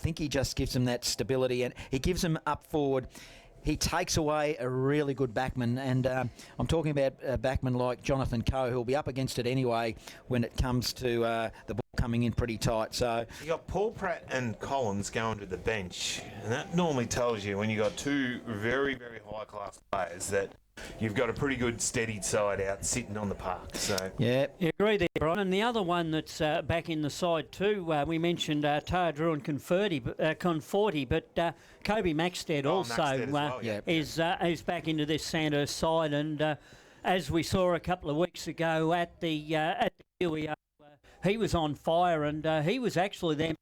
think he just gives them that stability, and he gives them up forward. He takes away a really good backman, and I'm talking about a backman like Jonathan Coe, who'll be up against it anyway when it comes to the ball coming in pretty tight. So you got Paul Pratt and Collins going to the bench, and that normally tells you when you got two very, very high-class players that you've got a pretty good13 side out sitting on the park. So yeah, agree there, Brian. And the other one that's back in the side too, we mentioned Tardrew and Conforti, but Kobe Maxted is back into this Sandhurst side. And as we saw a couple of weeks ago at the UEO, he was on fire, and he was actually there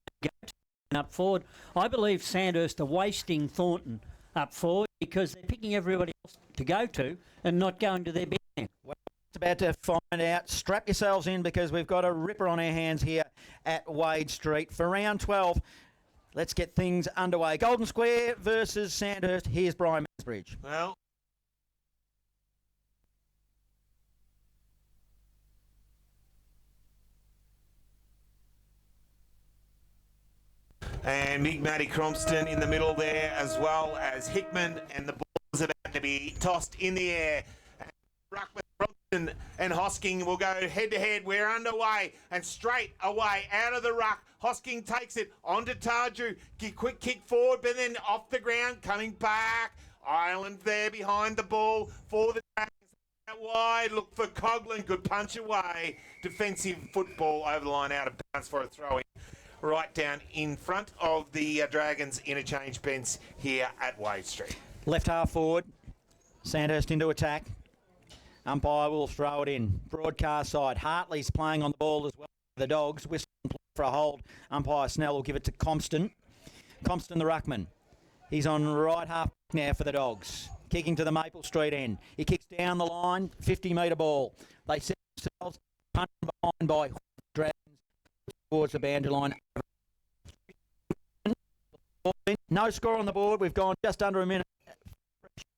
up forward. I believe Sandhurst are wasting Thornton up forward because they're picking everybody else to go to and not going to their big man. Well, it's about to find out. Strap yourselves in because we've got a ripper on our hands here at Wade Street for round 12. Let's get things underway. Golden Square versus Sandhurst. Here's Brian Mansbridge. Well, and Big Matty Crompston in the middle there, as well as Hickman, and the ball's about to be tossed in the air. Ruckman, Crompston and Hosking will go head-to-head. We're underway, and straight away out of the ruck. Hosking takes it onto Tardrew. Quick kick forward, but then off the ground, coming back. Ireland there behind the ball for the Dragons. Out wide, look for Coughlin. Good punch away. Defensive football over the line, out of bounds for a throw-in. Right down in front of the Dragons interchange bench here at Wade Street. Left half forward. Sandhurst into attack. Umpire will throw it in. Broadcast side. Hartley's playing on the ball as well. The Dogs whistle for a hold. Umpire Snell will give it to Compston. Compston the ruckman. He's on right half now for the Dogs. Kicking to the Maple Street end. He kicks down the line. 50-metre ball. They set themselves punched behind by Dragons towards the boundary line. No score on the board. We've gone just under a minute.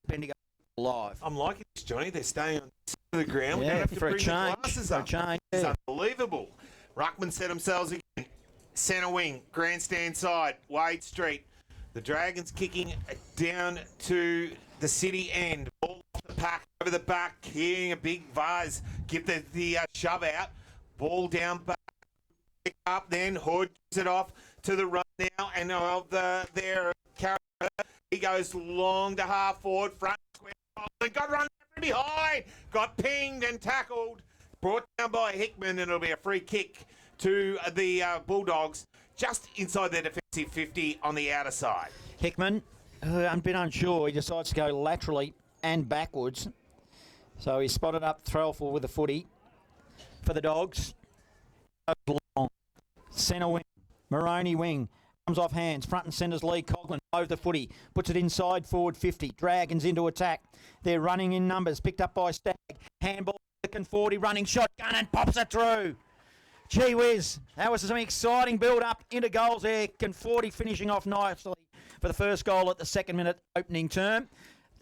Bendigo live. I'm liking this, Johnny. They're staying on the ground. Yeah, We don't have to for a bring change. the glasses up. It's unbelievable. Ruckman set themselves again. Centre wing, grandstand side, Wade Street. The Dragons kicking down to the city end. Ball off the pack, over the back, hearing a big vase. Give the shove out. Ball down back. Pick up then. Hood gives it off to the run now, and of their character, he goes long to half forward, front square, and got run from behind, got pinged and tackled, brought down by Hickman, and it'll be a free kick to the Bulldogs just inside their defensive 50 on the outer side. Hickman, a bit unsure, he decides to go laterally and backwards, so he's spotted up Threlful with a footy for the Dogs. Long. Centre wing. Maroney wing, comes off hands, front and centre's Lee Coughlin over the footy, puts it inside forward 50, Dragons into attack, they're running in numbers, picked up by Stagg, handball, Conforti running shotgun and pops it through. Gee whiz, that was some exciting build up into goals there, Conforti finishing off nicely for the first goal at the 2nd minute opening term.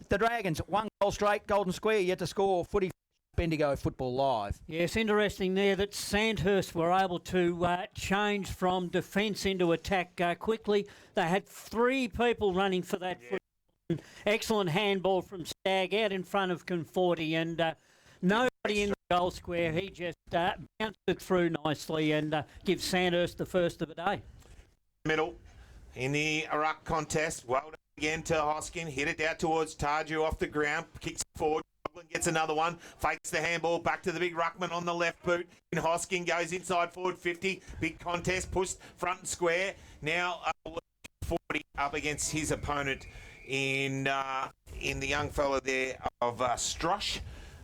The Dragons, 1 goal straight, Golden Square yet to score, footy Bendigo Football Live. Yes, interesting there that Sandhurst were able to change from defence into attack quickly. They had 3 people running for that foot. Excellent handball from Stagg out in front of Conforti, and nobody in the goal square. He just bounced it through nicely and gives Sandhurst the first of the day. Middle in the ruck contest. Well done again to Hoskin. Hit it out towards Tarju off the ground. Kicks forward. Gets another one, fakes the handball back to the big ruckman on the left boot. And Hosking goes inside forward 50. Big contest, pushed front and square. Now 40 up against his opponent in the young fella there of Strosh.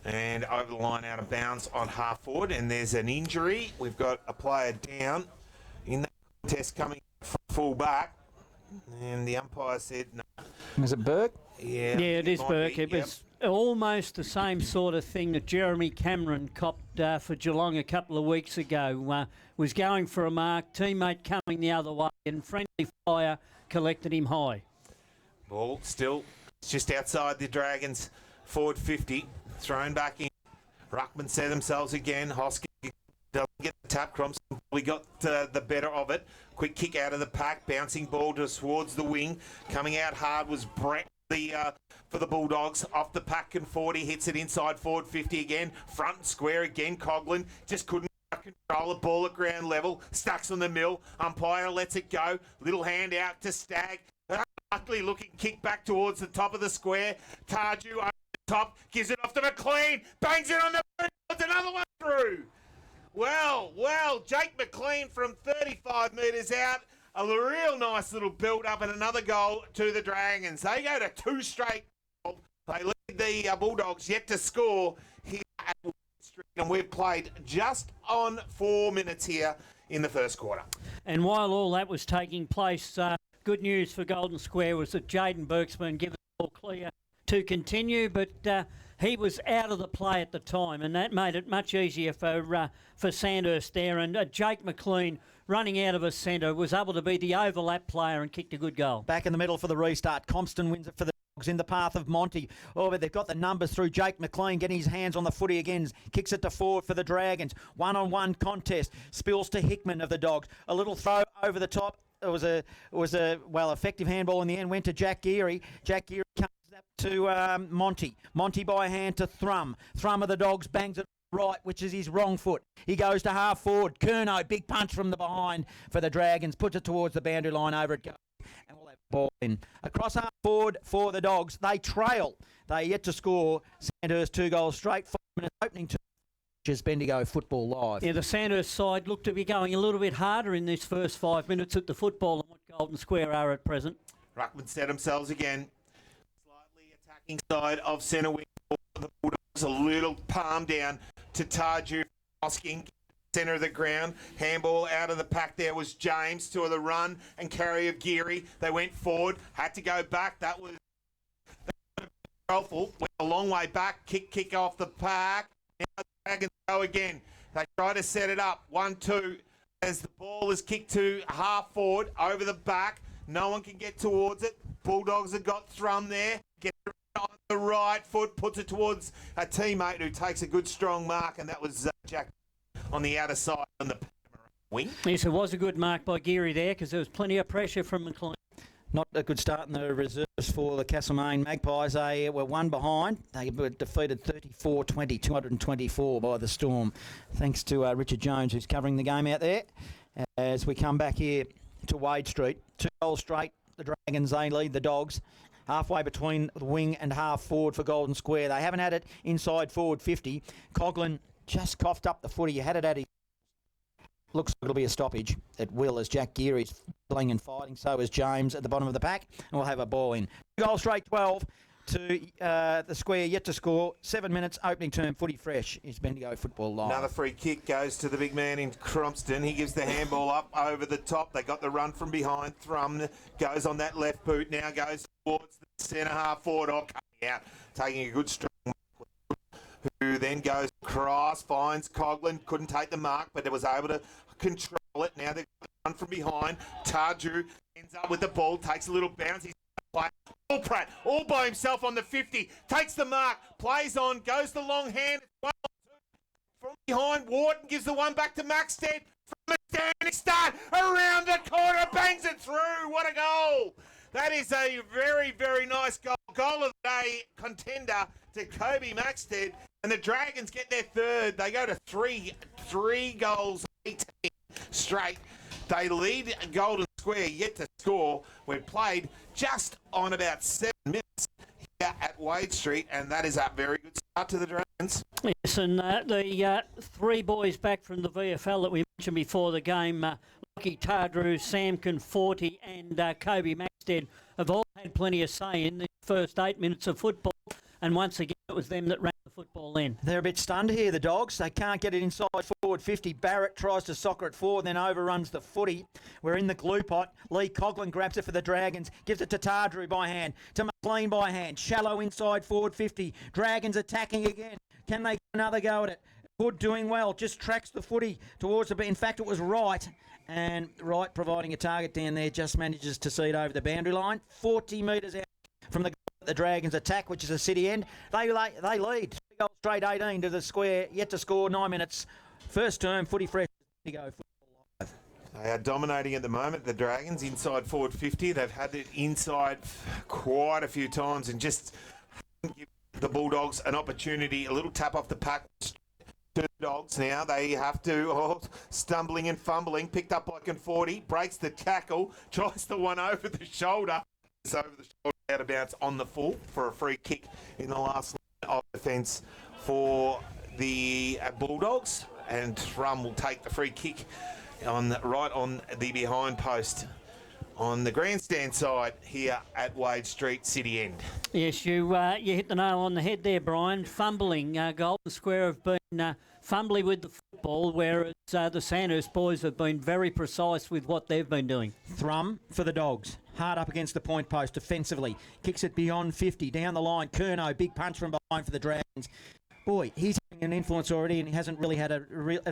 And over the line out of bounds on half forward. And there's an injury. We've got a player down in that contest coming from full back. And the umpire said no. Is it Burke? Yeah, it is Burke. It was almost the same sort of thing that Jeremy Cameron copped for Geelong a couple of weeks ago. Was going for a mark, teammate coming the other way, and friendly fire collected him high. Ball still just outside the Dragons, forward 50, thrown back in. Ruckman set themselves again. Hoskin Doesn't get the tap. Cromson we got the better of it. Quick kick out of the pack. Bouncing ball towards the wing. Coming out hard was Brett for the Bulldogs. Off the pack and 40. Hits it inside forward 50 again. Front and square again. Coughlin just couldn't control the ball at ground level. Stucks on the mill. Umpire lets it go. Little hand out to Stagg. Ugly looking kick back towards the top of the square. Tarju over the top. Gives it off to McLean. Bangs it on the boot. Another one through. Well, Jake McLean from 35 metres out. A real nice little build-up and another goal to the Dragons. They go to 2 straight. They lead the Bulldogs yet to score here at Wall Street. And we've played just on 4 minutes here in the first quarter. And while all that was taking place, good news for Golden Square was that Jaden Burke's been given all clear to continue, but he was out of the play at the time, and that made it much easier for Sandhurst there. And Jake McLean, running out of a centre, was able to be the overlap player and kicked a good goal. Back in the middle for the restart. Compston wins it for the Dogs in the path of Monty. Oh, but they've got the numbers through. Jake McLean getting his hands on the footy again. Kicks it to forward for the Dragons. One-on-one contest. Spills to Hickman of the Dogs. A little throw over the top. It was a effective handball in the end. Went to Jack Geary. Jack Geary comes up to Monty. Monty by hand to Thrum. Thrum of the Dogs bangs it right, which is his wrong foot. He goes to half forward. Curnow, big punch from the behind for the Dragons. Puts it towards the boundary line. Over it goes. And we'll have the ball in. Across half forward for the Dogs. They trail. They yet to score. Sandhurst 2 goals straight. 5 minutes opening to Bendigo Football Live. Yeah, the Sandhurst side looked to be going a little bit harder in this first 5 minutes at the football than what Golden Square are at present. Ruckman set themselves again. Slightly attacking side of centre wing. The Bulldogs a little palm down to Tarju. Asking centre of the ground. Handball out of the pack there was James to the run and carry of Geary. They went forward. Had to go back. That was helpful. Went a long way back. Kick off the pack. Now the Dragons go again. They try to set it up. 1-2 as the ball is kicked to half forward over the back. No one can get towards it. Bulldogs have got Thrum there. Get it on the right foot. Puts it towards a teammate who takes a good strong mark, and that was Jack on the outer side on the wing. Yes, it was a good mark by Geary there because there was plenty of pressure from McLean. Not a good start in the reserves for the Castlemaine Magpies. They were one behind. They were defeated 34-20, 224 by the Storm. Thanks to Richard Jones, who's covering the game out there. As we come back here to Wade Street. 2 goals straight. The Dragons, they lead the Dogs. Halfway between the wing and half forward for Golden Square. They haven't had it inside forward 50. Coughlin just coughed up the footy. You had it at his... Looks like it'll be a stoppage. It will, as Jack Geary's playing and fighting. So is James at the bottom of the pack. And we'll have a ball in. 2 goals straight, 12 to the Square, yet to score. 7 minutes, opening term, footy fresh. Is Bendigo Football Live. Another free kick goes to the big man in Cromston. He gives the handball up over the top. They got the run from behind. Thrum goes on that left boot. Now goes towards the centre half forward. Oh, coming out, taking a good strong who then goes across, finds Coughlin, couldn't take the mark, but was able to control it. Now they've got the run from behind. Tarju ends up with the ball, takes a little bounce. He's all Pratt, all by himself on the 50, takes the mark, plays on, goes the long hand. From behind, Wharton gives the one back to Maxted. From a standing start, around the corner, bangs it through. What a goal! That is a very, very nice goal. Goal of the day contender to Kobe Maxted. And the Dragons get their third. They go to three goals, 18 straight. They lead Golden Square yet to score. We've played just on about 7 minutes here at Wade Street, and that is a very good start to the Dragons. Yes, and the 3 boys back from the VFL that we mentioned before the game, Lockie Tardrew, Sam Conforti and Kobe Maxted have all had plenty of say in the first 8 minutes of football, and once again it was them that ran the football in. They're a bit stunned here, the Dogs. They can't get it inside forward 50. Barrett tries to soccer it forward, then overruns the footy. We're in the glue pot. Lee Coughlin grabs it for the Dragons, gives it to Tardrew by hand, to McLean by hand. Shallow inside forward 50. Dragons attacking again. Can they get another go at it? Hood doing well, just tracks the footy towards the... In fact, it was Wright. And Wright providing a target down there, just manages to see it over the boundary line. 40 metres out from the Dragons attack, which is a city end. They lead. 3 goals straight, 18 to the Square, yet to score. 9 minutes First term, footy fresh. To go. They are dominating at the moment, the Dragons, inside forward 50. They've had it inside quite a few times and just give the Bulldogs an opportunity. A little tap off the pack. Two Dogs now, they have to, stumbling and fumbling, picked up by Conforti, breaks the tackle, tries the one over the shoulder. It's over the shoulder, out of bounds on the full for a free kick in the last line of defence for the Bulldogs. And Rum will take the free kick right on the behind post on the grandstand side here at Wade Street, City End. Yes, you hit the nail on the head there, Brian. Fumbling. Golden Square have been fumbling with the football, whereas the Sandhurst boys have been very precise with what they've been doing. Thrum for the Dogs. Hard up against the point post defensively. Kicks it beyond 50. Down the line, Curnow. Big punch from behind for the Dragons. Boy, he's having an influence already, and he hasn't really had a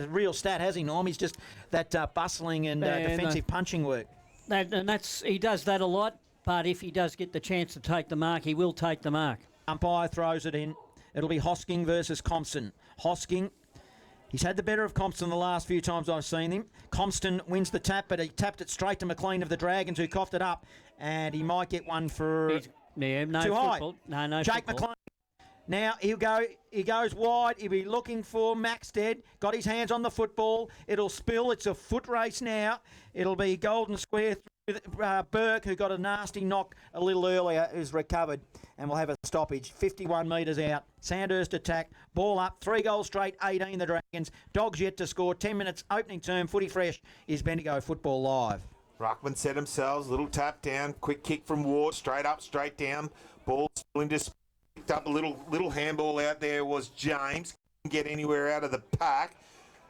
real stat, has he, Norm? He's just that bustling and defensive punching work. He does that a lot, but if he does get the chance to take the mark, he will take the mark. Umpire throws it in. It'll be Hosking versus Compston. Hosking, he's had the better of Compston the last few times I've seen him. Compston wins the tap, but he tapped it straight to McLean of the Dragons, who coughed it up, and he might get one for too high. No Jake football. McLean. Now he goes wide. He'll be looking for Maxted. Got his hands on the football. It'll spill. It's a foot race now. It'll be Golden Square through Burke, who got a nasty knock a little earlier, who's recovered, and we'll have a stoppage. 51 metres out. Sandhurst attack. Ball up. 3 goals straight. 18 the Dragons. Dogs yet to score. 10 minutes opening term. Footy fresh is Bendigo Football Live. Ruckman set themselves. Little tap down. Quick kick from Ward. Straight up, straight down. Ball still into. Picked up a little handball out there was James. Couldn't get anywhere out of the pack.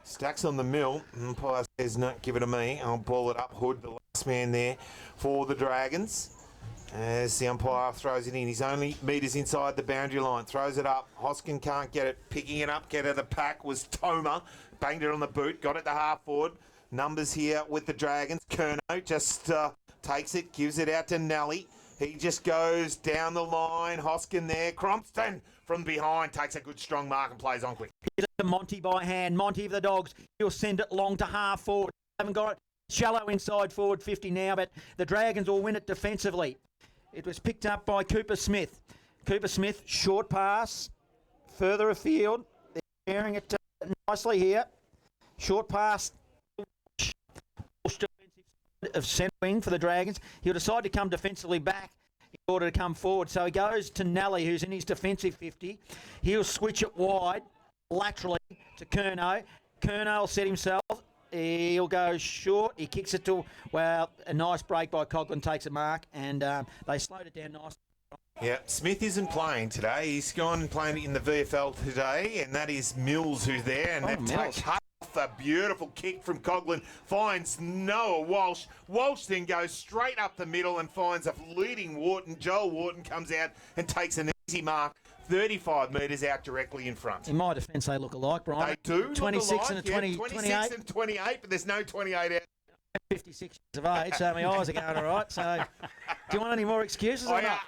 Stacks on the mill. Umpire says, no, give it to me. I'll ball it up. Hood, the last man there for the Dragons. As the umpire throws it in. He's only metres inside the boundary line. Throws it up. Hoskin can't get it. Picking it up, get out of the pack was Toma. Banged it on the boot. Got it to half forward. Numbers here with the Dragons. Curnow just takes it. Gives it out to Nelly. He just goes down the line. Hoskin there. Crompton from behind takes a good strong mark and plays on quick. Here's to Monty by hand. Monty of the Dogs. He'll send it long to half forward. Haven't got it. Shallow inside forward 50 now, but the Dragons will win it defensively. It was picked up by Cooper Smith. Cooper Smith, short pass. Further afield. They're sharing it nicely here. Short pass. Of centre wing for the Dragons. He'll decide to come defensively back in order to come forward. So he goes to Nally, who's in his defensive 50. He'll switch it wide, laterally to Curnow. Curnow will set himself. He'll go short. He kicks it to, well, a nice break by Coughlin, takes a mark, and they slowed it down nicely. Yeah, Smith isn't playing today. He's gone and playing in the VFL today, and that is Mills who's there. And they've taken a beautiful kick from Coughlin, finds Noah Walsh. Walsh then goes straight up the middle and finds a leading Wharton. Joel Wharton comes out and takes an easy mark, 35 metres out directly in front. In my defence, they look alike, Brian. They do 26 and a 28. 26 and 28, but there's no 28 out. 56 years of age, so my eyes are going all right. So, do you want any more excuses or not?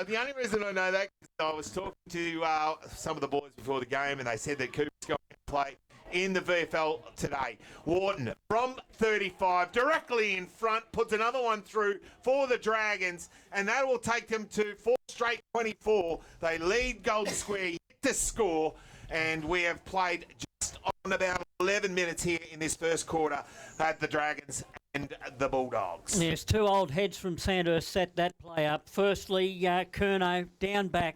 The only reason I know that is I was talking to some of the boys before the game, and they said that Cooper's going to play in the VFL today. Wharton from 35 directly in front, puts another one through for the Dragons, and that will take them to 4 straight 24. They lead Golden Square yet to score, and we have played just on about 11 minutes here in this first quarter at the Dragons and the Bulldogs. Yes, 2 old heads from Sandhurst set that play up. Firstly, Curnow down back,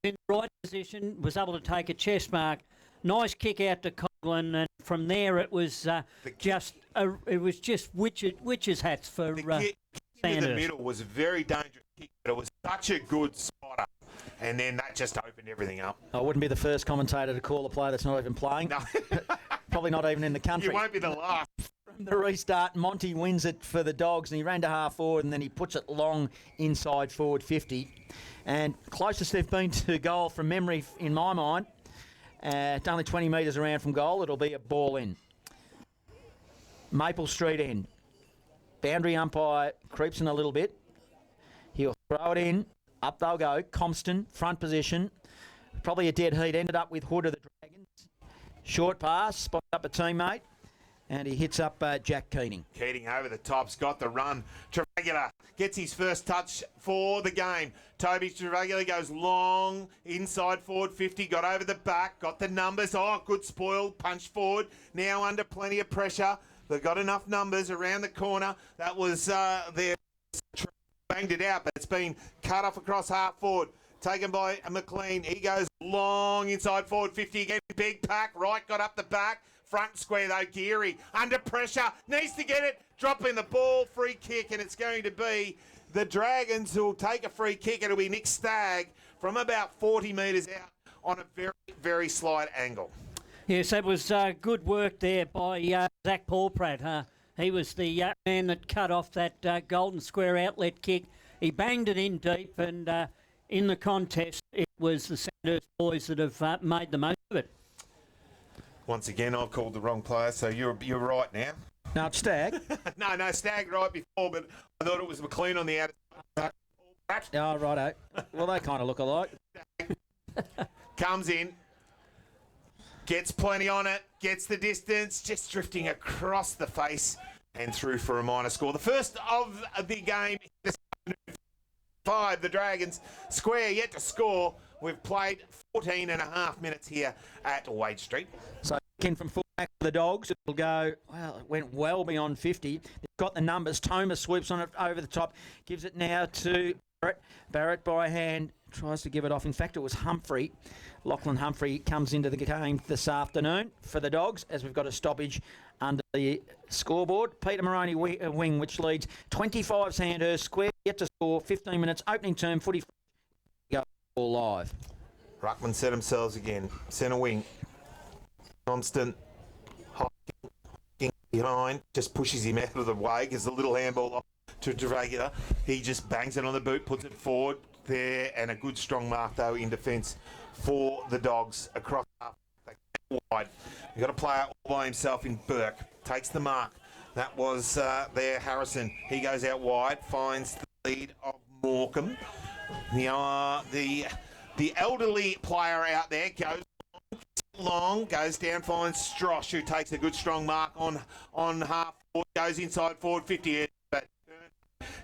in the right position, was able to take a chest mark. Nice kick out to Coughlin, and from there it was just witches hats for the Sandhurst. In the middle was a very dangerous kick, but it was such a good spotter, and then that just opened everything up. I wouldn't be the first commentator to call a player that's not even playing. No. Probably not even in the country. You won't be the last. From the restart, Monty wins it for the Dogs, and he ran to half forward, and then he puts it long inside forward 50. And closest they've been to goal from memory in my mind. It's only 20 metres around from goal. It'll be a ball in. Maple Street end. Boundary umpire creeps in a little bit. He'll throw it in. Up they'll go. Compston, front position. Probably a dead heat. Ended up with Hood of the Dragons. Short pass, spots up a teammate, and he hits up Jack Keating. Keating over the top's got the run. Travagula gets his first touch for the game. Toby Travagula goes long, inside forward 50, got over the back, got the numbers. Oh, good spoil, punch forward. Now under plenty of pressure. They've got enough numbers around the corner. That was their banged it out, but it's been cut off across half forward. Taken by McLean. He goes long inside forward 50 again. Big pack. Right got up the back. Front square though. Geary under pressure. Needs to get it. Dropping the ball. Free kick, and it's going to be the Dragons who will take a free kick. It'll be Nick Stagg from about 40 metres out on a very, very slight angle. Yes, that was good work there by Zach Paulpratt. He was the man that cut off that golden square outlet kick. He banged it in deep, and in the contest, it was the Sandhurst boys that have made the most of it. Once again, I've called the wrong player, so you're right now. No, it's Stagg. no, Stagg right before, but I thought it was McLean on the outside. Oh, righto. Well, they kind of look alike. Comes in, gets plenty on it, gets the distance, just drifting across the face and through for a minor score. The first of the game, 5, the Dragons square yet to score. We've played 14 and a half minutes here at Wade Street. So in from fullback for the Dogs, it'll go, well, it went well beyond 50. They've got the numbers. Thomas swoops on it over the top, gives it now to Barrett. Barrett by hand tries to give it off. In fact, it was Humphrey. Lachlan Humphrey comes into the game this afternoon for the Dogs as we've got a stoppage under the scoreboard. Peter Moroney wing, which leads 25 Sandhurst square, yet to score 15 minutes. Opening term footy go all live. Ruckman set themselves again. Centre wing. Constant hocking behind, just pushes him out of the way, gives a little handball off to Dragula. He just bangs it on the boot, puts it forward there, and a good strong mark though in defence for the Dogs across half. Wide. You've got a player all by himself in Burke. Takes the mark. That was there, Harrison. He goes out wide, finds the lead of Morecambe. The elderly player out there goes long, goes down, finds Strosh, who takes a good strong mark on half forward, goes inside forward 50, but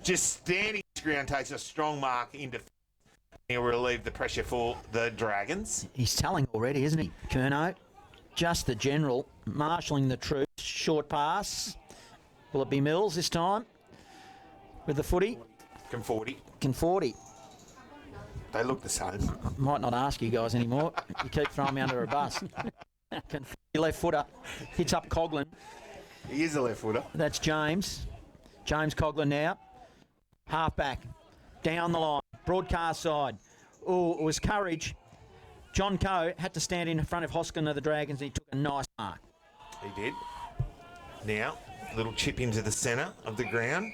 just standing his ground takes a strong mark in defence. He'll relieve the pressure for the Dragons. He's telling already, isn't he, Curnow? Just the general, marshalling the troops. Short pass. Will it be Mills this time? With the footy? Conforti. They look the same. I might not ask you guys anymore. You keep throwing me under a bus. Left footer. Hits up Coughlin. He is a left footer. That's James. James Coughlin now. Half back. Down the line. Broadcast side. Oh, it was courage. John Coe had to stand in front of Hoskin of the Dragons, and he took a nice mark. He did. Now, little chip into the centre of the ground.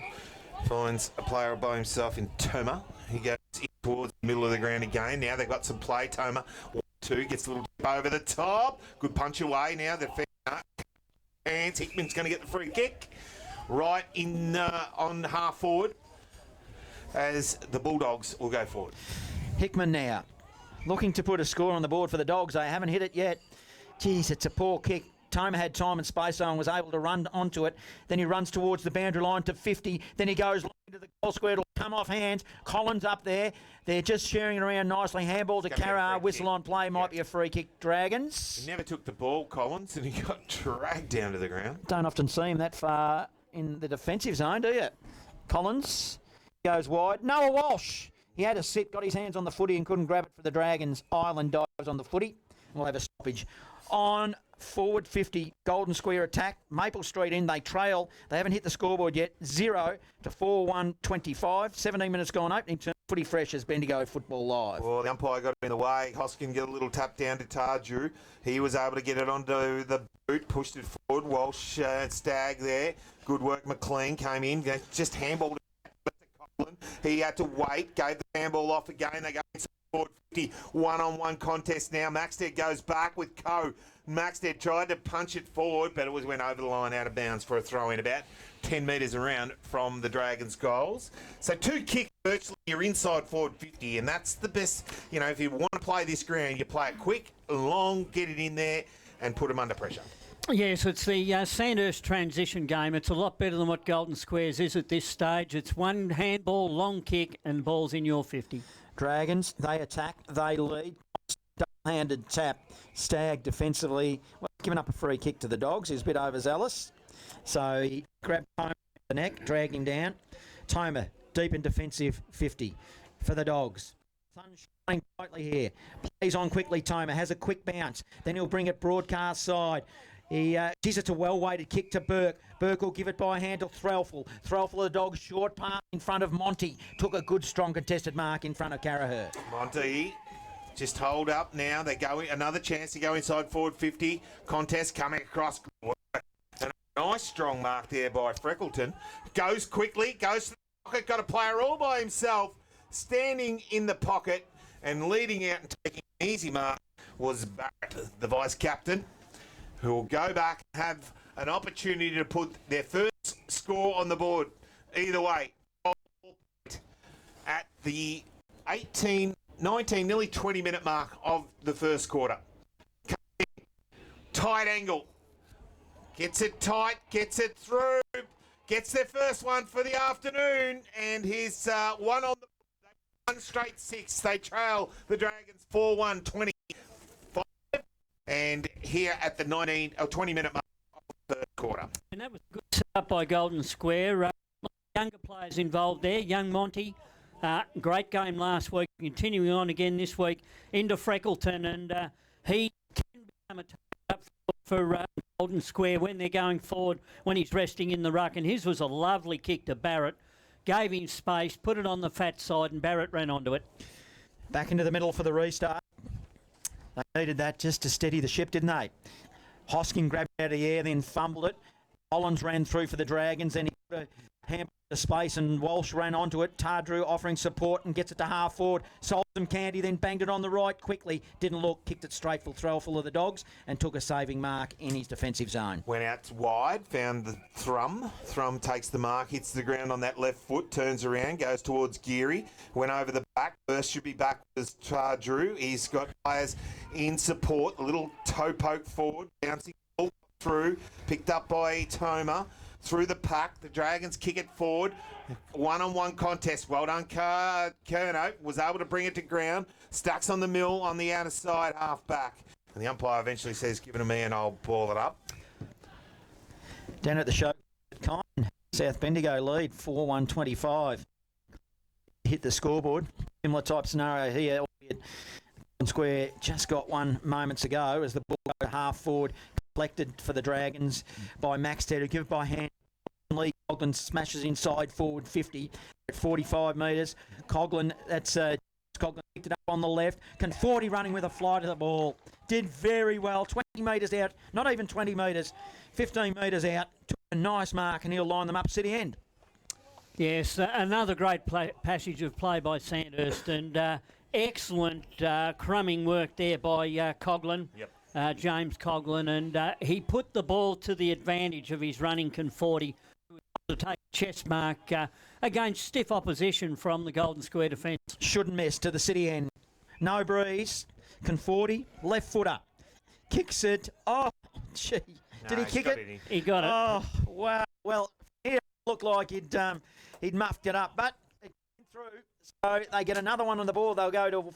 Finds a player by himself in Toma. He goes in towards the middle of the ground again. Now they've got some play. Toma, 1-2, gets a little tip over the top. Good punch away now. And Hickman's going to get the free kick. Right in on half forward as the Bulldogs will go forward. Hickman now. Looking to put a score on the board for the Dogs. They haven't hit it yet. Geez, it's a poor kick. Toma had time and space though and was able to run onto it. Then he runs towards the boundary line to 50. Then he goes into the goal square. It'll come off hands. Collins up there. They're just sharing it around nicely. Handball to Carrar. Whistle on play. Might be a free kick. Dragons. He never took the ball, Collins, and he got dragged down to the ground. Don't often see him that far in the defensive zone, do you? Collins goes wide. Noah Walsh. He had a sit, got his hands on the footy and couldn't grab it for the Dragons. Island dives on the footy. We'll have a stoppage. On forward 50, Golden Square attack. Maple Street in, they trail. They haven't hit the scoreboard yet. 0 to 4-1-25. 17 minutes gone, opening turn. Footy fresh as Bendigo Football Live. Well, the umpire got it in the way. Hoskin get a little tap down to Tarju. He was able to get it onto the boot, pushed it forward. Walsh, Stagg there. Good work, McLean came in, just handballed it. He had to wait, gave the handball off again. They go forward 50, one-on-one contest now. Maxted goes back with Coe. Maxted tried to punch it forward, but it went over the line out of bounds for a throw in about 10 metres around from the Dragons' goals. So 2 kicks virtually, you're inside forward 50, and that's the best. You know, if you want to play this ground, you play it quick, long, get it in there. and put them under pressure. Yes, it's the Sandhurst transition game. It's a lot better than what Golden Squares is at this stage. It's one handball, long kick, and ball's in your 50. Dragons, they attack, they lead. Double-handed tap. Stag defensively, well, giving up a free kick to the Dogs. He's a bit overzealous. So he grabbed Tomer the neck, dragged him down. Tomer, deep in defensive 50 for the Dogs. Sun shining brightly here. Plays on quickly, Tomer. Has a quick bounce. Then he'll bring it broadcast side. It's a well-weighted kick to Burke. Burke will give it by hand to Threlfall. Threlfall, the Dogs, short pass in front of Monty. Took a good, strong contested mark in front of Carraher. Monty just hold up now. They go another chance to go inside forward 50. Contest coming across. And a nice strong mark there by Freckleton. Goes quickly, goes to the pocket. Got a player all by himself. Standing in the pocket and leading out and taking an easy mark was Barrett, the vice-captain, who will go back and have an opportunity to put their first score on the board. Either way, at the 18, 19, nearly 20-minute mark of the first quarter. Tight angle. Gets it tight, gets it through, gets their first one for the afternoon, and here's one on the one straight 6. They trail the Dragons 4-1, 25. And here at the 19 or 20-minute mark of the third quarter. And that was a good setup by Golden Square. Younger players involved there. Young Monty, great game last week, continuing on again this week into Freckleton, and he can become a up for Golden Square when they're going forward, when he's resting in the ruck. And his was a lovely kick to Barrett. Gave him space, put it on the fat side, and Barrett ran onto it. Back into the middle for the restart. They needed that just to steady the ship, didn't they? Hosking grabbed it out of the air, then fumbled it. Collins ran through for the Dragons, then he put a hand to space and Walsh ran onto it. Tardrew offering support and gets it to half forward. Sold some candy, then banged it on the right quickly. Didn't look, kicked it straight for Threlfall of the Dogs and took a saving mark in his defensive zone. Went out wide, found the Thrum. Thrum takes the mark, hits the ground on that left foot, turns around, goes towards Geary. Went over the back. First should be back was Tardrew. He's got players in support. A little toe poke forward, bouncing all through. Picked up by Tomer. Through the pack, the Dragons kick it forward. One-on-one contest. Well done, Kerno. Was able to bring it to ground. Stacks on the mill on the outer side, half back. And the umpire eventually says, give it to me and I'll ball it up. Down at the show, South Bendigo lead, 4-1-25. Hit the scoreboard. Similar type scenario here. Square just got one moments ago as the ball go half forward. Collected for the Dragons by Maxted, who give it by hand. Lee Coughlin smashes inside forward 50 at 45 metres. Coughlin, Coughlin picked it up on the left. Conforti running with a fly to the ball. Did very well. 20 metres out, not even 20 metres, 15 metres out. Took a nice mark and he'll line them up city end. Yes, another great passage of play by Sandhurst and excellent crumbing work there by Coughlin. Yep. James Coughlin, and he put the ball to the advantage of his running Conforti, who was able to take a chest mark against stiff opposition from the Golden Square defence. Shouldn't miss to the city end. No breeze. Conforti, left footer. Kicks it. Oh, gee. Did he kick it? He got it. Oh, wow. Well, it looked like he'd muffed it up, but it came through. So they get another one on the ball. They'll go to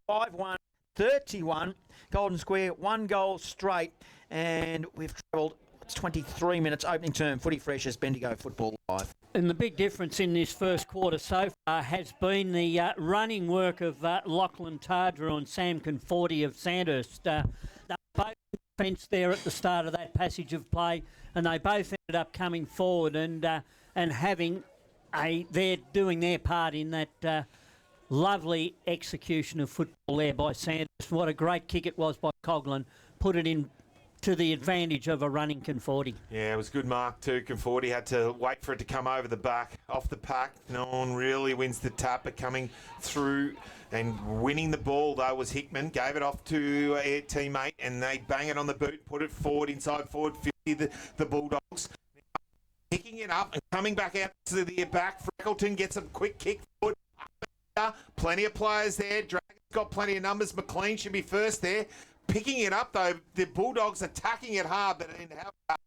5-1. 31, Golden Square, 1 goal straight, and we've travelled 23 minutes opening term. Footy Fresh as Bendigo Football Live. And the big difference in this first quarter so far has been the running work of Lachlan Tardrew and Sam Conforti of Sandhurst. They both defence there at the start of that passage of play, and they both ended up coming forward and having they're doing their part in that lovely execution of football there by Sandhurst. What a great kick it was by Coughlin. Put it in to the advantage of a running Conforti. Yeah, it was a good mark too. Conforti had to wait for it to come over the back, off the pack. No one really wins the tap, but coming through and winning the ball though was Hickman. Gave it off to a teammate and they bang it on the boot, put it forward, inside forward 50, the Bulldogs. Picking it up and coming back out to the back. Freckleton gets a quick kick forward. Plenty of players there. Dragons got plenty of numbers. McLean should be first there. picking it up, though. The Bulldogs attacking it hard, but they didn't have it.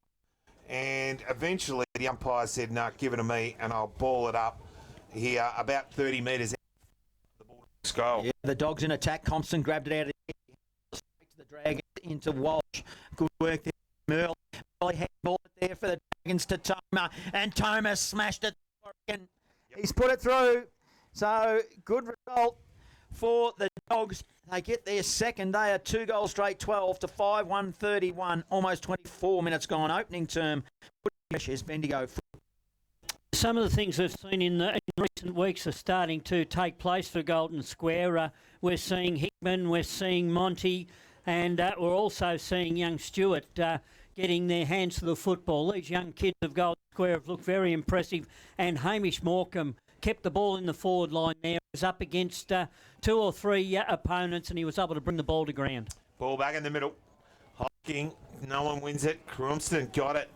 And eventually the umpire said, no, give it to me, and I'll ball it up here about 30 metres out the Bulldogs' goal. Yeah, the Dogs in attack. Compson grabbed it out of the air. Straight to the Dragons into Walsh. Good work there. Merle handball it there for the Dragons to Toma, and Toma smashed it. He's put it through. So good result for the Dogs. They get their second. They are 2 goals straight, 12 to 5, 131. Almost 24 minutes gone. Opening term. Is Bendigo. Some of the things we've seen in recent weeks are starting to take place for Golden Square. We're seeing Hickman, we're seeing Monty, and we're also seeing young Stewart getting their hands to the football. These young kids of Golden Square have looked very impressive, and Hamish Morecambe kept the ball in the forward line there. He was up against 2 or 3 opponents, and he was able to bring the ball to ground. Ball back in the middle. Hocking, no one wins it. Crumston got it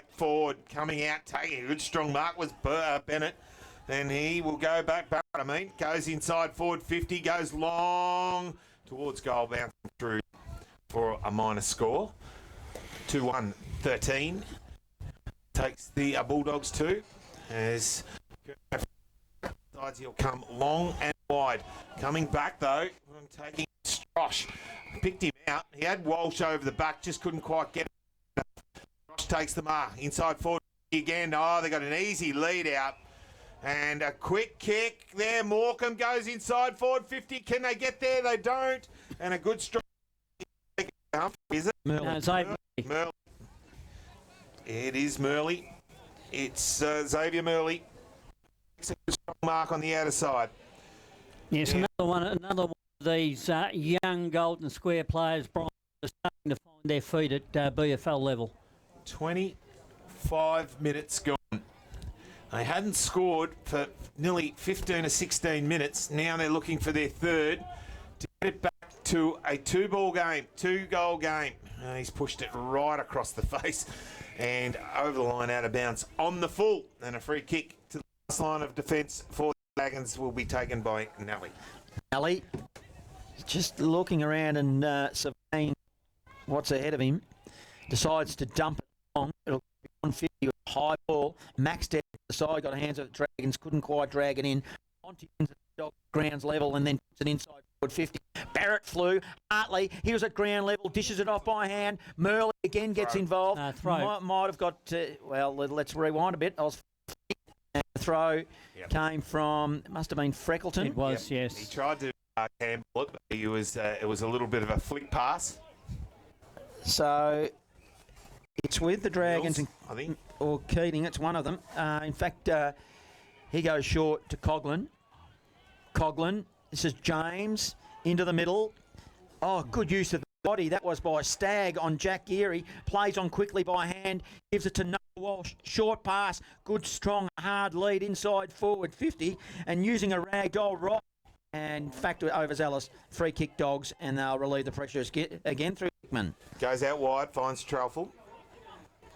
forward, coming out, taking a good strong mark was Bennett. Then he will go back, goes inside forward 50, goes long towards goal, bouncing through for a minor score. 2-1, 13. Takes the Bulldogs 2 as he'll come long and wide. Coming back though, taking Strosh. Picked him out. He had Walsh over the back, just couldn't quite get it. Strosh takes the mark. Inside forward again. Oh, they got an easy lead out. And a quick kick there. Morecambe goes inside forward 50. Can they get there? They don't. And a good strike. Is it? Murley. It is Murley. It's Xavier Murley. It's a strong mark on the outer side. Yes, yeah. Another one of these young Golden Square players, Brian, are starting to find their feet at BFL level. 25 minutes gone. They hadn't scored for nearly 15 or 16 minutes. Now they're looking for their third to get it back to a 2-goal game. He's pushed it right across the face and over the line, out of bounds on the full, and a free kick to the last line of defence for the Dragons will be taken by Nelly. Nelly just looking around and surveying what's ahead of him, decides to dump it long. It'll be 150 with a high ball. Maxed out the side, got hands of the Dragons, couldn't quite drag it in. Monty wins at grounds level and then puts it inside forward 50. Barrett flew. Hartley, he was at ground level, dishes it off by hand. Murley again gets involved. Might have got, well, let's rewind a bit. I was throw came from, it must have been Freckleton. It was, yes. He tried to handle it, but it was a little bit of a flick pass. So it's with the Dragons, Mills, I think, or Keating. It's one of them. In fact, he goes short to Coughlin. This is James into the middle. Oh, good use of the body. That was by Stagg on Jack Geary. Plays on quickly by hand. Gives it to Noah Walsh. Short pass. Good, strong, hard lead inside forward 50. And using a ragdoll right. And in fact, overzealous. Free kick Dogs. And they'll relieve the pressure again through Hickman. Goes out wide. Finds Trelful.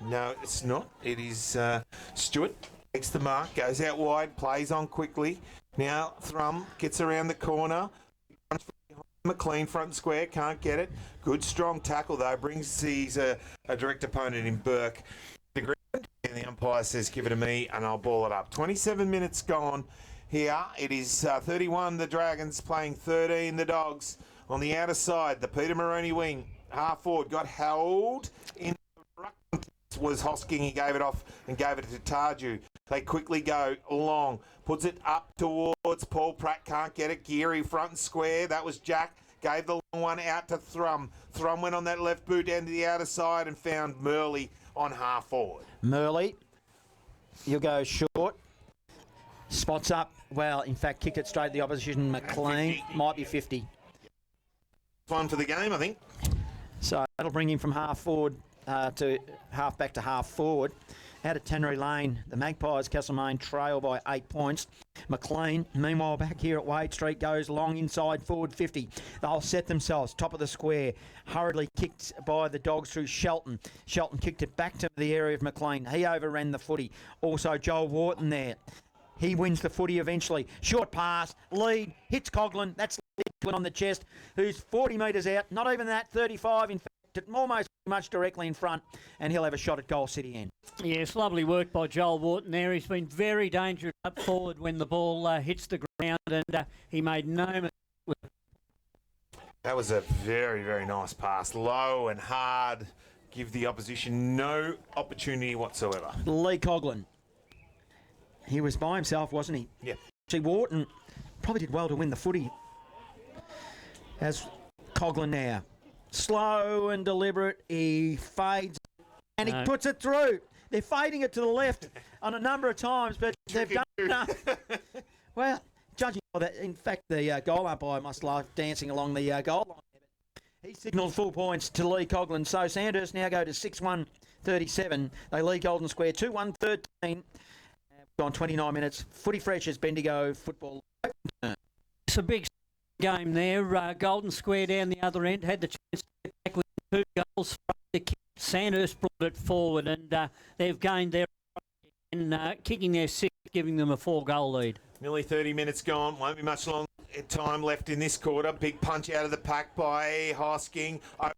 No, it's not. It is Stewart. Takes the mark. Goes out wide. Plays on quickly. Now Thrum gets around the corner. McLean front and square, can't get it. Good strong tackle though, brings he's a direct opponent in Burke. The ground, and the umpire says give it to me and I'll ball it up. 27 minutes gone here. It is 31 the Dragons playing 13 the Dogs. On the outer side, the Peter Moroney wing, half forward, got held in the ruck. Was Hosking, he gave it off and gave it to Tarju. They quickly go long, puts it up towards Paul Pratt, can't get it. Geary front and square, that was Jack. Gave the long one out to Thrum. Thrum went on that left boot down to the outer side and found Murley on half forward. Murley, you'll go short. Spots up, well, in fact, kicked it straight to the opposition. McLean, might be 50. One for the game, I think. So that'll bring him from half forward to half back to half forward. Out at Tannery Lane, the Magpies, Castlemaine trail by 8 points. McLean, meanwhile, back here at Wade Street, goes long inside forward 50. They'll set themselves top of the square. Hurriedly kicked by the Dogs through Shelton. Shelton kicked it back to the area of McLean. He overran the footy. Also, Joel Wharton there. He wins the footy eventually. Short pass, lead, hits Coughlin. That's on the chest, who's 40 metres out, not even that, 35 in fact, almost much directly in front, and he'll have a shot at Goal City end. Yes, lovely work by Joel Wharton there. He's been very dangerous up forward when the ball hits the ground, and he made no mistake. That was a very, very nice pass. Low and hard. Give the opposition no opportunity whatsoever. Lee Coughlin. He was by himself, wasn't he? Yeah. Actually, Wharton probably did well to win the footy. As Coughlin now. Slow and deliberate. He fades and he puts it through. They're fading it to the left on a number of times, but they've done enough. Well, judging by that, in fact, the goal umpire must like dancing along the goal line. He signalled full points to Lee Coughlin. So Sandhurst now go to 6-1-37. They lead Golden Square 2-1-13. Gone 29 minutes. Footy fresh as Bendigo football. It's a big game there. Golden Square down the other end had the chance to get back with 2 goals from the kick. Sandhurst brought it forward, and they've gained their and kicking their 6th, giving them a 4-goal lead. Nearly 30 minutes gone. Won't be much long time left in this quarter. Big punch out of the pack by Hosking. Out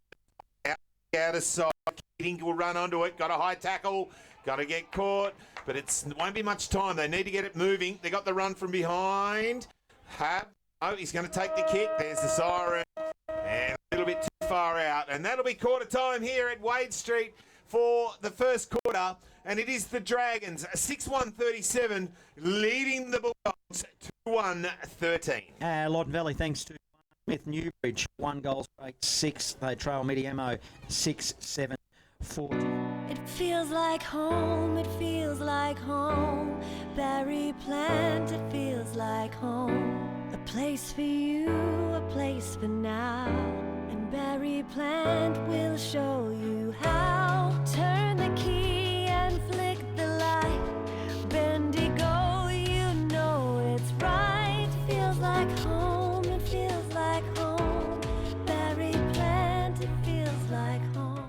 of side. Keating will run onto it. Got a high tackle. Got to get caught. But it won't be much time. They need to get it moving. They got the run from behind. Oh, he's going to take the kick. There's the siren. And a little bit too far out. And that'll be quarter time here at Wade Street for the first quarter. And it is the Dragons, 6-1-37, leading the Bulldogs 2-1-13. Loddon Valley, thanks to Smith Newbridge. 1 goal straight, 6. They trail Mediamo 6-7-40. It feels like home, it feels like home. Berry plant, it feels like home. A place for you, a place for now. And Berry plant will show you how. Turn the key and flick the light. Bendigo, you know it's right. Feels like home, it feels like home. Berry plant, it feels like home.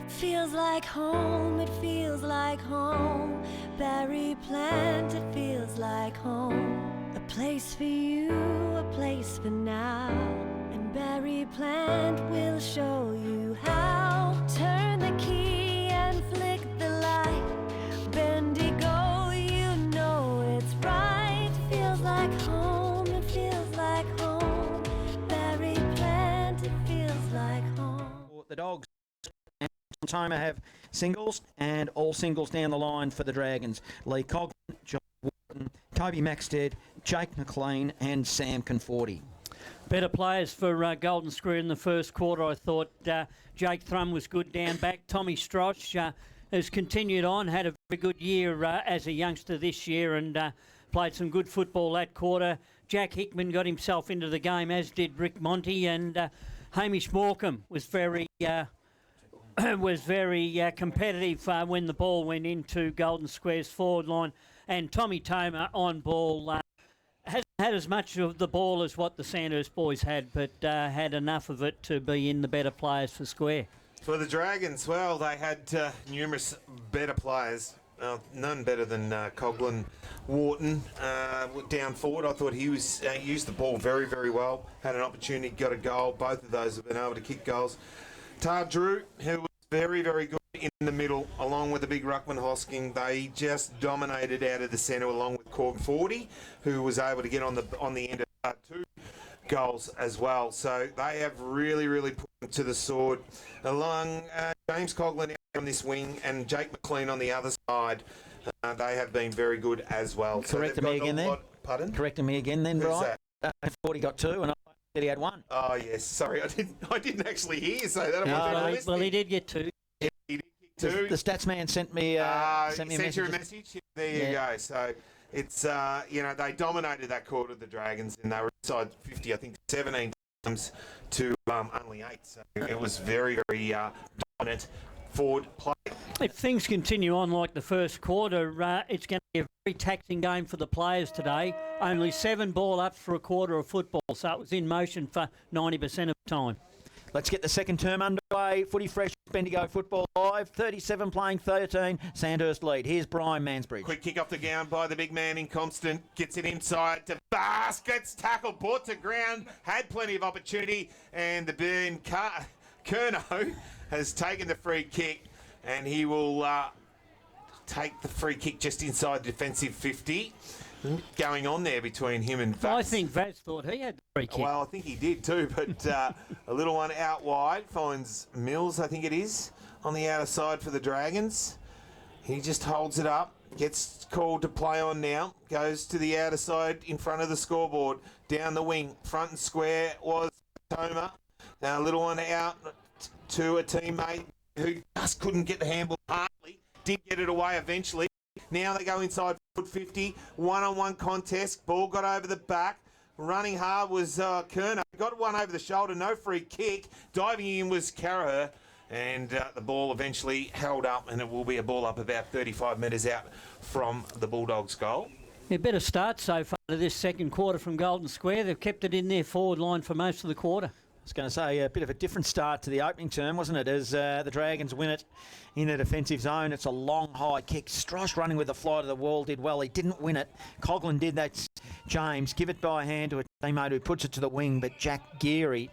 It feels like home, it feels like home. Berry plant, it feels like home. A place for you, a place for now. And berry plant will show you how. Turn the key and flick the light. Bendigo, you know it's right. Feels like home, it feels like home. Berry plant, it feels like home. The Dogs and Toma have singles, and all singles down the line for the Dragons. Lee Coglin, John Wharton, Toby Maxted, Jake McLean and Sam Conforti. Better players for Golden Square in the first quarter. I thought Jake Thrum was good down back. Tommy Strosh has continued on, had a very good year as a youngster this year, and played some good football that quarter. Jack Hickman got himself into the game, as did Rick Monty, and Hamish Morecambe was very competitive when the ball went into Golden Square's forward line. And Tommy Toma on ball hasn't had as much of the ball as what the Sandhurst boys had, but had enough of it to be in the better players for Square. For the Dragons, well, they had numerous better players. None better than Coglin Wharton down forward. I thought he was used the ball very, very well. Had an opportunity, got a goal. Both of those have been able to kick goals. Tar Drew, who was very, very good in the middle, along with the big ruckman Hosking. They just dominated out of the centre, along with Conforti, who was able to get on the end of 2 goals as well. So they have really, really put them to the sword. Along James Coglin out on this wing and Jake McLean on the other side, they have been very good as well. Correcting me again then. Pardon? Correcting me again then, right? 40 got 2 and I said he had 1. Oh yes, sorry, I didn't actually hear you say that. Well, he did get 2. Yeah, he did get 2. The stats man sent me sent you a message. There you go. So it's they dominated that quarter, the Dragons, and they were inside 50, I think 17 times to only 8. So it was very, very dominant forward play. If things continue on like the first quarter, it's going to be a very taxing game for the players today. Only 7 ball ups for a quarter of football, so it was in motion for 90% of the time. Let's get the second term underway. Footy Fresh, Bendigo Football Live. 37 playing 13. Sandhurst lead. Here's Brian Mansbridge. Quick kick off the ground by the big man Inconstant. Gets it inside to baskets. Tackle brought to ground. Had plenty of opportunity. And the burn Kerno has taken the free kick. And he will take the free kick just inside defensive 50. Going on there between him and Vaz. I think Vaz thought he had the free kick. Well, I think he did too, but a little one out wide finds Mills, I think it is, on the outer side for the Dragons. He just holds it up, gets called to play on now, goes to the outer side in front of the scoreboard, down the wing, front and square was Toma. Now a little one out to a teammate who just couldn't get the handball. Hartley did get it away eventually. Now they go inside foot 50, one-on-one contest. Ball got over the back. Running hard was Kerno. Got one over the shoulder, no free kick. Diving in was Carraher. And the ball eventually held up, and it will be a ball up about 35 metres out from the Bulldogs' goal. A better start so far to this second quarter from Golden Square. They've kept it in their forward line for most of the quarter. I was going to say a bit of a different start to the opening term, wasn't it? As the Dragons win it in the defensive zone. It's a long, high kick. Strosh running with the fly to the wall did well. He didn't win it. Coglin did that. James give it by hand to a teammate who puts it to the wing, but Jack Geary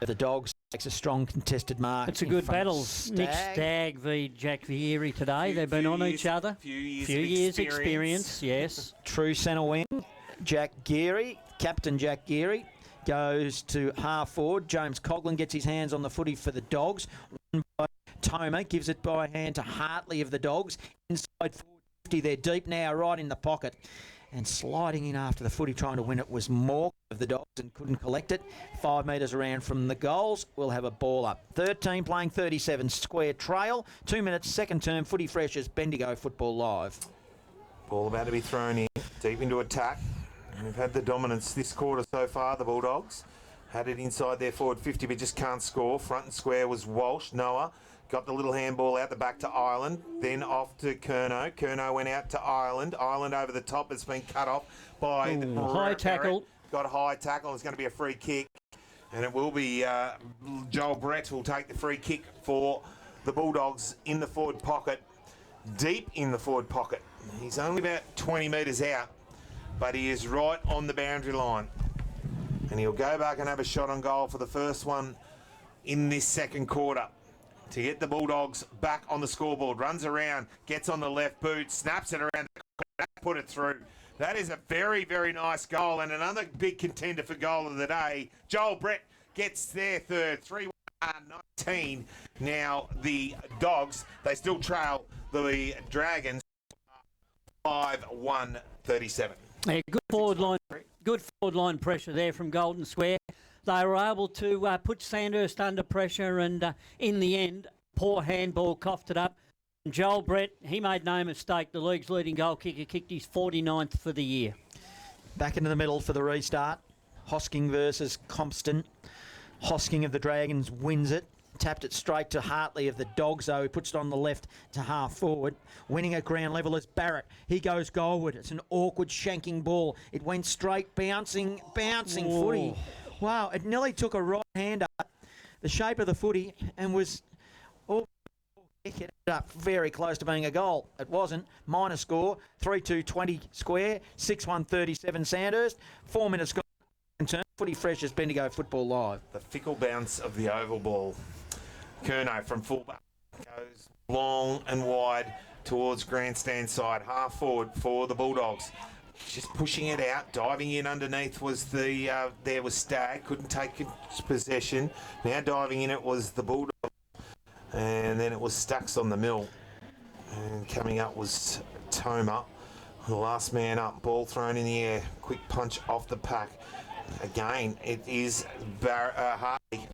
of the Dogs takes a strong contested mark. It's a good battle. Nick Stagg v Jack Geary today. They've been on each other. Few years experience, yes. True centre wing. Jack Geary, Captain Jack Geary, goes to half forward. James Coglin gets his hands on the footy for the Dogs. Won by Toma, gives it by hand to Hartley of the Dogs. Inside 50, they're deep now, right in the pocket. And sliding in after the footy, trying to win it, was Moore of the Dogs and couldn't collect it. 5 metres around from the goals. We'll have a ball up. 13 playing 37, Square Trail. 2 minutes, second term, Footy Fresh as Bendigo Football Live. Ball about to be thrown in, deep into attack. And we've had the dominance this quarter so far, the Bulldogs. Had it inside their forward 50, but just can't score. Front and square was Walsh. Noah got the little handball out the back to Ireland, then off to Kerno. Kerno went out to Ireland. Ireland over the top has been cut off by the high tackle. Got a high tackle. It's going to be a free kick. And it will be Joel Brett will take the free kick for the Bulldogs in the forward pocket, deep in the forward pocket. He's only about 20 metres out, but he is right on the boundary line. And he'll go back and have a shot on goal for the first one in this second quarter to get the Bulldogs back on the scoreboard. Runs around, gets on the left boot, snaps it around the corner, put it through. That is a very, very nice goal, and another big contender for goal of the day. Joel Brett gets their third, 3-1-19. Now the Dogs, they still trail the Dragons 5-1-37. Yeah, good forward line pressure there from Golden Square. They were able to put Sandhurst under pressure, and in the end, poor handball coughed it up. And Joel Brett, he made no mistake. The league's leading goal kicker kicked his 49th for the year. Back into the middle for the restart. Hosking versus Compston. Hosking of the Dragons wins it. Tapped it straight to Hartley of the Dogs, though. He puts it on the left to half forward. Winning at ground level is Barrett. He goes goalward. It's an awkward shanking ball. It went straight, bouncing footy. Wow, it nearly took a right hander, the shape of the footy, and was all it up very close to being a goal. It wasn't. Minor score, 3-2-20 Square, 6-1-37 Sandhurst. 4 minutes gone. Footy fresh as Bendigo Football Live. The fickle bounce of the oval ball. Curnow from fullback goes long and wide towards grandstand side, half forward for the Bulldogs. Just pushing it out, diving in underneath was there was Stagg, couldn't take possession. Now diving in it was the Bulldogs, and then it was Stacks on the mill. And coming up was Toma, the last man up, ball thrown in the air, quick punch off the pack. Again, it is Hartley.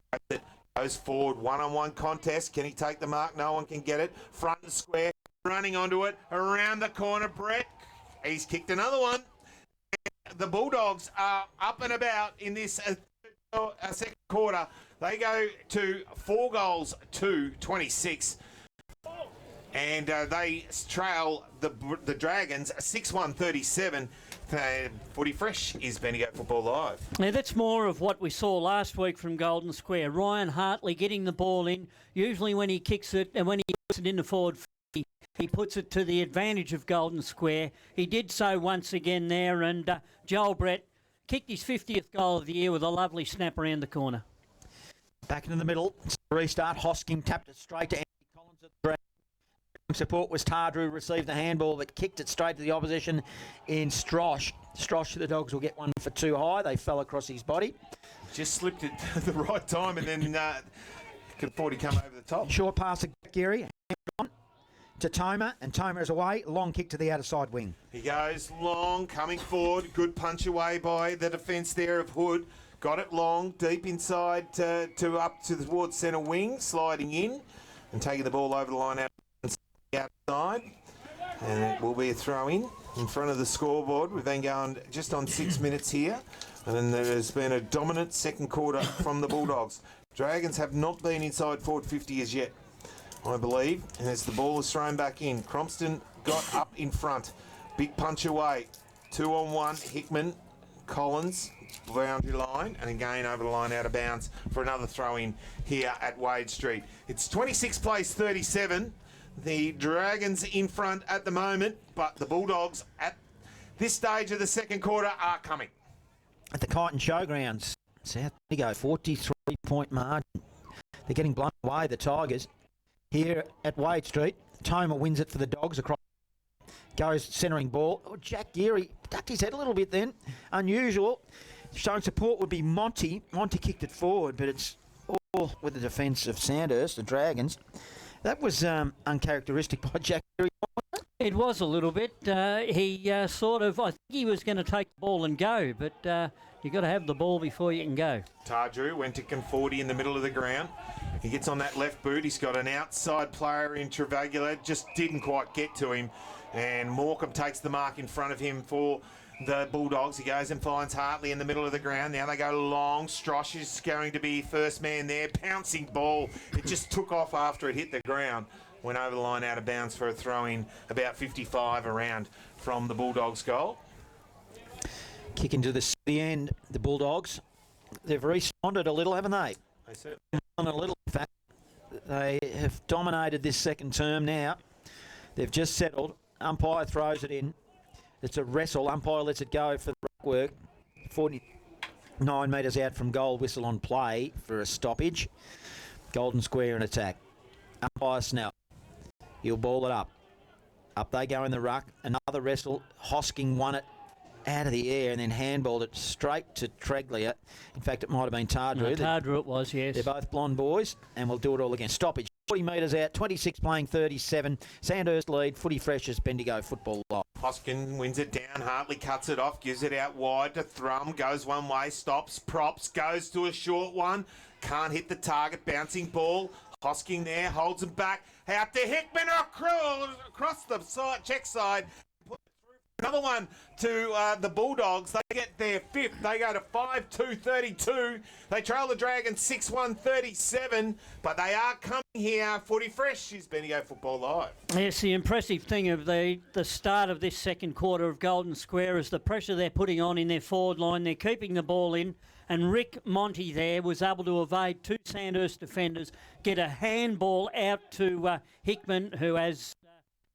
Goes forward, one-on-one contest. Can he take the mark? No one can get it. Front and square, running onto it. Around the corner, Brett. He's kicked another one. The Bulldogs are up and about in this second quarter. They go to 4-26. And they trail the Dragons 6-1-37. Footy fresh is Bendigo Football Live. Now that's more of what we saw last week from Golden Square. Ryan Hartley getting the ball in. Usually when he kicks it and when he puts it in the forward, he puts it to the advantage of Golden Square. He did so once again there, and Joel Brett kicked his 50th goal of the year with a lovely snap around the corner. Back into the middle. Restart. Hosking tapped it straight to Andy Collins at the support was Tardrew, received the handball but kicked it straight to the opposition in Strosh. Strosh, the Dogs will get one for too high. They fell across his body. Just slipped it at the right time, and then could Forty come over the top. Short pass to Gary. To Toma, and Toma is away. Long kick to the outer side wing. He goes long, coming forward. Good punch away by the defence there of Hood. Got it long, deep inside to up to towards centre wing, sliding in and taking the ball over the line out outside. And it will be a throw in front of the scoreboard. We've been going just on 6 minutes here, and there has been a dominant second quarter from the Bulldogs. Dragons have not been inside forward 50 as yet, I believe, and as the ball is thrown back in, Crompston got up in front. Big punch away. 2-on-1, Hickman, Collins, boundary line, and again over the line out of bounds for another throw in here at Wade Street. It's 26-37. The Dragons in front at the moment, but the Bulldogs at this stage of the second quarter are coming. At the Kyneton Showgrounds, South Bendigo, 43-point margin. They're getting blown away, the Tigers. Here at Wade Street, Toma wins it for the Dogs across. Goes centering ball. Oh, Jack Geary ducked his head a little bit then. Unusual. Showing support would be Monty. Monty kicked it forward, but it's all with the defence of Sandhurst, the Dragons. That was uncharacteristic by Jack Geary. It was a little bit. He sort of, I think he was going to take the ball and go, but you've got to have the ball before you can go. Tardrew went to Conforti in the middle of the ground. He gets on that left boot. He's got an outside player in Travagula. Just didn't quite get to him. And Morecambe takes the mark in front of him for the Bulldogs. He goes and finds Hartley in the middle of the ground. Now they go long. Strosh is going to be first man there. Pouncing ball. It just took off after it hit the ground. Went over the line out of bounds for a throw-in about 55 around from the Bulldogs' goal. Kick into the city end, the Bulldogs. They've responded a little, haven't they? They certainly a little, in fact. They have dominated this second term now. They've just settled. Umpire throws it in. It's a wrestle. Umpire lets it go for the ruck work. 49 metres out from goal, whistle on play for a stoppage. Golden Square in attack. Umpire Snell. He'll ball it up. Up they go in the ruck. Another wrestle. Hosking won it out of the air and then handballed it straight to Treglia. In fact, it might have been Tardrew. Tardrew it was, yes. They're both blonde boys, and we'll do it all again. Stoppage. 40 metres out, 26 playing 37. Sandhurst lead, footy fresh as Bendigo football live. Hoskin wins it down. Hartley cuts it off, gives it out wide to Thrum. Goes one way, stops, props, goes to a short one. Can't hit the target, bouncing ball. Hosking there, holds him back. Out to Hickman across the side, check side. Another one to the Bulldogs. They get their fifth. They go to 5-2-32. They trail the Dragons 6-1-37. But they are coming here. Footy fresh is Bendigo Football Live. Yes, the impressive thing of the start of this second quarter of Golden Square is the pressure they're putting on in their forward line. They're keeping the ball in. And Rick Monty there was able to evade two Sandhurst defenders, get a handball out to Hickman, who has...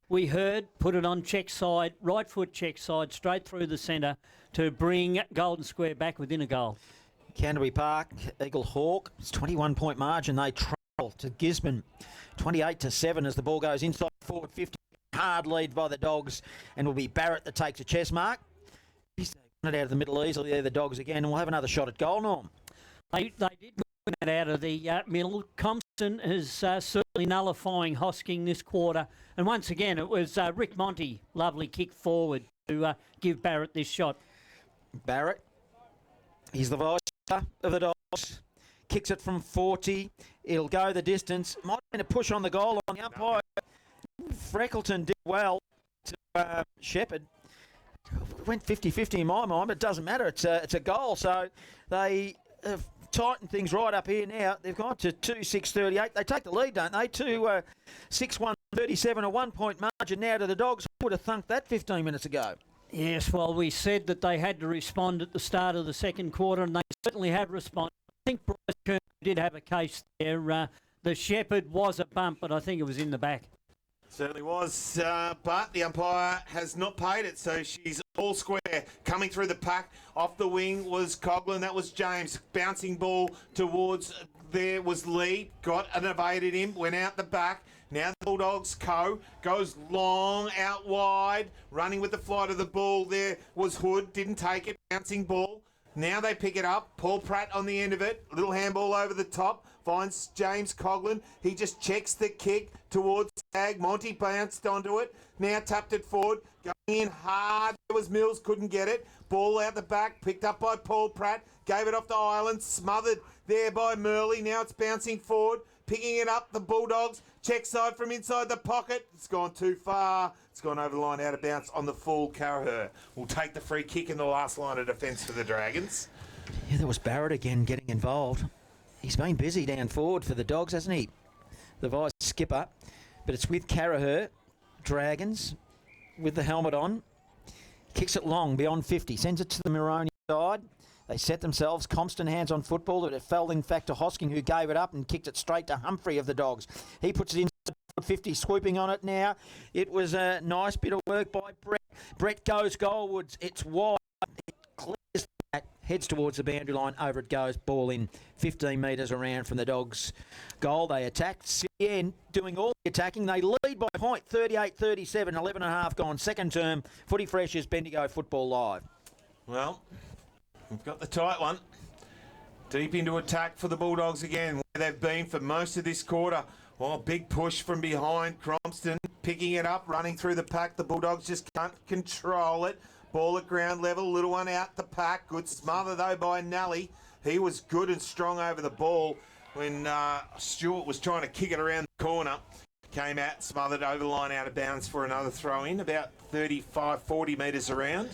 we heard, put it on check side, right foot check side, straight through the centre to bring Golden Square back within a goal. Canterbury Park, Eagle Hawk, it's 21-point margin. They trail to Gisborne, 28-7 as the ball goes inside forward 50. Hard lead by the Dogs, and will be Barrett that takes a chest mark. He's won it out of the middle easily there, the Dogs again, and we'll have another shot at goal, Norm. They did win it out of the middle. Compton is certainly nullifying Hosking this quarter. And once again, it was Rick Monty, lovely kick forward to give Barrett this shot. Barrett, he's the vice of the Dogs. Kicks it from 40. It'll go the distance. Might have been a push on the goal on the umpire. Freckleton did well to Shepherd. Went 50-50 in my mind, but it doesn't matter. It's a goal. So they have tightened things right up here now. They've gone to 2-6-38. They take the lead, don't they? To 6-1-37, a 1-point margin now to the Dogs. I would have thunked that 15 minutes ago. Yes, well, we said that they had to respond at the start of the second quarter, and they certainly have responded. I think Bryce Kern did have a case there. The Shepherd was a bump, but I think it was in the back. Certainly was, but the umpire has not paid it, so she's all square. Coming through the pack, off the wing was Coughlin, that was James. Bouncing ball towards there was Lee, got and evaded him, went out the back. Now the Bulldogs goes long out wide, running with the flight of the ball. There was Hood, didn't take it, bouncing ball. Now they pick it up. Paul Pratt on the end of it. Little handball over the top. Finds James Coughlin. He just checks the kick towards Stag. Monty bounced onto it. Now tapped it forward. Going in hard. There was Mills. Couldn't get it. Ball out the back. Picked up by Paul Pratt. Gave it off to Ireland. Smothered there by Murley. Now it's bouncing forward. Picking it up. The Bulldogs. Check side from inside the pocket. It's gone too far. It's gone over the line, out of bounds on the full. Carraher will take the free kick in the last line of defence for the Dragons. Yeah, there was Barrett again getting involved. He's been busy down forward for the Dogs, hasn't he? The vice skipper. But it's with Carraher, Dragons, with the helmet on. Kicks it long, beyond 50. Sends it to the Moroni side. They set themselves. Compston hands on football. It fell in fact to Hosking, who gave it up and kicked it straight to Humphrey of the Dogs. He puts it in 50, swooping on it now. It was a nice bit of work by Brett. Brett goes goalwards. It's wide. It clears that, heads towards the boundary line. Over it goes. Ball in 15 metres around from the Dogs' goal. They attacked. CN doing all the attacking. They lead by a point, 38-37, 11.5 gone. Second term, Footy Fresh is Bendigo Football Live. Well, we've got the tight one. Deep into attack for the Bulldogs again, where they've been for most of this quarter. Oh, big push from behind. Crompston picking it up, running through the pack. The Bulldogs just can't control it. Ball at ground level. Little one out the pack. Good smother, though, by Nally. He was good and strong over the ball when Stewart was trying to kick it around the corner. Came out, smothered over the line, out of bounds for another throw-in, about 35, 40 metres around.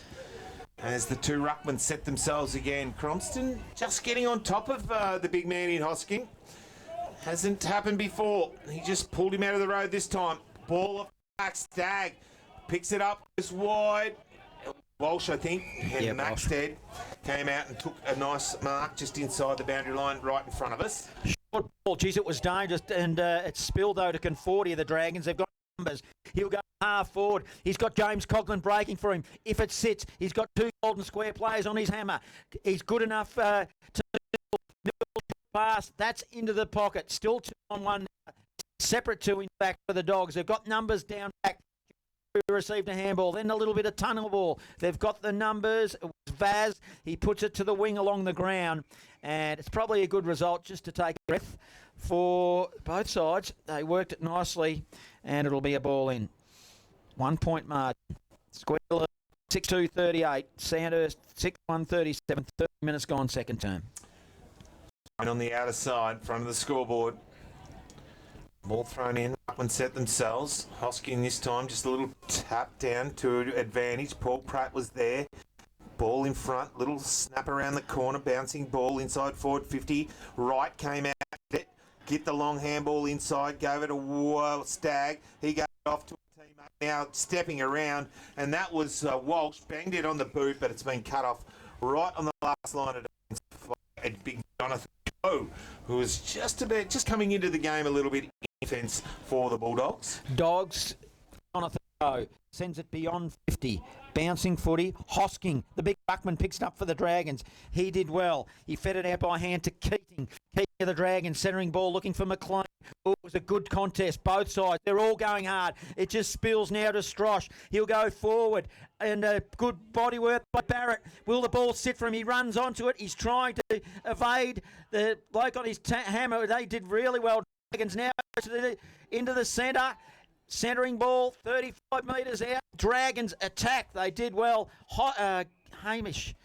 As the two ruckmen set themselves again. Crompston just getting on top of the big man in Hosking. Hasn't happened before. He just pulled him out of the road this time. Ball off the back. Stagg picks it up. It's wide. Walsh, I think, and Maxted came out and took a nice mark just inside the boundary line right in front of us. short ball. Geez, it was dangerous, and it spilled though to Conforti of the Dragons. They've got numbers. He'll go half forward. He's got James Coughlin breaking for him. If it sits, he's got 2 golden square players on his hammer. He's good enough to pass. That's into the pocket. Still 2 on 1. Separate 2 in back for the Dogs. They've got numbers down back. Received a handball, then a little bit of tunnel ball. They've got the numbers. It was Vaz. He puts it to the wing along the ground, and it's probably a good result just to take a breath for both sides. They worked it nicely, and it'll be a ball in. 1 point margin. Square 6-2-38. Sandhurst 6-1-37. 30 minutes gone, second term. And on the outer side, front of the scoreboard. Ball thrown in. Ruckman set themselves. Hosking this time, just a little tap down to advantage. Paul Pratt was there. Ball in front. Little snap around the corner. Bouncing ball inside forward 50. Wright came out. Get the long handball inside. Gave it a Stagg. He gave it off to a teammate. Now stepping around. And that was Walsh. Banged it on the boot, but it's been cut off right on the last line of defence by big Jonathan Coe, who was just coming into the game a little bit. Defence for the Bulldogs. Dogs, Jonathan Coe sends it beyond 50. Bouncing footy. Hosking, the big ruckman, picks it up for the Dragons. He did well. He fed it out by hand to Keating. Keating of the Dragons, centering ball, looking for McLean. Oh, it was a good contest, both sides. They're all going hard. It just spills now to Strosh. He'll go forward, and a good body work by Barrett. Will the ball sit for him? He runs onto it. He's trying to evade the bloke on his hammer. They did really well. Dragons now into the centre. Centering ball, 35 metres out. Dragons attack. They did well. Hamish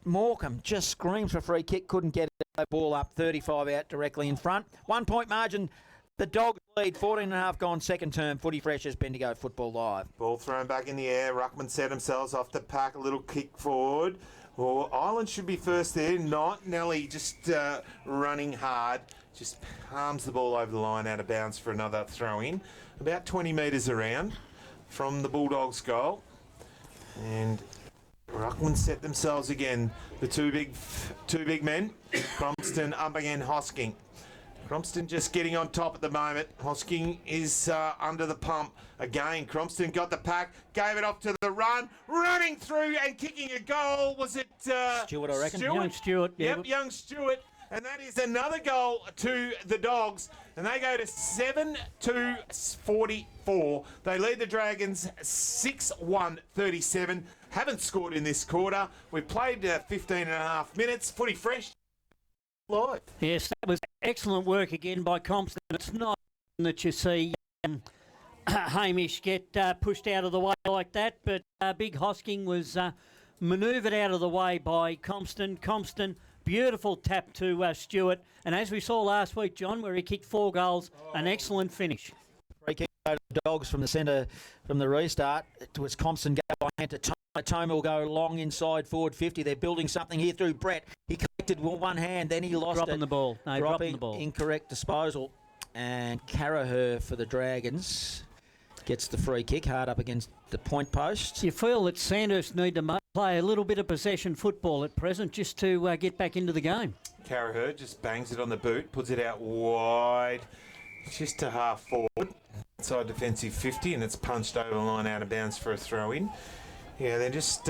Morecambe just screams for free kick. Couldn't get the ball up. 35 out directly in front. 1 point margin. The Dogs lead. 14.5 gone second term. Footy Fresh as Bendigo Football Live. Ball thrown back in the air. Ruckman set themselves off the pack. A little kick forward. Well, Ireland should be first there. Not Nelly just running hard. Just palms the ball over the line out of bounds for another throw in. About 20 metres around from the Bulldogs' goal. And Ruckman set themselves again. The two big men. Cromston up again, Hosking. Cromston just getting on top at the moment. Hosking is under the pump. Again, Cromston got the pack, gave it off to the run, running through and kicking a goal. Was it Stewart, I reckon? Young Stewart. Yep, young Stewart. And that is another goal to the Dogs. And they go to 7-2-44. They lead the Dragons 6-1-37. Haven't scored in this quarter. We've played 15.5 minutes. Footy Fresh live. Yes, that was excellent work again by Compton. It's not that you see Hamish get pushed out of the way like that, but Big Hosking was manoeuvred out of the way by Compton. Compton, beautiful tap to Stewart. And as we saw last week, John, where he kicked 4 goals, an excellent finish. Free kick to the Dogs from the centre, from the restart. It was Compton go by hand to Toma will go long inside forward 50. They're building something here through Brett. He collected with one hand, then he lost dropping the ball. No, dropping the ball. Incorrect disposal. And Carraher for the Dragons gets the free kick hard up against the point post. You feel that Sandhurst need to play a little bit of possession football at present just to get back into the game. Carraher just bangs it on the boot, puts it out wide, just to half forward. Inside defensive 50, and it's punched over the line out of bounds for a throw in. Yeah, they're just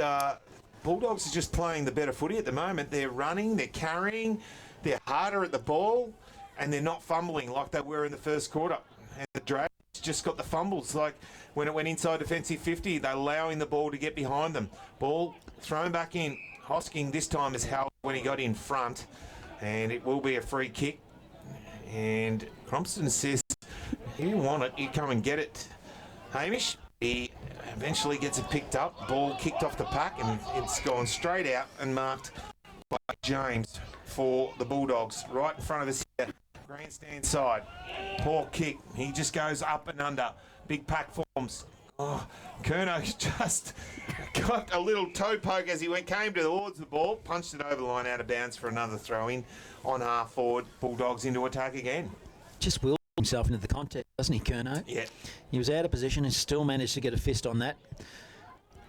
Bulldogs are just playing the better footy at the moment. They're running, they're carrying, they're harder at the ball, and they're not fumbling like they were in the first quarter. And the Dragons just got the fumbles. Like when it went inside defensive 50, they're allowing the ball to get behind them. Ball thrown back in. Hosking this time is held when he got in front, and it will be a free kick. And Cromston says, you want it, you come and get it. Hamish, he eventually gets it picked up, ball kicked off the pack, and it's gone straight out and marked by James for the Bulldogs. Right in front of us here, grandstand side. Poor kick, he just goes up and under. Big pack forms. Oh, Kerno just got a little toe poke as he came towards the ball, punched it over the line out of bounds for another throw in on half forward. Bulldogs into attack again. Just willed himself into the contest, doesn't he, Kerno? Yeah. He was out of position and still managed to get a fist on that.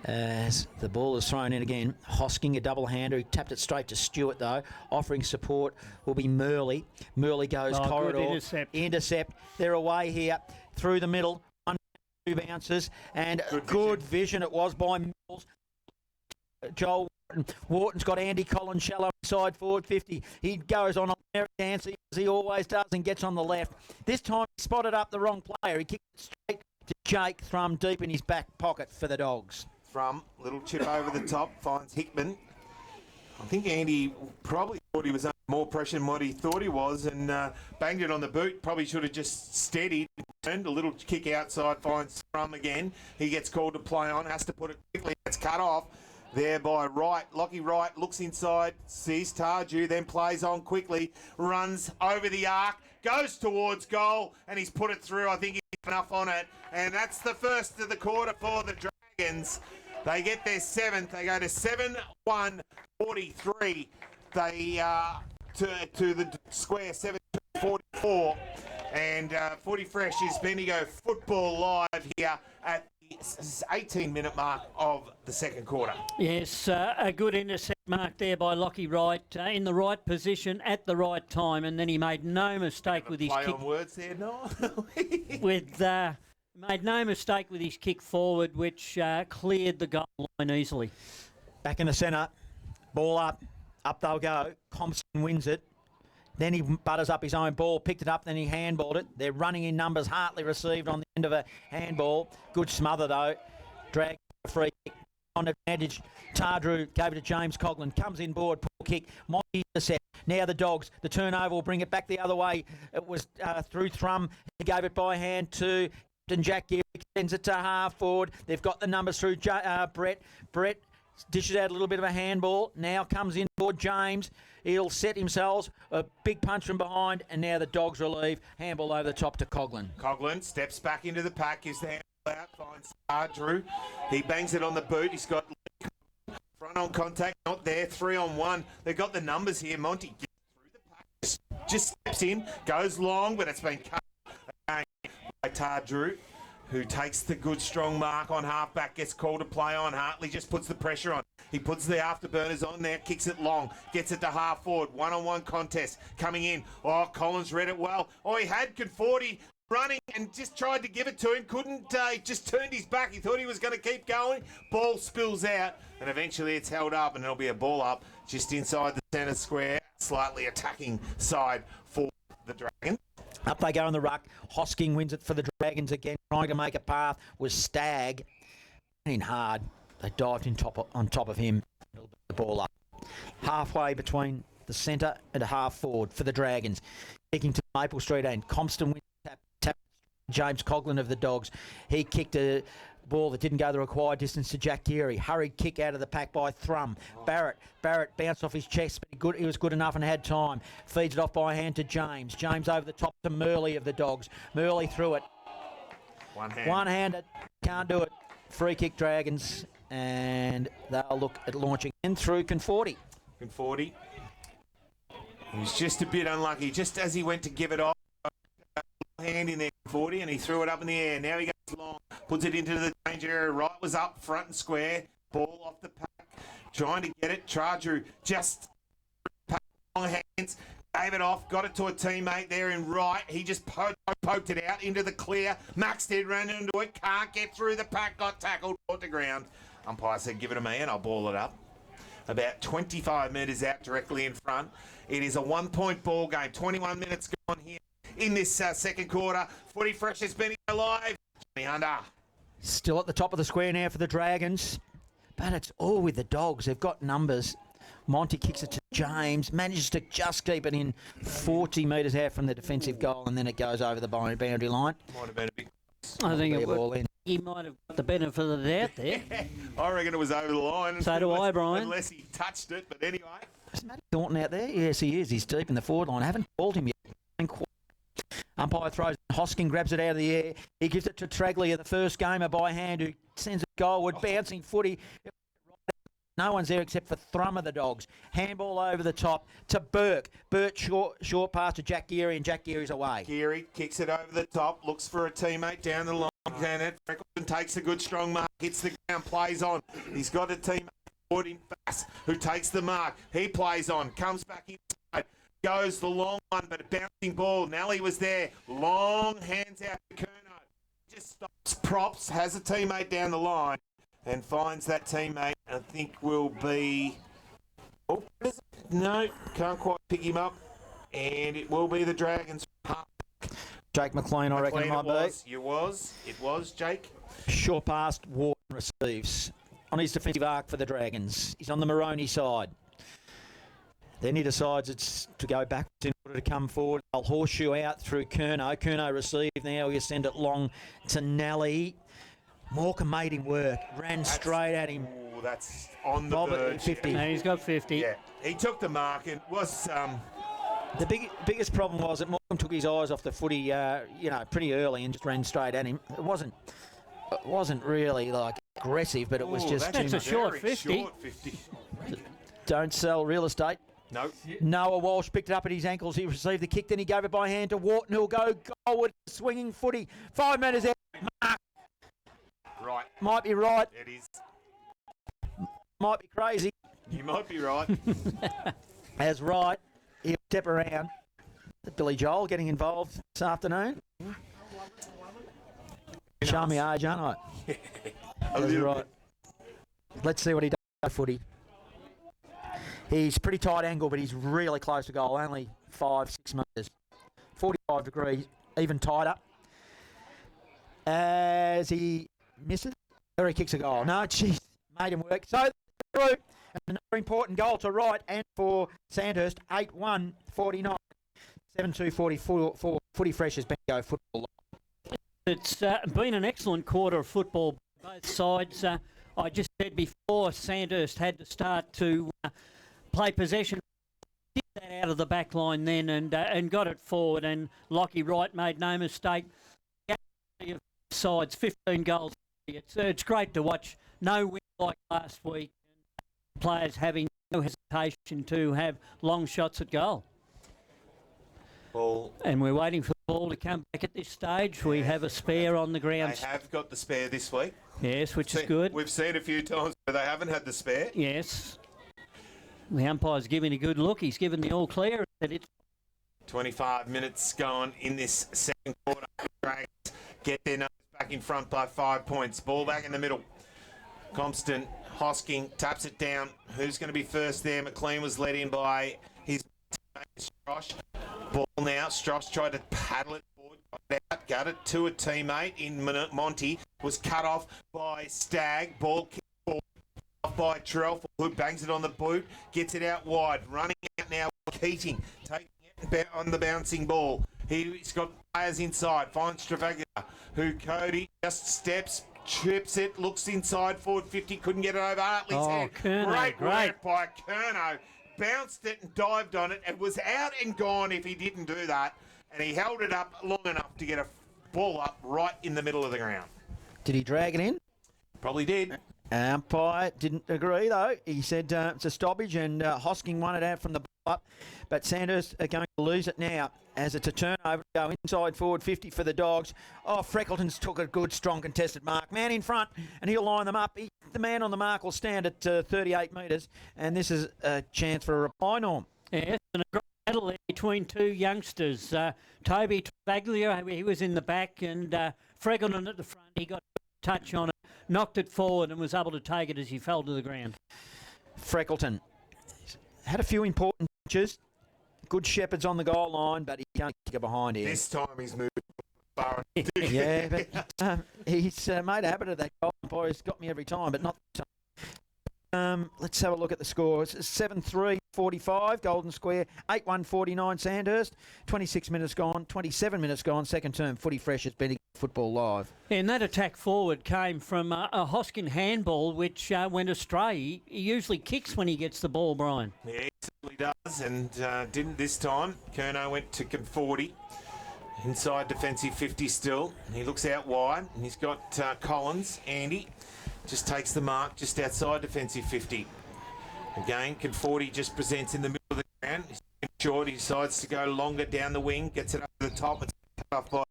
As the ball is thrown in again, Hosking a double-hander. He tapped it straight to Stewart, though. Offering support will be Murley. Murley goes corridor. Intercept. They're away here through the middle. 1-2 bounces. And good vision it was by Mills. Joel Wharton's got Andy Collins shallow inside forward 50. He goes on a merry dance as he always does and gets on the left. This time he spotted up the wrong player. He kicked it straight to Jake Thrum deep in his back pocket for the Dogs. Thrum, little chip over the top, finds Hickman. I think Andy probably thought he was under more pressure than what he thought he was and banged it on the boot. Probably should have just steadied. Turned a little kick outside, finds Thrum again. He gets called to play on, has to put it quickly. It's cut off. There by Wright. Lockie Wright looks inside, sees Tarju, then plays on quickly, runs over the arc, goes towards goal, and he's put it through. I think he's enough on it. And that's the first of the quarter for the Dragons. They get their 7th. They go to 7-1-43. They to the square 7-44. And Footy Fresh is Bendigo Football live here at the 18-minute mark of the second quarter. Yes, a good intercept mark there by Lockie Wright in the right position at the right time, and then he made no mistake with his play kick. On words there, no. Made no mistake with his kick forward, which cleared the goal line easily. Back in the centre, ball up they'll go. Compson wins it. Then he butters up his own ball, picked it up, then he handballed it. They're running in numbers. Hartley received on the end of a handball. Good smother, though. Drag free kick on advantage. Tardrew gave it to James Coughlin. Comes in board, pull kick. Monty intercept. Now the Dogs. The turnover will bring it back the other way. It was through Thrum. He gave it by hand to Jack Geary. Sends it to half forward. They've got the numbers through Brett. Brett dishes out a little bit of a handball. Now comes in board James. He'll set himself a big punch from behind, and now the Dogs relieve. Handball over the top to Coughlin. Coughlin steps back into the pack, gives the handball out, finds Tardrew. He bangs it on the boot. He's got front on contact, not there. 3-on-1. They've got the numbers here. Monty gets through the pack, just steps in, goes long, but it's been cut again by Tardrew, who takes the good strong mark on halfback, gets called to play on. Hartley just puts the pressure on. He puts the afterburners on there, kicks it long, gets it to half forward. 1-on-1 contest coming in. Oh, Collins read it well. Oh, he had Conforti running and just tried to give it to him. Couldn't, he just turned his back. He thought he was going to keep going. Ball spills out and eventually it's held up and it'll be a ball up just inside the centre square. Slightly attacking side for the Dragons. Up they go in the ruck. Hosking wins it for the Dragons again. Trying to make a path was Stagg. In hard. They dived on top of him. The ball up. Halfway between the centre and a half forward for the Dragons. Kicking to Maple Street end. Compton wins tap James Coughlin of the Dogs. He kicked a ball that didn't go the required distance to Jack Geary. Hurried kick out of the pack by Thrum. Barrett bounced off his chest, but he was good enough and had time. Feeds it off by hand to James. James over the top to Murley of the Dogs. Murley threw it. One-handed. Can't do it. Free kick Dragons, and they'll look at launching in through Conforti. Conforti. He was just a bit unlucky. Just as he went to give it off, hand in there, Conforti, and he threw it up in the air. Now he goes long, puts it into the danger area. Wright was up front and square. Ball off the pack, trying to get it. Tardrew just long hands. Gave it off, got it to a teammate there in Wright. He just poked it out into the clear. Max did, ran into it, can't get through the pack, got tackled, brought to ground. Umpire said, give it to me and I'll ball it up. About 25 metres out directly in front. It is a 1-point ball game. 21 minutes gone here in this second quarter. Footy Fresh has been alive. Johnny Hunter. Still at the top of the square now for the Dragons, but it's all with the Dogs. They've got numbers. Monty kicks it to James, manages to just keep it in 40 metres out from the defensive goal, and then it goes over the boundary line. Might have been a big... I think he might have got the benefit of the doubt there. I reckon it was over the line. So do I, Brian. Unless he touched it, but anyway. Is Matty Thornton out there? Yes, he is. He's deep in the forward line. I haven't called him yet. Umpire throws. Hosking grabs it out of the air. He gives it to Tragley, the first gamer by hand, who sends it goalward. Bouncing footy. No one's there except for Thrum of the Dogs. Handball over the top to Burke. Burke short pass to Jack Geary, and Jack Geary's away. Geary kicks it over the top, looks for a teammate down the line. And Freckleton takes a good strong mark hits the ground, plays on. He's got a team forward in fast who takes the mark. He plays on, comes back inside, goes the long one, but a bouncing ball. Nelly was there. Long hands out to Kerno. Just stops, props, has a teammate down the line and finds that teammate. I think will be... Oh, is it? No, can't quite pick him up. And it will be the Dragons. Jake McLean, I reckon, might be. It was, Jake. Short pass, Wharton receives. On his defensive arc for the Dragons. He's on the Maroney side. Then he decides it's to go backwards in order to come forward. I'll horseshoe out through Kerno. Kerno received. Now he'll send it long to Nelly. Morecambe made him work. Ran straight at him. Oh, that's on the verge. 50. No, he's got 50. Yeah, he took the mark. It was... The biggest problem was that Morecambe took his eyes off the footy, pretty early and just ran straight at him. It wasn't really like aggressive, but it was just that's a short 50. Short 50. Don't sell real estate. No. Noah Walsh picked it up at his ankles. He received the kick, then he gave it by hand to Wharton, who'll go goalward, swinging footy. 5 metres out. Mark. Right. Might be right. It is. Might be crazy. You might be right. As right. He'll step around. Billy Joel getting involved this afternoon. Show me age, aren't I? That's right. Let's see what he does with footy. He's pretty tight angle, but he's really close to goal. Only 5-6 metres. 45 degrees, even tighter. As he misses, or he kicks a goal. No, jeez, made him work. So through. Another important goal to right and for Sandhurst, 8-1, 49, 7-2, 44. Footy Fresh has been go football. It's been an excellent quarter of football, both sides. I just said before, Sandhurst had to start to play possession. Did that out of the back line then and got it forward. And Lockie Wright made no mistake. Sides, 15 goals. It's great to watch. No win like last week. Players having no hesitation to have long shots at goal. Ball. And we're waiting for the ball to come back at this stage. We have a spare on the ground. They have got the spare this week. Yes, which is good. We've seen a few times where they haven't had the spare. Yes. The umpire's giving a good look. He's given the all clear. 25 minutes gone in this second quarter. Dragons get their nose back in front by 5 points. Ball back in the middle. Compston, Hosking taps it down. Who's going to be first there? McLean was led in by his teammate Strosh. Ball now. Strosh tried to paddle it forward. Got it to a teammate in Monty. Was cut off by Stagg. Ball kicked forward off by Terrell, who bangs it on the boot. Gets it out wide. Running out now. Keating taking it on the bouncing ball. He's got players inside. Finds Travaglia, who Cody just steps. Chips it, looks inside, forward 50, couldn't get it over Hartley's head. Kerno, Great work by Kerno. Bounced it and dived on it. It was out and gone if he didn't do that. And he held it up long enough to get a ball up right in the middle of the ground. Did he drag it in? Probably did. Umpire didn't agree, though. He said it's a stoppage, and Hosking won it out from the up. But Sandhurst are going to lose it now as it's a turnover to go inside forward 50 for the Dogs. Oh, Freckleton's took a good, strong contested mark. Man in front, and he'll line them up. The man on the mark will stand at 38 metres, and this is a chance for a reply, Norm. Yes, and a great battle there between two youngsters. Toby Travaglia, he was in the back, and Freckleton at the front. He got a touch on it, knocked it forward, and was able to take it as he fell to the ground. Freckleton had a few important touches. Good Shepherd's on the goal line, but he can't kick it behind here. This time he's moved far. Yeah, but he's made a habit of that goal. He's got me every time, but not this time. Let's have a look at the score. It's 7-3, 45, Golden Square. 8-1, 49, Sandhurst. 26 minutes gone, 27 minutes gone. Second term, Footy Fresh has been football live. And that attack forward came from a Hoskin handball, which went astray. He usually kicks when he gets the ball, Brian. Yeah, he certainly does, and didn't this time. Kerno went to 40. Inside defensive 50 still. He looks out wide, and he's got Collins. Andy just takes the mark just outside defensive 50. Again, Conforti just presents in the middle of the ground. He's short. He decides to go longer down the wing. Gets it up to the top. It's off by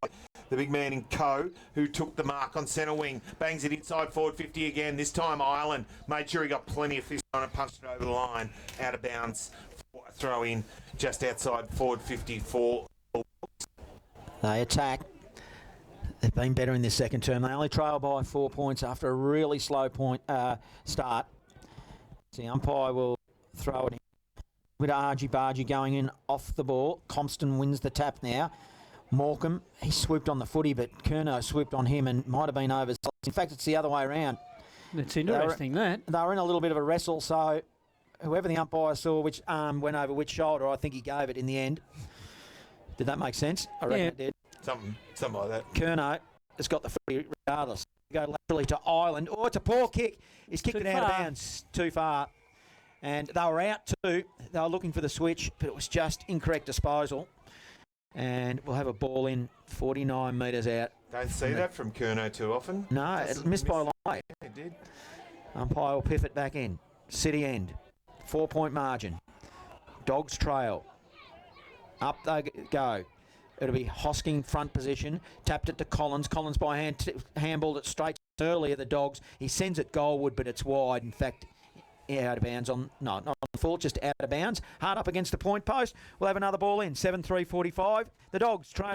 the big man in Co, who took the mark on centre wing. Bangs it inside forward 50 again. This time Ireland made sure he got plenty of fist on it, punched it over the line, out of bounds. Throw in just outside forward 54. They attack. They've been better in this second term. They only trail by 4 points after a really slow start. The umpire will throw it in. With argy-bargy going in off the ball. Compston wins the tap now. Morecambe, he swooped on the footy, but Curnow swooped on him and might have been over. In fact, it's the other way around. It's interesting, they were in a little bit of a wrestle, so whoever the umpire saw which arm went over which shoulder, I think he gave it in the end. Did that make sense? I reckon it did. Something like that. Curnow has got the footy regardless. Go laterally to Ireland. Oh, it's a poor kick. He's kicked it out of bounds. Too far. And they were out too. They were looking for the switch, but it was just incorrect disposal. And we'll have a ball in 49 metres out. Don't see that from Curnow too often. No, it missed by a long way. Yeah, it did. Umpire will piff it back in. City end. 4 point margin. Dogs trail. Up they go. It'll be Hosking front position. Tapped it to Collins. Collins by hand handballed it straight earlier. The Dogs. He sends it goalward, but it's wide. In fact, out of bounds on, no, not on full, just out of bounds. Hard up against the point post. We'll have another ball in. 7-3-45. The Dogs trail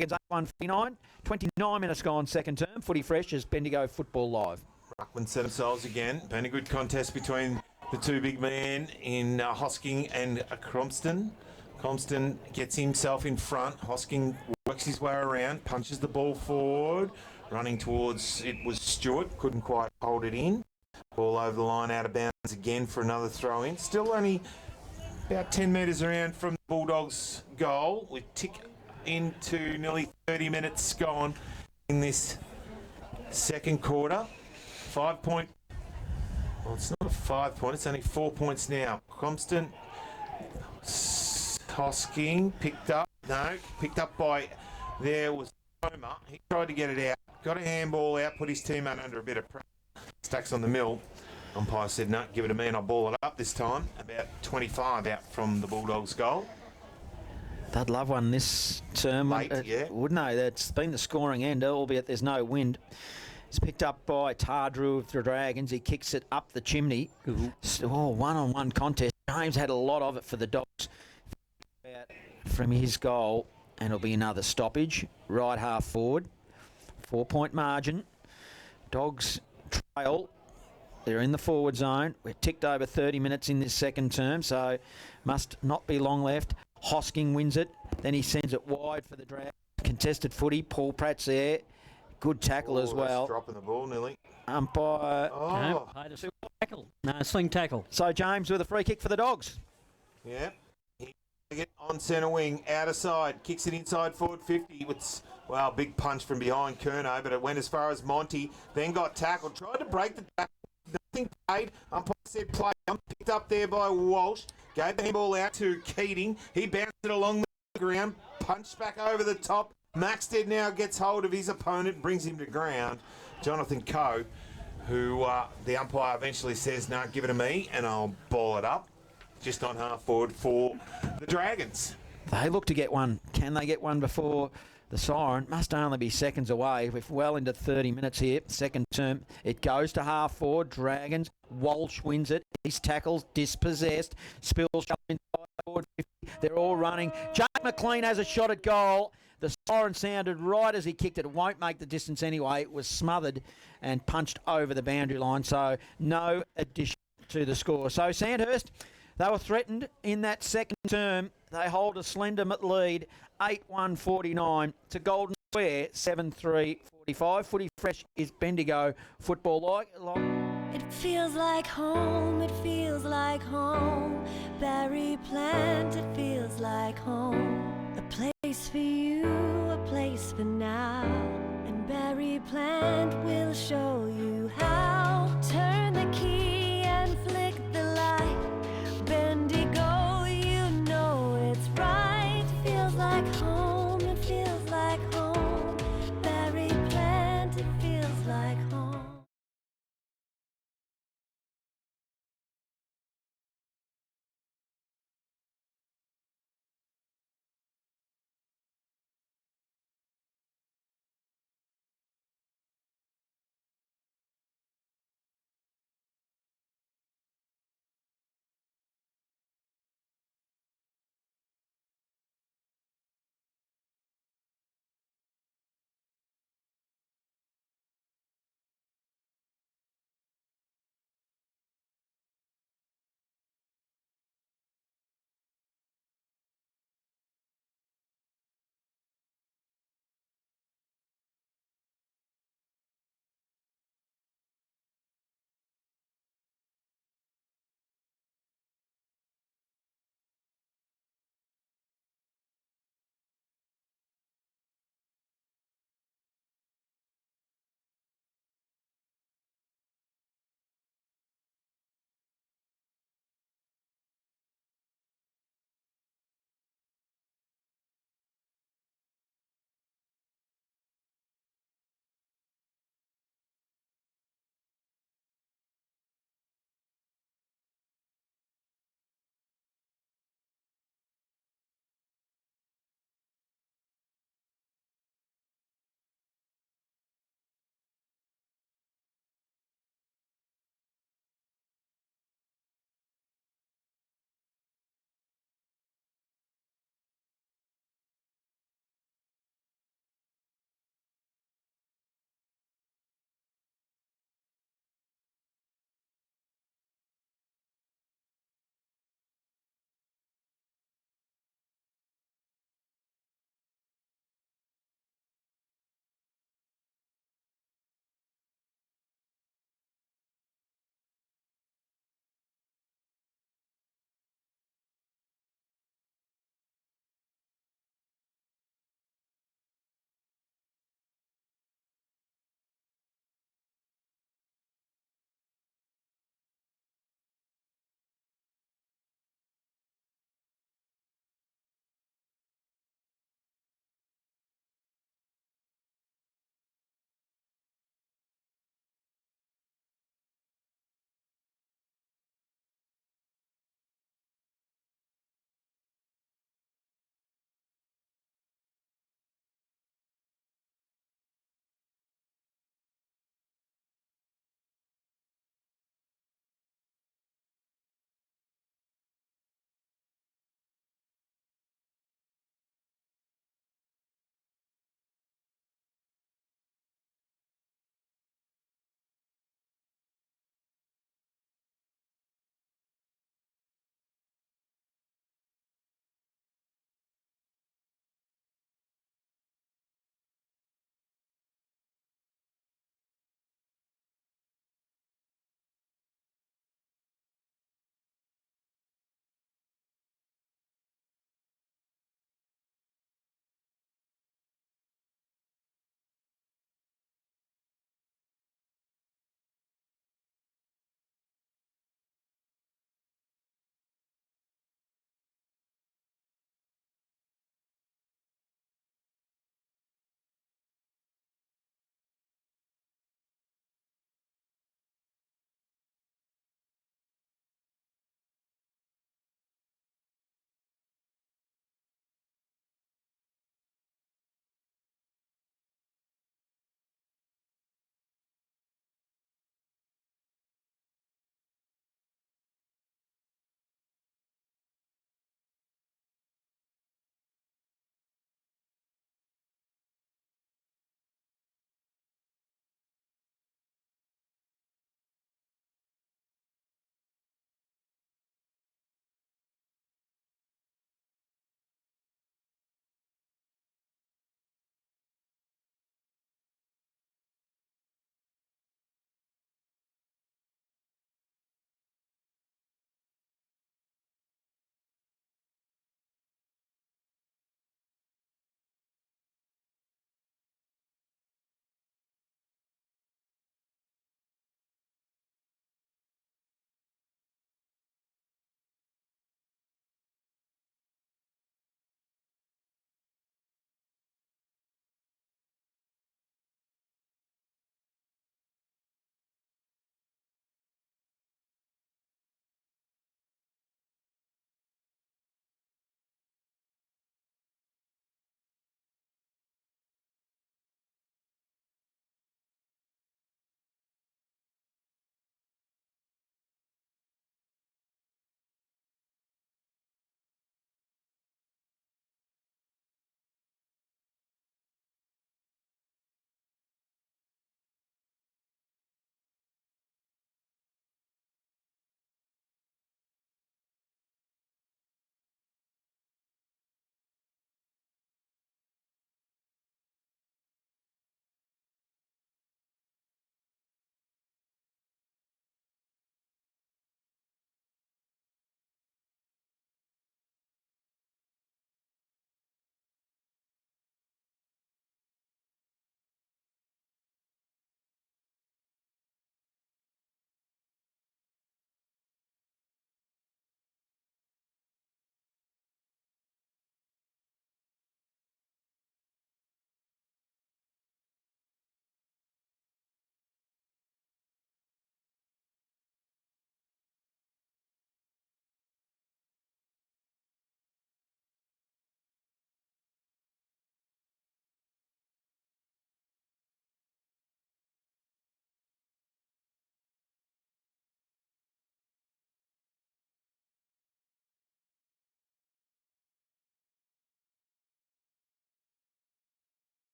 against 8-1-59. 29 minutes gone second term. Footy fresh as Bendigo Football Live. Ruckman set themselves again. Been a good contest between the two big men in Hosking and Compston. Compston gets himself in front. Hosking works his way around, punches the ball forward. Running towards, it was Stewart. Couldn't quite hold it in. Ball over the line, out of bounds again for another throw in. Still only about 10 metres around from the Bulldogs' goal. We tick into nearly 30 minutes gone in this second quarter. 5 point. Well, it's not a 5 point, it's only 4 points now. Compston, Hosking picked up by, there was Homer. He tried to get it out, got a handball out, put his teammate under a bit of pressure. Stacks on the mill. Umpire said, no, give it to me and I'll ball it up this time. About 25 out from the Bulldogs' goal. They'd love one this term. Late, yeah. Wouldn't they? That's been the scoring end, albeit there's no wind. It's picked up by Tardrew of the Dragons. He kicks it up the chimney. Oh, one-on-one contest. James had a lot of it for the Dogs. From his goal, and it'll be another stoppage. Right half forward. 4 point margin. Dogs trail. They're in the forward zone. We're ticked over 30 minutes in this second term, so must not be long left. Hosking wins it. Then he sends it wide for the Dragons. Contested footy. Paul Pratt's there. Good tackle as well. Dropping the ball nearly. Umpire. No, played a tackle. No, sling tackle. So James with a free kick for the Dogs. Yeah. It on centre wing, outer side, kicks it inside forward 50. It's, well, big punch from behind Curnow, but it went as far as Monty, then got tackled, tried to break the tackle, nothing paid. Umpire said play, picked up there by Walsh, gave the handball out to Keating. He bounced it along the ground, punched back over the top. Maxted now gets hold of his opponent, brings him to ground. Jonathan Coe, who the umpire eventually says, no, give it to me, and I'll ball it up. Just on half forward for the Dragons. They look to get one. Can they get one before the siren? Must only be seconds away. We're well into 30 minutes here. Second term. It goes to half forward. Dragons. Walsh wins it. His tackles dispossessed. Spills inside forward 50. They're all running. Jake McLean has a shot at goal. The siren sounded right as he kicked it. It won't make the distance anyway. It was smothered and punched over the boundary line. So no addition to the score. So Sandhurst, they were threatened in that second term. They hold a slender lead, 8-1-49 to Golden Square, 7-3-45. Footy fresh is Bendigo Football Live. It feels like home, it feels like home. Berry plant, it feels like home. A place for you, a place for now. And Berry plant will show you how. Turn the key and flick the light. Bendigo, you know it's right. Feels like home, it feels like home. Berry plant, it feels like home.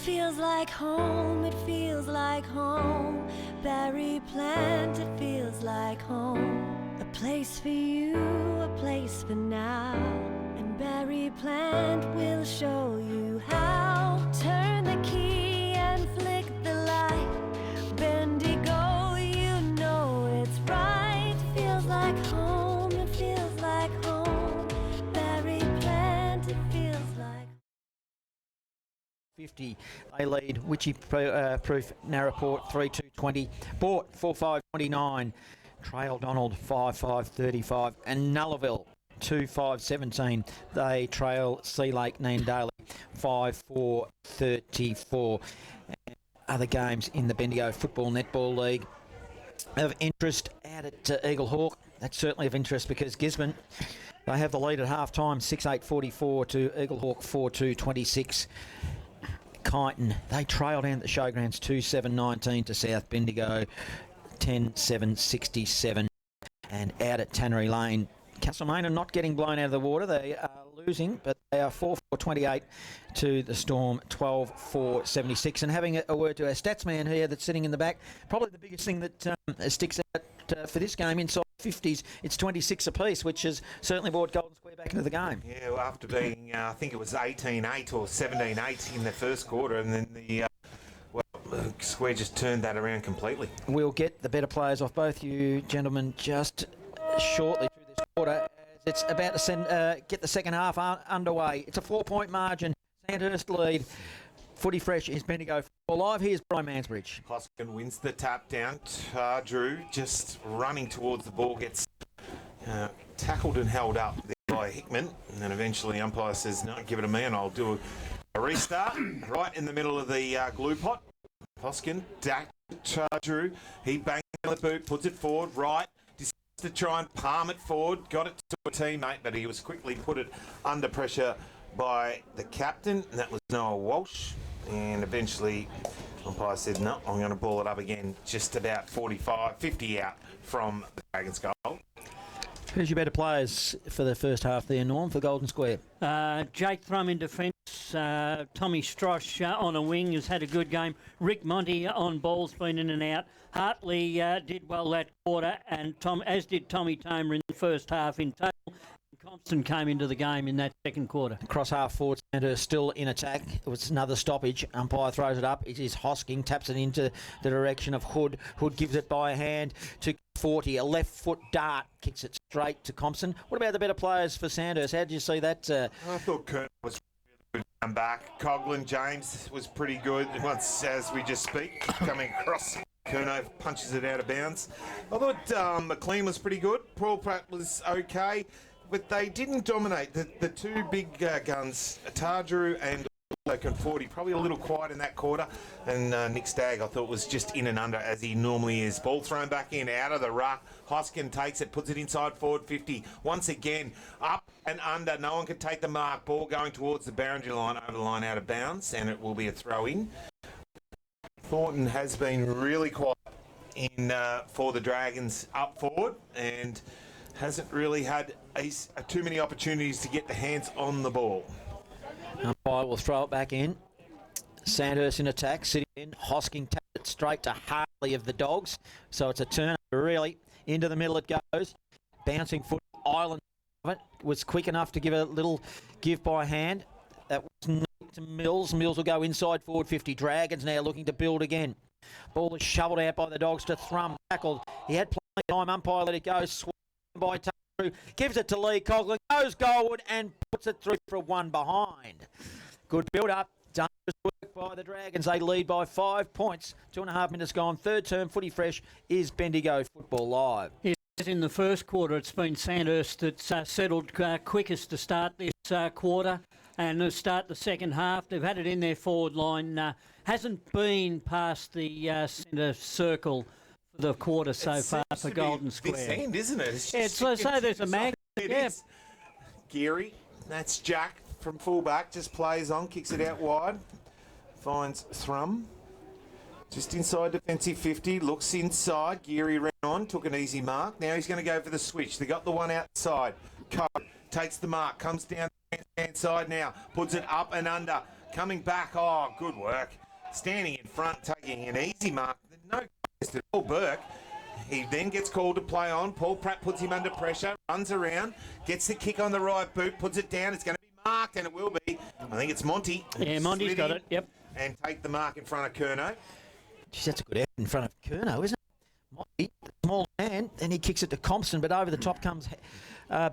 feels like home, it feels like home. Berry plant, it feels like home. A place for you, a place for now. And berry plant will show you how. Turn the key and flick the light. Bendigo, you know it's right. Feels like home, it feels like home. Berry plant, it feels like 50. They lead Witchy Proof Narraport 3-2-20. Bought 4-5-29. Trail Donald 5-5-35. And Nullarbor 2-5-17. They trail Sea Lake Neen Daly 5-4-34. And other games in the Bendigo Football Netball League of interest out at Eagle Hawk. That's certainly of interest because Gisborne, they have the lead at half time, 6-8-44 to Eagle Hawk 4-2-26. Kyneton, they trail down at the showgrounds 2-7-19 to South Bendigo 10-7-67. And out at Tannery Lane, Castlemaine are not getting blown out of the water. They are losing, but they are 4-4-28 to the Storm 12-4-76. And having a word to our stats man here that's sitting in the back, probably the biggest thing that sticks out for this game inside 50s, it's 26 apiece, which has certainly brought Golden Square back into the game. Yeah, well, after being, I think it was 18-8 or 17-8 in the first quarter, and then the Square just turned that around completely. We'll get the better players off both you gentlemen just shortly through this quarter, as it's about to get the second half underway. It's a 4-point margin. Sandhurst lead. Footy Fresh is Bendigo Football Live. Here's Brian Mansbridge. Hoskin wins the tap down. Drew just running towards the ball, gets tackled and held up there by Hickman, and then eventually umpire says, no, give it to me and I'll do a restart right in the middle of the glue pot. Hoskin, Drew, he bangs on the boot, puts it forward, right, decides to try and palm it forward, got it to a teammate, but he was quickly put it under pressure by the captain, and that was Noah Walsh. And eventually, umpire said, no, I'm going to ball it up again, just about 50 out from the Dragons' goal. Who's your better players for the first half there, Norm, for Golden Square? Jake Thrum in defence. Tommy Strosh on a wing has had a good game. Rick Monty on balls, been in and out. Hartley did well that quarter, and as did Tommy Tamer in the first half in total. Compton came into the game in that second quarter. Cross half forward, Sandhurst still in attack. It was another stoppage. Umpire throws it up. It is Hosking, taps it into the direction of Hood. Hood gives it by hand to 40. A left foot dart kicks it straight to Compson. What about the better players for Sandhurst? How did you see that? I thought Kurt was really good come back. Coughlin James was pretty good. Once, as we just speak, coming across. Kerno punches it out of bounds. I thought McLean was pretty good. Paul Pratt was okay. But they didn't dominate. The two big guns, Tardrew and Conforti, probably a little quiet in that quarter. And Nick Stagg, I thought, was just in and under, as he normally is. Ball thrown back in, out of the ruck. Hoskin takes it, puts it inside forward 50. Once again, up and under. No one can take the mark. Ball going towards the boundary line, over the line, out of bounds. And it will be a throw-in. Thornton has been really quiet for the Dragons up forward. And hasn't really had too many opportunities to get the hands on the ball. Umpire will throw it back in. Sandhurst in attack, sitting in. Hosking taps it straight to Hartley of the Dogs. So it's a turnover, really. Into the middle it goes. Bouncing foot, Island of it. Was quick enough to give a little give by hand. That was neat to Mills. Mills will go inside forward 50. Dragons now looking to build again. Ball is shoveled out by the Dogs to Thrum. Tackled. He had plenty of time. Umpire let it go. By Taylor, gives it to Lee Coughlin, goes goalward and puts it through for a one behind. Good build-up. Done work by the Dragons. They lead by 5 points. 2.5 minutes gone. Third term Footy Fresh is Bendigo Football Live. Yes, in the first quarter, it's been Sandhurst that's settled quickest to start this quarter and to start the second half. They've had it in their forward line. Hasn't been past the centre circle for the quarter so far for Golden Square. This end, isn't it? It's so there's a mag. Yeah. Geary, that's Jack from fullback, just plays on, kicks it out wide, finds Thrum. Just inside defensive 50, looks inside. Geary ran on, took an easy mark. Now he's going to go for the switch. They got the one outside. Coe takes the mark, comes down the hand side now, puts it up and under. coming back. Oh, good work. Standing in front, taking an easy mark. No contest at all, Burke. He then gets called to play on. Paul Pratt puts him under pressure, runs around, gets the kick on the right boot, puts it down. It's going to be marked, and it will be. I think it's Monty. Yeah, Monty's got it, yep. And take the mark in front of Curnow. Geez, that's a good effort in front of Curnow, isn't it? Monty, the small man, then he kicks it to Compson, but over the top comes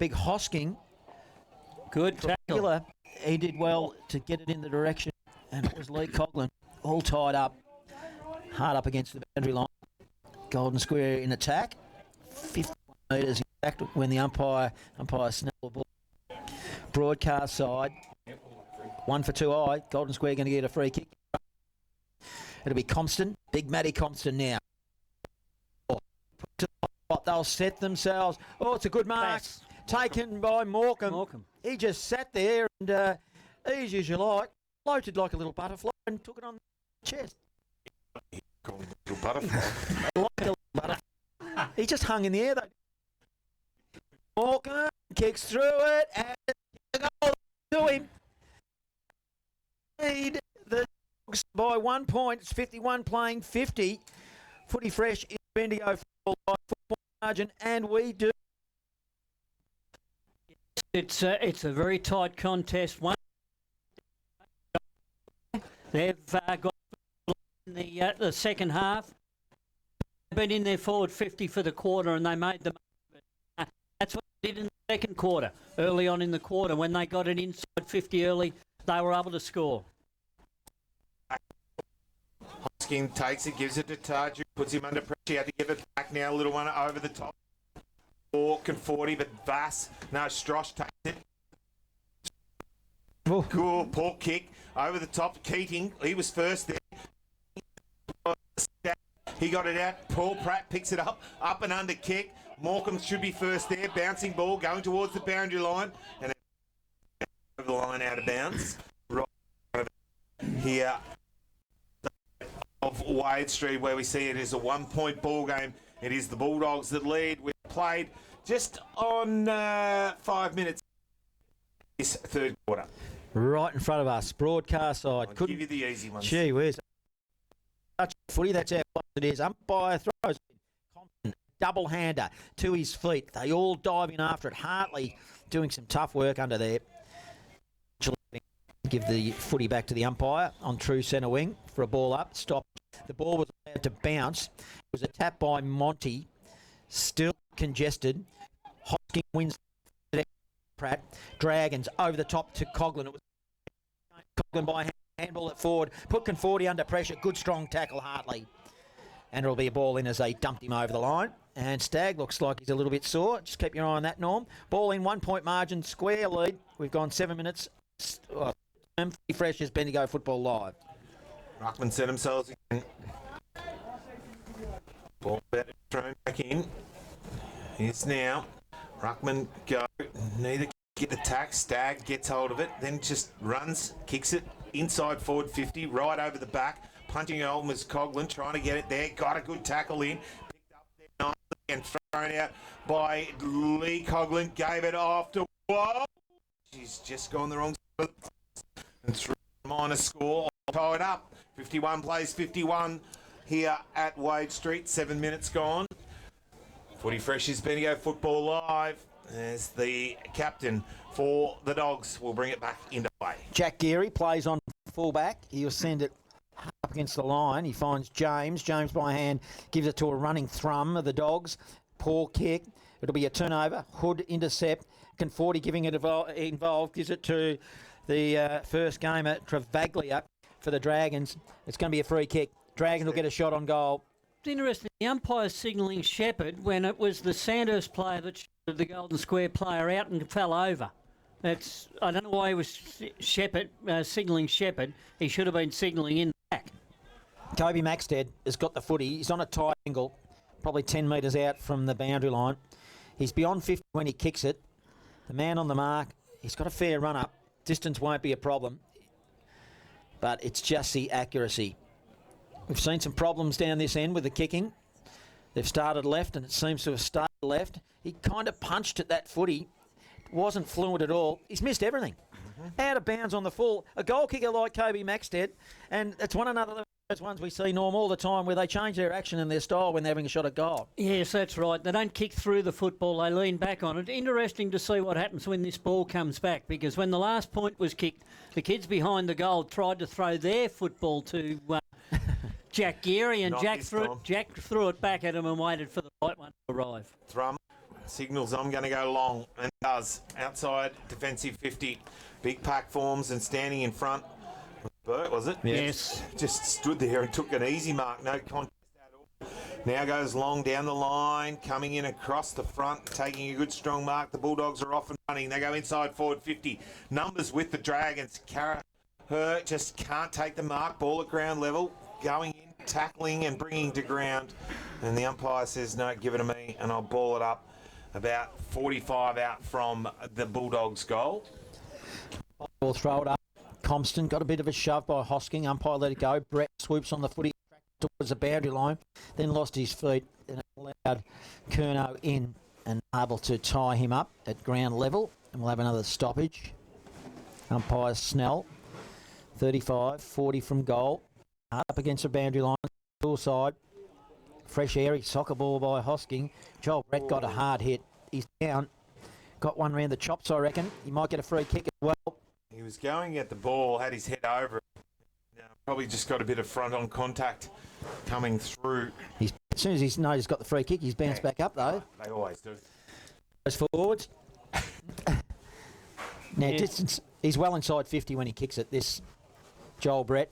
big Hosking. Good tackle. He did well to get it in the direction, and it was Lee Coughlin, all tied up, hard up against the boundary line. Golden Square in attack, 50 metres exact when the umpire snelled the ball. Broadcast side, 1 for 2 eye. Golden Square going to get a free kick. It'll be Compton, big Matty Compton now. They'll set themselves. Oh, it's a good mark. Pass. Taken by Morecambe. He just sat there and, easy as you like, floated like a little butterfly and took it on the chest. Little butterfly. Like a little butterfly. He just hung in the air, though. Morecambe kicks through it and a goal to him. Lead the Dogs by 1 point. It's 51 playing 50. Footy fresh in Bendigo football margin, and we do. It's a very tight contest. They've got in the second half. Been in their forward 50 for the quarter, and they made the. That's what they did in the second quarter. Early on in the quarter, when they got it inside 50 early, they were able to score. Hosking takes it, gives it to Tarju, puts him under pressure. He had to give it back now. Little one over the top. Ork and 40, but Strosh takes it. Oh. Cool, Paul kick over the top. Keating, he was first there. He got it out. Paul Pratt picks it up and under kick. Morecambe should be first there. Bouncing ball going towards the boundary line. And over the line out of bounds. Right here of Wade Street, where we see it is a 1 point ball game. It is the Bulldogs that lead. We've played just on 5 minutes this third quarter. Right in front of us, broadcast side. I'll give you the easy ones. Gee whiz. Touch footy, that's how close it is. Umpire throws Compton, double-hander to his feet. They all dive in after it. Hartley doing some tough work under there. Give the footy back to the umpire on true centre wing for a ball up. Stop. The ball was allowed to bounce. It was a tap by Monty. Still congested. Hosking wins. Pratt. Dragons over the top to Coughlin. It was Coughlin by handball at forward. Put Conforti under pressure. Good strong tackle, Hartley. And it'll be a ball in as they dumped him over the line. And Stagg looks like he's a little bit sore. Just keep your eye on that, Norm. Ball in, 1 point margin, square lead. We've gone 7 minutes. Fresh as Bendigo Football Live. Ruckman set themselves again. Ball thrown back in. Here's now. Ruckman go. Neither get the tack. Stagg gets hold of it. Then just runs, kicks it inside forward 50, right over the back. Punching home was Coughlin, trying to get it there. Got a good tackle in. Picked up there nicely and thrown out by Lee Coughlin. Gave it off to. Whoa! She's just gone the wrong side. And through minus score, tied up. 51 plays 51 here at Wade Street. 7 minutes gone. Footy Fresh is Bendigo Football Live. As the captain for the Dogs will bring it back into play. Jack Geary plays on fullback. He'll send it up against the line. He finds James. James by hand gives it to a running thrum of the Dogs. Poor kick. It'll be a turnover. Hood intercept. Conforti giving it involved. Gives it to the first gamer, Travaglia, for the Dragons. It's going to be a free kick. Dragons will get a shot on goal. It's interesting. The umpire signalling Shepherd when it was the Sandhurst player that shot the Golden Square player out and fell over. I don't know why he was Shepherd signalling Shepherd. He should have been signalling in the back. Kobe Maxted has got the footy. He's on a tight angle, probably 10 metres out from the boundary line. He's beyond 50 when he kicks it. The man on the mark, he's got a fair run up. Distance won't be a problem, but it's just the accuracy. We've seen some problems down this end with the kicking. They've started left, and it seems to have started left. He kind of punched at that footy. It wasn't fluent at all. He's missed everything. out of bounds on the full. A goal kicker like Kobe Maxted, and it's one another. Those ones we see, Norm, all the time where they change their action and their style when they're having a shot at goal. Yes, that's right. They don't kick through the football. They lean back on it. Interesting to see what happens when this ball comes back, because when the last point was kicked, the kids behind the goal tried to throw their football to Jack Geary, and Jack threw it back at him and waited for the right one to arrive. Thrum signals I'm going to go long, and does. Outside defensive 50. Big pack forms and standing in front. Burt, was it? Yes. Just stood there and took an easy mark. No contest at all. Now goes long down the line, coming in across the front, taking a good strong mark. The Bulldogs are off and running. They go inside forward 50. Numbers with the Dragons. Her just can't take the mark. Ball at ground level. Going in, tackling and bringing to ground. And the umpire says, no, give it to me, and I'll ball it up about 45 out from the Bulldogs' goal. We'll throw it up. Compston got a bit of a shove by Hosking. Umpire let it go. Brett swoops on the footy towards the boundary line, then lost his feet, and allowed Curnow in and able to tie him up at ground level. And we'll have another stoppage. Umpire Snell, 35, 40 from goal. Up against the boundary line, full side. Fresh airy soccer ball by Hosking. Joel Brett got a hard hit. He's down. Got one round the chops, I reckon. He might get a free kick as well. He was going at the ball, had his head over it. Probably just got a bit of front-on contact coming through. As soon as he's got the free kick, he's bounced back up, though. They always do. Goes forwards. Now, distance, he's well inside 50 when he kicks it, this Joel Brett.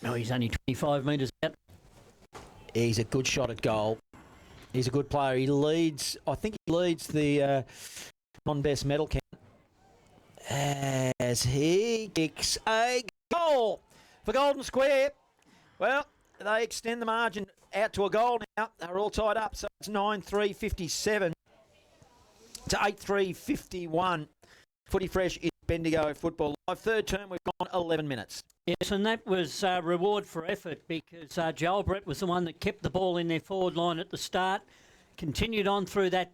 No, he's only 25 metres out. He's a good shot at goal. He's a good player. He leads, I think he leads the non-best medal count as he kicks a goal for Golden Square. Well, they extend the margin out to a goal now. They're all tied up, so it's 9-3-57 to 8-3-51. Footy Fresh is Bendigo Football Live. Third term, we've gone 11 minutes. Yes, and that was reward for effort, because Joel Brett was the one that kept the ball in their forward line at the start, continued on through that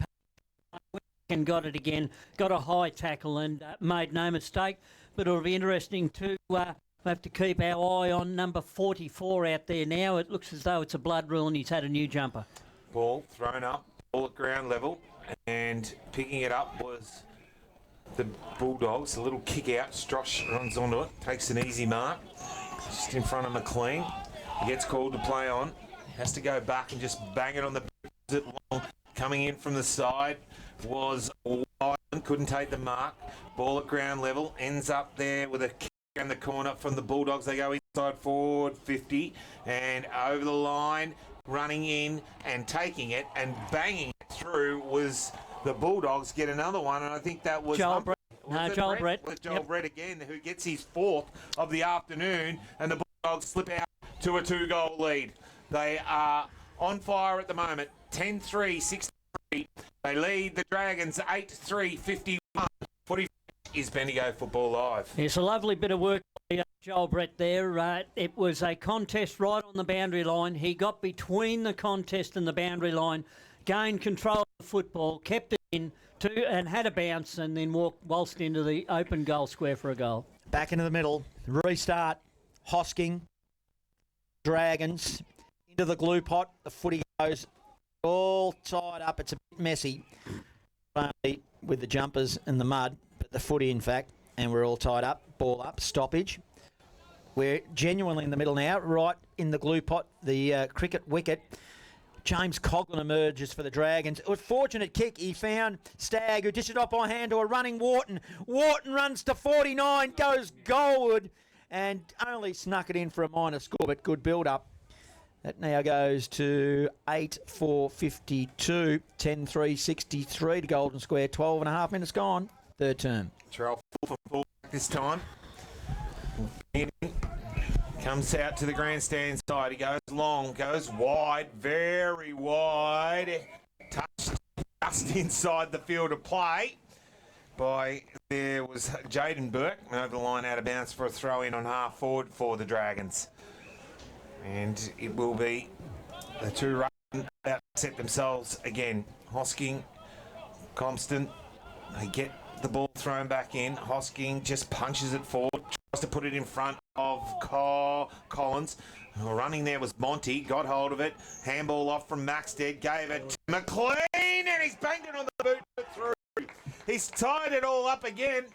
and got it again, got a high tackle and made no mistake. But it'll be interesting to have to keep our eye on number 44 out there now. It looks as though it's a blood rule and he's had a new jumper. Ball thrown up, ball at ground level, and picking it up was the Bulldogs. A little kick out. Strosh runs onto it, takes an easy mark, just in front of McLean. He gets called to play on. Has to go back and just bang it on the long. Coming in from the side was wide, couldn't take the mark. Ball at ground level, ends up there with a kick around the corner from the Bulldogs. They go inside forward 50 and over the line, running in and taking it and banging it through was the Bulldogs. Get another one, and I think that was Joel Brett. Joel Brett again, who gets his fourth of the afternoon, and the Bulldogs slip out to a 2-goal lead. They are on fire at the moment. 10-3, 6-3. They lead the Dragons 8-3-51. Footy is Bendigo Football Live. It's a lovely bit of work by Joel Brett there. It was a contest right on the boundary line. He got between the contest and the boundary line, gained control of the football, kept it in and had a bounce, and then waltzed into the open goal square for a goal. Back into the middle. Restart. Hosking. Dragons. Into the glue pot. The footy goes all tied up. It's a bit messy. Only with the jumpers and the mud, but the footy, in fact, and we're all tied up. Ball up. Stoppage. We're genuinely in the middle now, right in the glue pot, the cricket wicket. James Coughlin emerges for the Dragons. A fortunate kick. He found Stagg, who dished it off by hand to a running Wharton. Wharton runs to 49, goes goalward, and only snuck it in for a minor score, but good build-up. That now goes to 8-4-52, 10-3-63 to Golden Square. 12 and a half minutes gone. Third term. Terrell from full this time. Comes out to the grandstand side. He goes long, goes wide, very wide. Touched just inside the field of play. There was Jaden Burke over the line out of bounds for a throw in on half forward for the Dragons. And it will be the two runners about to set themselves again. Hosking, Compston, they get the ball thrown back in. Hosking just punches it forward, tries to put it in front of Collins. Running there was Monty, got hold of it. Handball off from Maxted, gave it to McLean, and he's banged it on the boot through. He's tied it all up again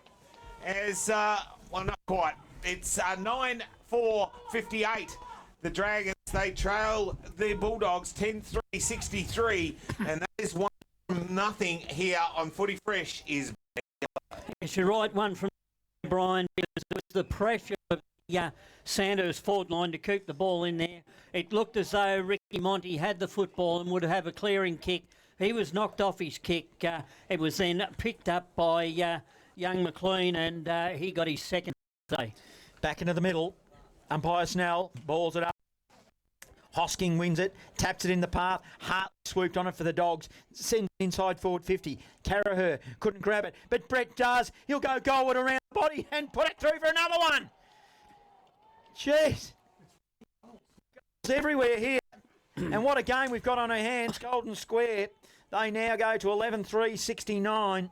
as, well, not quite. It's 9-4-58. The Dragons, they trail the Bulldogs 10-3-63, and that is 1-0 here on Footy Fresh is. Yes, you're right, one from Brian, because it was the pressure of the Sandhurst forward line to keep the ball in there. It looked as though Ricky Monty had the football and would have a clearing kick. He was knocked off his kick. It was then picked up by young McLean, and he got his second day. Back into the middle. Umpire Snell balls it up. Hosking wins it, taps it in the path. Hart swooped on it for the Dogs. Sends inside forward 50. Carraher couldn't grab it, but Brett does. He'll go goalward around the body and put it through for another one. Jeez. It's everywhere here. And what a game we've got on our hands. Golden Square. They now go to 11-3-69.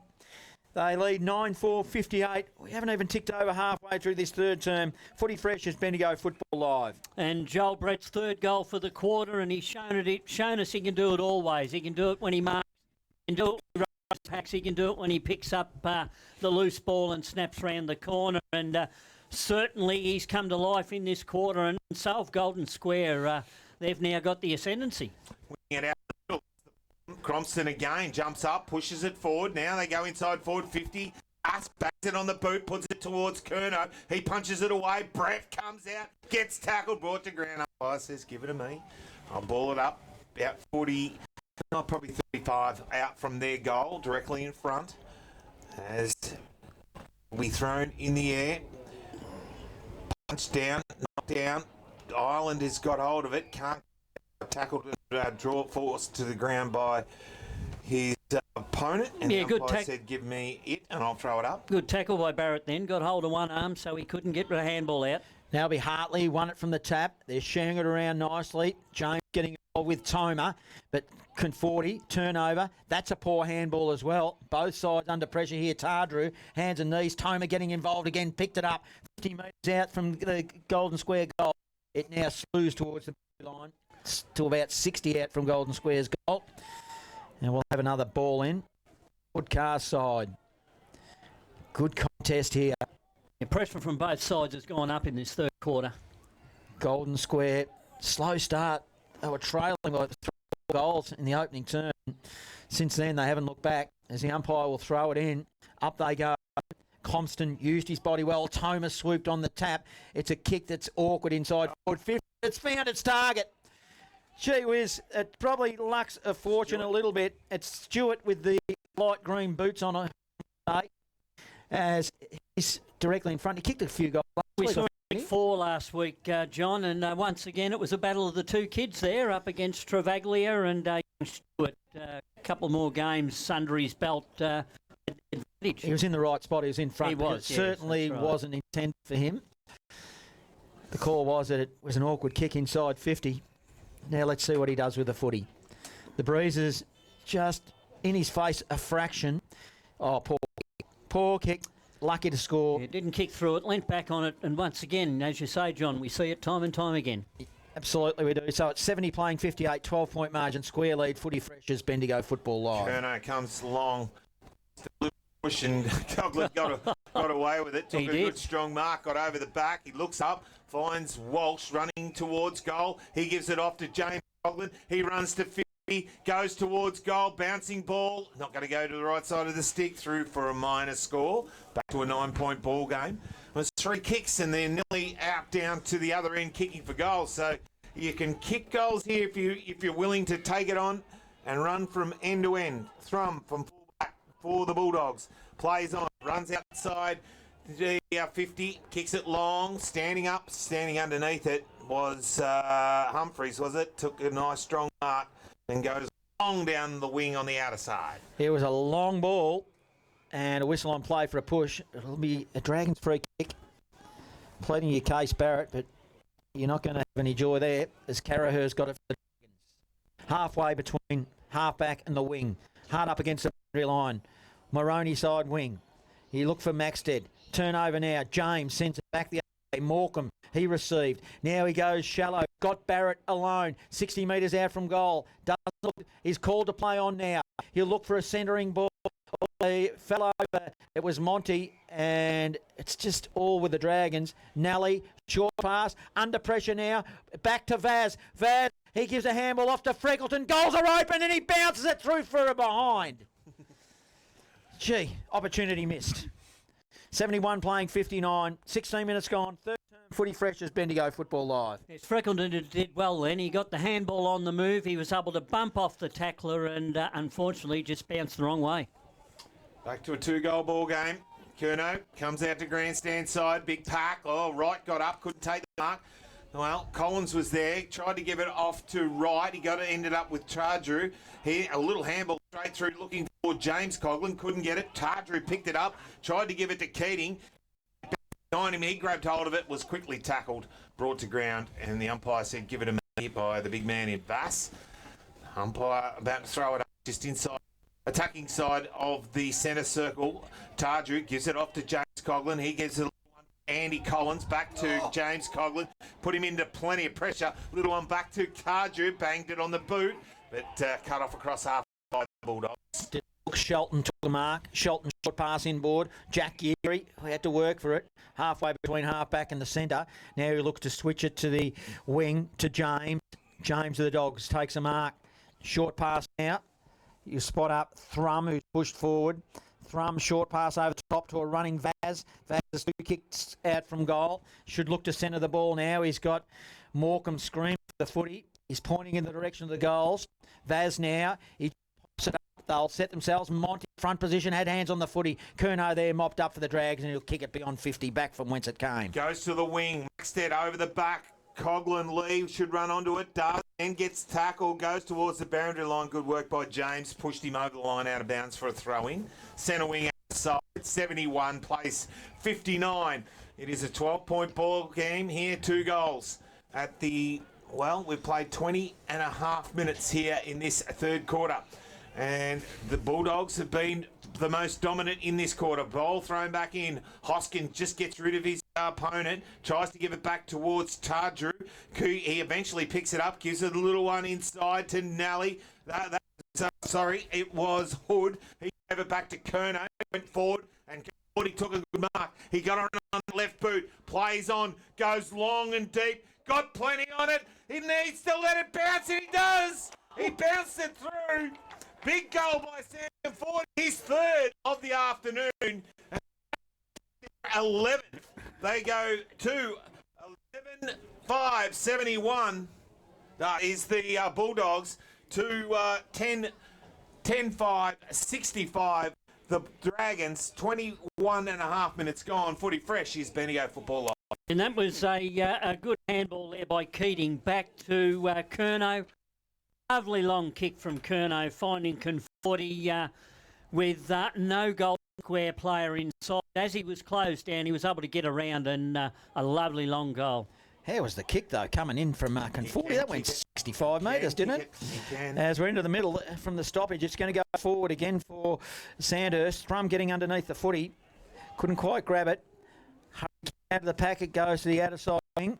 They lead 9-4-58. We haven't even ticked over halfway through this third term. Footy Fresh is Bendigo Football Live. And Joel Brett's third goal for the quarter, and he's shown us he can do it always. He can do it when he marks, he can do it when he runs packs, he can do it when he picks up the loose ball and snaps round the corner. And certainly he's come to life in this quarter, and so have Golden Square. They've now got the ascendancy. Winning it out. Cromston again jumps up, pushes it forward. Now they go inside forward 50. Us backs it on the boot, puts it towards Curnow. He punches it away. Brett comes out, gets tackled, brought to ground. Umpire says, give it to me. I'll ball it up. About 40, probably 35 out from their goal, directly in front. As will be thrown in the air. Punched down, knocked down. Ireland has got hold of it. Can't tackled, draw forced to the ground by his opponent, and yeah, the umpire said, give me it and I'll throw it up. Good tackle by Barrett then. Got hold of one arm so he couldn't get the handball out. Now it'll be Hartley, won it from the tap. They're sharing it around nicely. James getting involved with Toma, but Conforti, turnover. That's a poor handball as well. Both sides under pressure here. Tardrew, hands and knees. Toma getting involved again, picked it up. 50 metres out from the Golden Square goal. It now slews towards the line. To about 60 out from Golden Square's goal. And we'll have another ball in. Woodcast side. Good contest here. The pressure from both sides has gone up in this third quarter. Golden Square, slow start. They were trailing by 3 goals in the opening term. Since then, they haven't looked back as the umpire will throw it in. Up they go. Compston used his body well. Thomas swooped on the tap. It's a kick that's awkward inside forward 50. It's found its target. Gee whiz, it probably lucks a fortune a little bit. It's Stewart with the light green boots on as he's directly in front. He kicked a few goals. We saw 4 last week, John, and once again it was a battle of the two kids there up against Travaglia and Stewart. A couple more games under his belt. Advantage. He was in the right spot. He was in front. He was, it certainly wasn't intended for him. The call was that it was an awkward kick inside 50. Now let's see what he does with the footy. The Breezes just in his face a fraction. Oh, poor kick. Lucky to score. It didn't kick through it, leant back on it, and once again, as you say, John, we see it time and time again. Absolutely we do. So it's 70 playing 58, 12-point margin, Square lead, Footy Freshers, Bendigo Football Live. Curnow comes along, push, and Coughlin got away with it. Took a good strong mark, got over the back. He looks up, finds Walsh running towards goal. He gives it off to James Coughlin. He runs to 50, goes towards goal, bouncing ball. Not going to go to the right side of the stick, through for a minor score. Back to a 9-point ball game. It was 3 kicks and they're nearly out down to the other end kicking for goals. So you can kick goals here if you're willing to take it on and run from end to end. Thrum from fullback for the Bulldogs. Plays on, runs outside the 50, kicks it long, standing up, standing underneath it was Humphreys, was it? Took a nice strong mark and goes long down the wing on the outer side. It was a long ball and a whistle on play for a push. It'll be a Dragons free kick. Pleading your case, Barrett, but you're not going to have any joy there as Carraher's got it for the Dragons. Halfway between halfback and the wing. Hard up against the boundary line. Moroney side wing. He looked for Maxted. Turnover now. James sends it back the other way. Morecambe, he received. Now he goes shallow. Got Barrett alone. 60 metres out from goal. Does look. He's called to play on now. He'll look for a centering ball. He fell over. It was Monty, and it's just all with the Dragons. Nally, short pass, under pressure now. Back to Vaz. Vaz, he gives a handball off to Freckleton. Goals are open, and he bounces it through for a behind. Gee, opportunity missed. 71 playing 59. 16 minutes gone. Third term footy fresh as Bendigo Football Live. Yes, Freckleton did well then. He got the handball on the move. He was able to bump off the tackler and unfortunately just bounced the wrong way. Back to a 2-goal ball game. Curnow comes out to grandstand side. Big pack. Oh, Wright got up. Couldn't take the mark. Well, Collins was there. Tried to give it off to Wright. He ended up with Tardrew. A little handball straight through looking for James Coughlin. Couldn't get it. Tardrew picked it up. Tried to give it to Keating. Behind him, he grabbed hold of it. Was quickly tackled. Brought to ground. And the umpire said, give it a minute by the big man in Bass. Umpire about to throw it up just inside. Attacking side of the centre circle. Tardrew gives it off to James Coughlin. He gives it Andy Collins back to James Coughlin. Put him into plenty of pressure. Little one back to Tardrew. Banged it on the boot. But cut off across half by the Bulldogs. Shelton took the mark. Shelton short pass inboard. Jack Geary, who had to work for it. Halfway between half-back and the centre. Now he looks to switch it to the wing to James. James of the Dogs takes a mark. Short pass now. You spot up Thrum, who's pushed forward. Thrum, short pass over the top to a running Vaz. Vaz has 2 kicks out from goal. Should look to centre the ball now. He's got Morecambe screaming for the footy. He's pointing in the direction of the goals. Vaz now. He pops it up. They'll set themselves. Monty, front position, had hands on the footy. Curnow there mopped up for the Drags, and he'll kick it beyond 50 back from whence it came. Goes to the wing. Maxted over the back. Coughlin Lee should run onto it. Does. Then gets tackled. Goes towards the boundary line. Good work by James. Pushed him over the line out of bounds for a throw-in. Centre wing outside. 71 place 59. It is a 12-point ball game here. 2 goals at the... Well, we've played 20 and a half minutes here in this third quarter. And the Bulldogs have been the most dominant in this quarter. Ball thrown back in. Hoskin just gets rid of his opponent. Tries to give it back towards Tardrew. He eventually picks it up. Gives it a little one inside to Nally. Sorry, it was Hood. He gave it back to Curnow. Went forward and he took a good mark. He got on the left boot. Plays on. Goes long and deep. Got plenty on it. He needs to let it bounce, and he does. He bounced it through. Big goal by Sam Ford. His third of the afternoon. 11th. They go to 11-5-71. Is the Bulldogs to 10-5-65. The Dragons, 21 and a half minutes gone. Footy fresh is Bendigo Football Live. And that was a good handball there by Keating back to Curnow. Lovely long kick from Curnow, finding Conforti with no goal square player inside. As he was closed down, he was able to get around and a lovely long goal. How was the kick, though, coming in from Conforti? That went 65 metres, didn't it? As we're into the middle from the stoppage, it's going to go forward again for Sandhurst. Thrum getting underneath the footy. Couldn't quite grab it. Out of the pack, it goes to the outer side wing.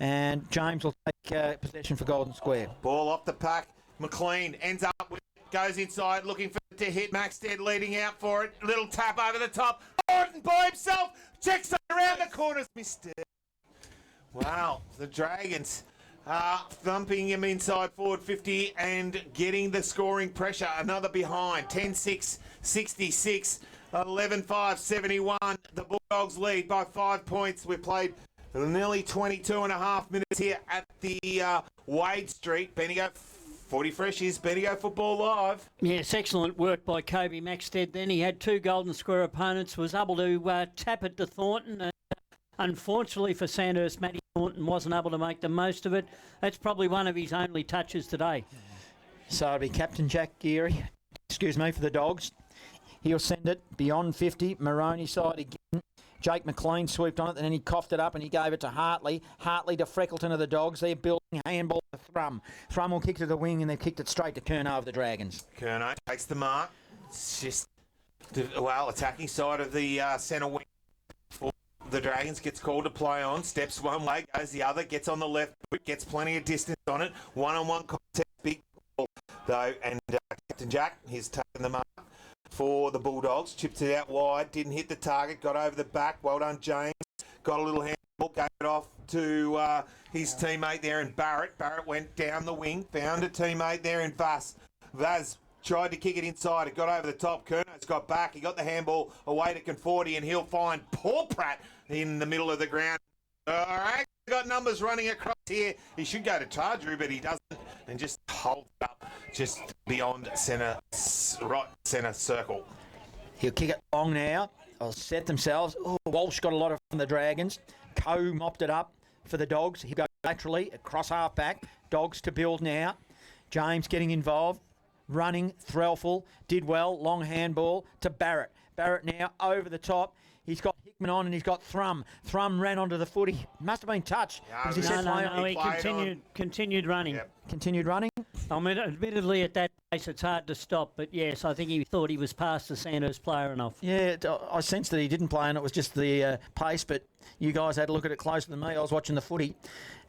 And James will take possession for Golden Square. Ball off the pack. McLean ends up with it, goes inside looking for it to hit. Maxted leading out for it. Little tap over the top. Gordon by himself. Checks it around the corners. Missed it. Wow. The Dragons thumping him inside forward 50 and getting the scoring pressure. Another behind. 10-6-66. 11-5-71. The Bulldogs lead by 5 points. We've played nearly 22 and a half minutes here at the Wade Street. Bendigo Footy Fresh is Bendigo Football Live. Yes, excellent work by Kobe Maxted then. He had 2 Golden Square opponents, was able to tap it to Thornton. And unfortunately for Sandhurst, Matty Thornton wasn't able to make the most of it. That's probably one of his only touches today. So it'll be Captain Jack Geary, for the Dogs. He'll send it beyond 50. Maroney side again. Jake McLean swooped on it, and then he coughed it up and he gave it to Hartley. Hartley to Freckleton of the Dogs. They're building handball to Thrum. Thrum will kick to the wing, and they've kicked it straight to Curnow of the Dragons. Curnow takes the mark. It's just Well, attacking side of the centre wing for the Dragons gets called to play on. Steps one way, goes the other, gets on the left foot, gets plenty of distance on it. One-on-one contest, big ball though, and Captain Jack, he's taken the mark for the Bulldogs. Chipped it out wide, didn't hit the target, got over the back. Well done, James. Got a little handball, gave it off to his teammate there in Barrett. Barrett went down the wing, found a teammate there in Vaz. Vaz tried to kick it inside. It got over the top. Kerno's got back. He got the handball away to Conforti, and he'll find Paul Pratt in the middle of the ground. All right, got numbers running across here. He should go to Tardrew, but he doesn't, and just holds up just beyond centre, right centre circle. He'll kick it long now. They'll set themselves. Oh, Walsh got a lot of from the Dragons. Coe mopped it up for the Dogs. He'll go laterally across half back. Dogs to build now. James getting involved. Running, Threlful, did well, long handball to Barrett. Barrett now over the top. He's got Hickman on and he's got Thrum. Thrum ran onto the footy. Must have been touched. No, he continued running. Yep. Continued running. I mean, admittedly at that pace it's hard to stop, but yes, I think he thought he was past the Sandhurst player enough. Yeah, I sensed that he didn't play and it was just the pace, but you guys had to look at it closer than me. I was watching the footy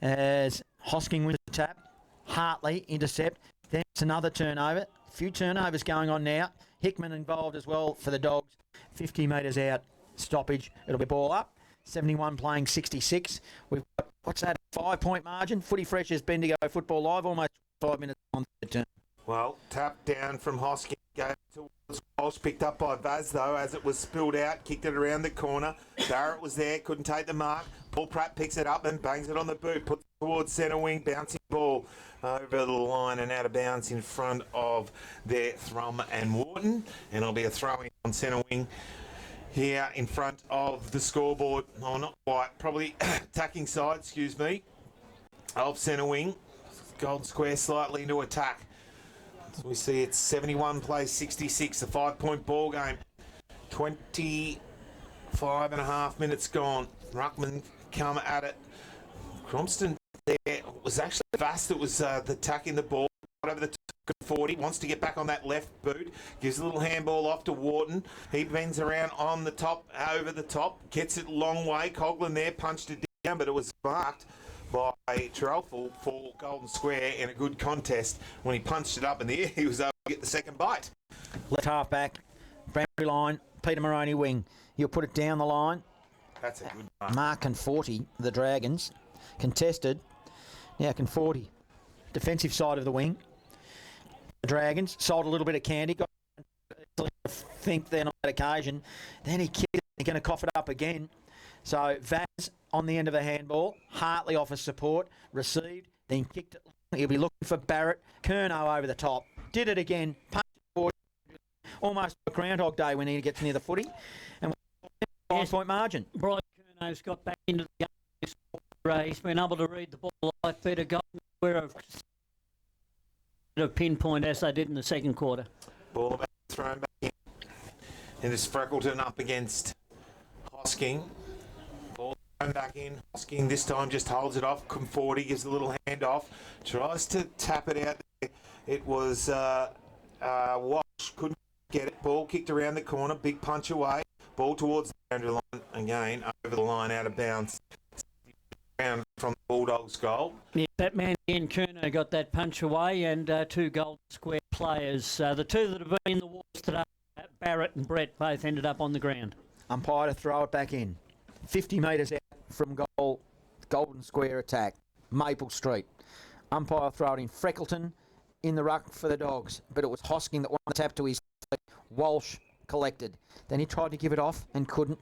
as Hosking wins the tap. Hartley intercept. Then it's another turnover. A few turnovers going on now. Hickman involved as well for the Dogs. 50 metres out. Stoppage. It'll be ball up. 71 playing 66. We've got, what's that, 5-point margin? Footy Fresh is Bendigo Football Live. Almost 5 minutes on the turn. Well, tap down from Hosking. Go towards Walsh. Picked up by Vaz, though, as it was spilled out. Kicked it around the corner. Barrett was there. Couldn't take the mark. Paul Pratt picks it up and bangs it on the boot. Puts it towards centre wing. Bouncing ball over the line and out of bounds in front of their Thrum and Wharton. And it'll be a throw-in on centre wing here in front of the scoreboard. Oh, not quite. Probably attacking side, excuse me, of centre wing. Golden Square slightly into attack. So we see it's 71 plays 66, a 5-point ball game. 25 and a half minutes gone. Ruckman come at it. Cromston there was actually Vast that was attacking the ball right over the 40, wants to get back on that left boot, gives a little handball off to Wharton. He bends around on the top, over the top, gets it long way. Coghlan there punched it down, but it was marked by Trelful for Golden Square in a good contest. When he punched it up in the air, he was able to get the second bite. Left half back, Branbury line, Peter Moroney wing. He'll put it down the line. That's a good mark. Mark Conforti, the Dragons, contested. Now Conforti, defensive side of the wing. The Dragons sold a little bit of candy. Got to think then on that occasion. Then he kicked it. He's going to cough it up again. So Vaz on the end of the handball. Hartley offers support. Received. Then kicked it. He'll be looking for Barrett. Kerno over the top. Did it again. Punched it forward. Almost a Groundhog Day when he gets near the footy. And 5-point margin. Bryce Kerno's got back into the game. He's been able to read the ball like Peter Golden Square of pinpoint as they did in the second quarter. Ball about thrown back in. And it's Freckleton up against Hosking. Ball thrown back in. Hosking this time just holds it off. Conforti gives a little hand off. Tries to tap it out there. It was Walsh. Couldn't get it. Ball kicked around the corner. Big punch away. Ball towards the boundary line. Again, over the line, out of bounds. From the Bulldogs' goal. Yeah, that man again, Kerno, got that punch away, and two Golden Square players. The two that have been in the wars today, Barrett and Brett, both ended up on the ground. Umpire to throw it back in. 50 metres out from goal, Golden Square attack. Maple Street. Umpire throw it in. Freckleton in the ruck for the Dogs, but it was Hosking that won the tap to his feet. Walsh collected. Then he tried to give it off and couldn't.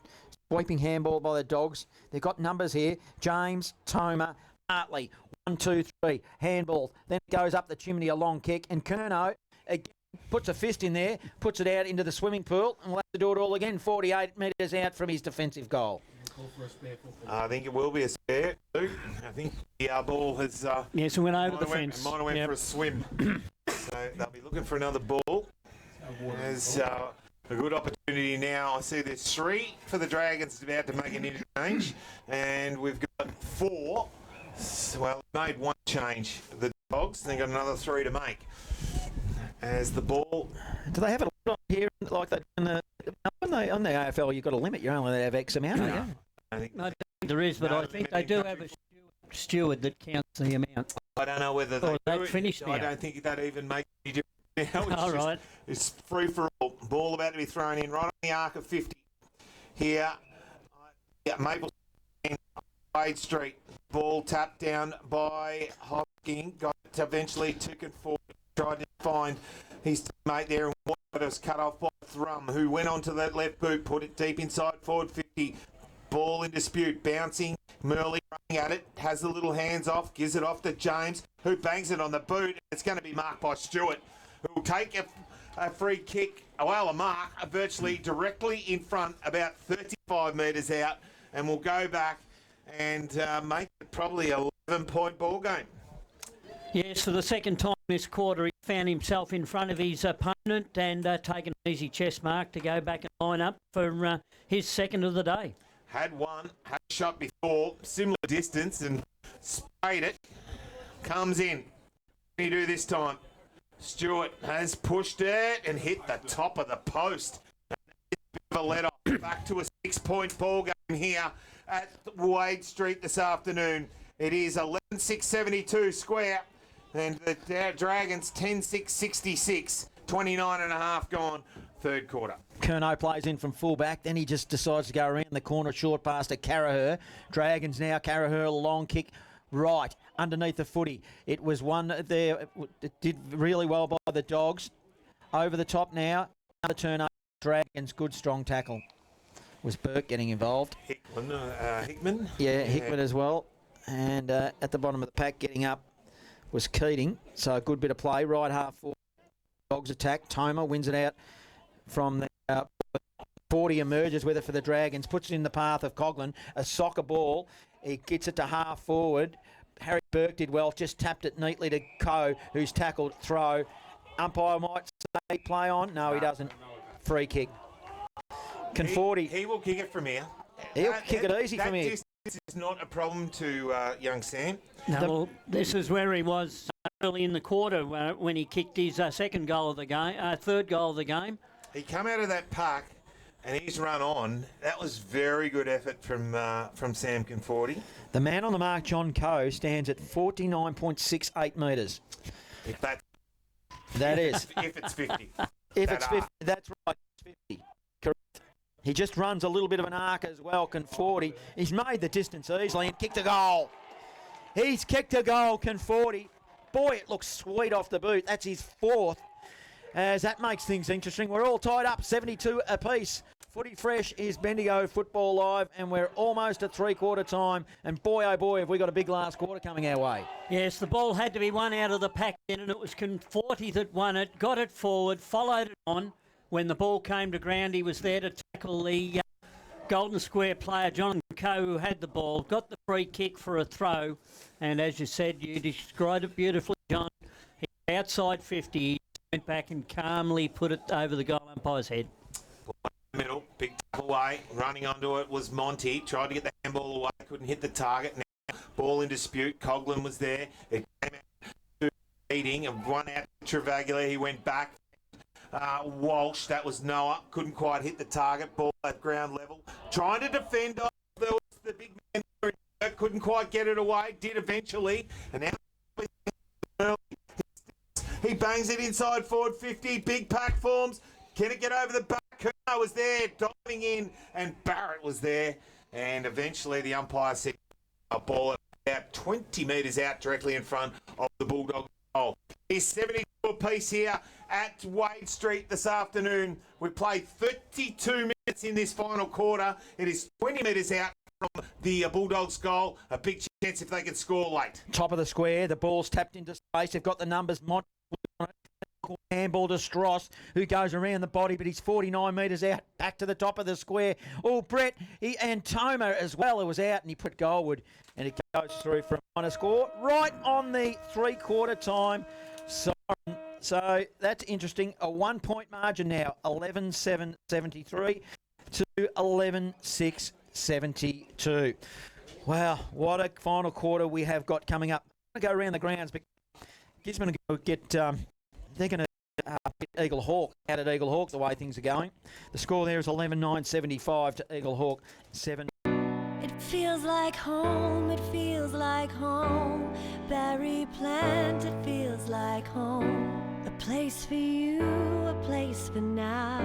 Sweeping handball by the Dogs. They've got numbers here. James, Toma, Hartley. 1, 2, 3. Handball. Then it goes up the chimney, a long kick. And Kerno again puts a fist in there, puts it out into the swimming pool, and we'll have to do it all again. 48 metres out from his defensive goal. I think it will be a spare, too. I think the ball has... yes, it went over the fence. Might have went for a swim. So they'll be looking for another ball. There's a good opportunity now. I see there's 3 for the Dragons about to make an interchange, and we've got 4. Well, made 1 change. The Dogs, they've got another 3 to make. As the ball... Do they have it on here like that in the on the AFL, you've got a limit. You only have X amount. No, I don't think there is, but I think they do have a steward that counts the amount. I don't know whether they do it. Finished now. I don't think that even makes any difference now. All right. It's free for all. Ball about to be thrown in right on the arc of 50. Here, Maple Wade Street. Ball tapped down by Hopkins. Got eventually to Conforty. Tried to find his teammate there, and it was cut off by Thrum, who went onto that left boot, put it deep inside forward 50. Ball in dispute, bouncing. Murley running at it, has the little hands off, gives it off to James, who bangs it on the boot. It's going to be marked by Stewart, who will take a free kick, a mark, virtually directly in front, about 35 metres out, and will go back and make it probably a 11-point ball game. Yes, for the second time this quarter, he found himself in front of his opponent and taken an easy chest mark to go back and line up for his second of the day. Had a shot before, similar distance, and sprayed it. Comes in. What can he do this time? Stewart has pushed it and hit the top of the post. A bit of a let off. Back to a 6-point ball game here at Wade Street this afternoon. It is 11-6-72 square, and the Dragons 10-6-66. 29 and a half gone, third quarter. Curnow plays in from fullback, then he just decides to go around the corner, short pass to Carraher. Dragons now, Carraher, long kick right underneath the footy. It was one there, it did really well by the Dogs. Over the top now, another turn up, Dragons, good strong tackle. Was Burke getting involved? Hickman? Yeah, Hickman as well. And at the bottom of the pack, getting up was Keating. So a good bit of play, right half forward. Dogs attack. Toma wins it out from the 40, emerges with it for the Dragons, puts it in the path of Coughlin. A soccer ball. He gets it to half forward. Harry Burke did well, just tapped it neatly to Coe, who's tackled. Throw. Umpire might say play on. No, he doesn't. Free kick. Conforty. He will kick it from here. He'll kick it easy from here. This is not a problem to young Sam. No, well, this is where he was early in the quarter when he kicked his second goal of the game, third goal of the game. He come out of that pack and he's run on. That was very good effort from Sam Conforty. The man on the mark, John Coe, stands at 49.68 metres. If that is. If it's 50. If it's 50, that's right. It's 50. Correct. He just runs a little bit of an arc as well, Conforty. He's made the distance easily and kicked a goal. He's kicked a goal, Conforty. Boy, it looks sweet off the boot. That's his fourth, as that makes things interesting. We're all tied up, 72 apiece. Footy Fresh is Bendigo Football Live, and we're almost at three-quarter time. And boy, oh boy, have we got a big last quarter coming our way. Yes, the ball had to be won out of the pack then, and it was Conforty that won it, got it forward, followed it on. When the ball came to ground, he was there to tackle the Golden Square player, John Coe, who had the ball, got the free kick for a throw. And as you said, you described it beautifully, John. He outside 50, he went back and calmly put it over the goal umpire's head. Middle, big tackle away, running onto it was Monty. Tried to get the handball away, couldn't hit the target. Now, ball in dispute. Coughlin was there. It came out to beating and one out to Travaglia. He went back. Walsh, that was Noah, couldn't quite hit the target. Ball at ground level. Trying to defend off the big man, couldn't quite get it away. Did eventually. And now he bangs it inside forward 50. Big pack forms. Can it get over the back? Kerno was there, diving in, and Barrett was there. And eventually the umpire said a ball about 20 metres out directly in front of the Bulldog goal. He's 72 apiece here at Wade Street this afternoon. We played 32 minutes in this final quarter. It is 20 metres out from the Bulldogs goal. A big chance if they can score late. Top of the square, the ball's tapped into space. They've got the numbers. Handball to Stross, who goes around the body, but he's 49 metres out, back to the top of the square. Oh, Brett, and Toma as well, who was out, and he put goalward, and it goes through for a minor score right on the three-quarter time. So that's interesting. A 1-point margin now, 11-7-73 to 11-6-72. Wow, what a final quarter we have got coming up. I'm going to go around the grounds, but Gisborne are going to get... they're going to Eagle Hawk out at Eagle Hawk, the way things are going. The score there is 11,975 to Eagle Hawk 7. It feels like home, it feels like home. Berry plant, it feels like home. A place for you, a place for now.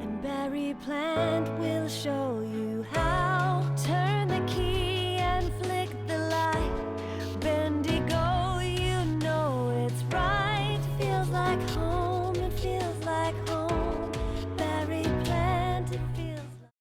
And berry plant will show you how. Turn the key and flick the light. Bendigo, you know it's right. Feels like home, it feels like home. Berry plant, it feels like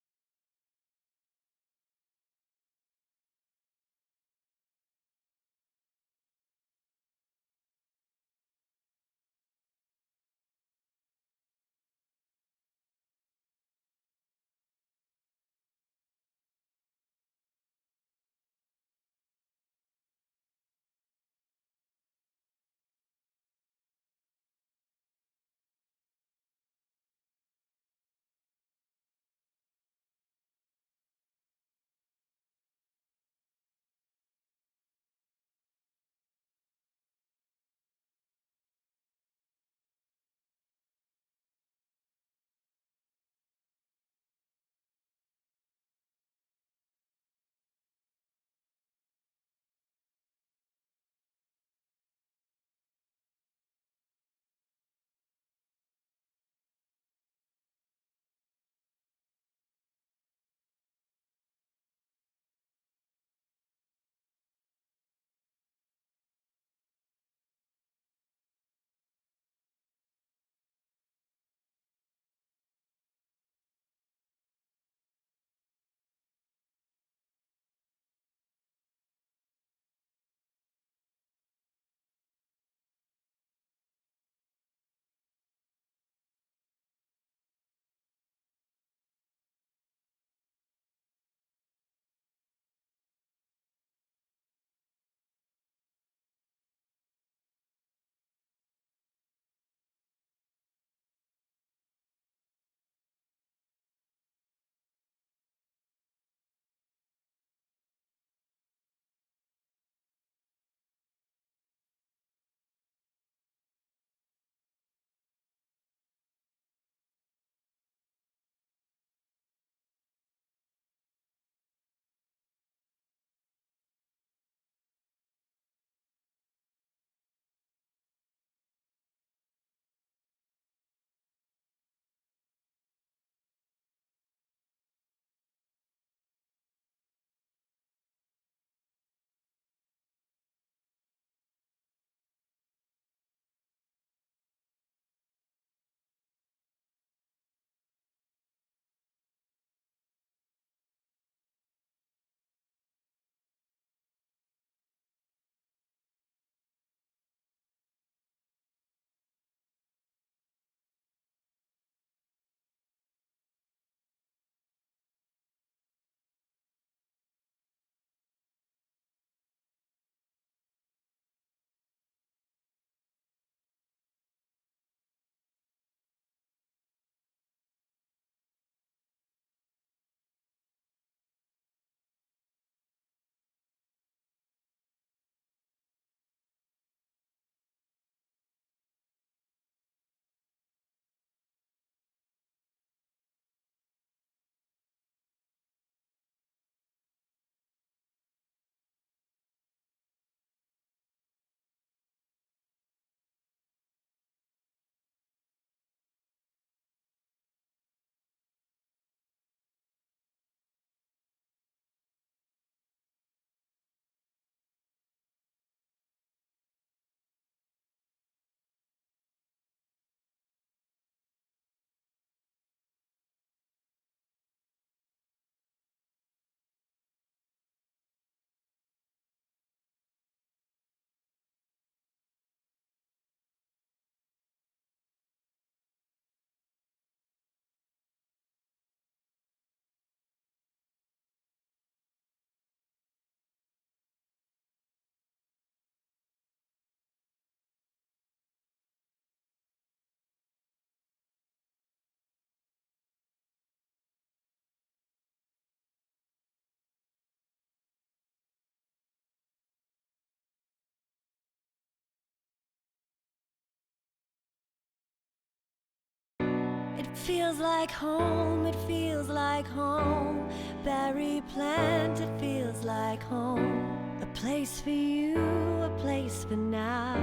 feels like home, it feels like home. Berry plant, it feels like home. A place for you, a place for now.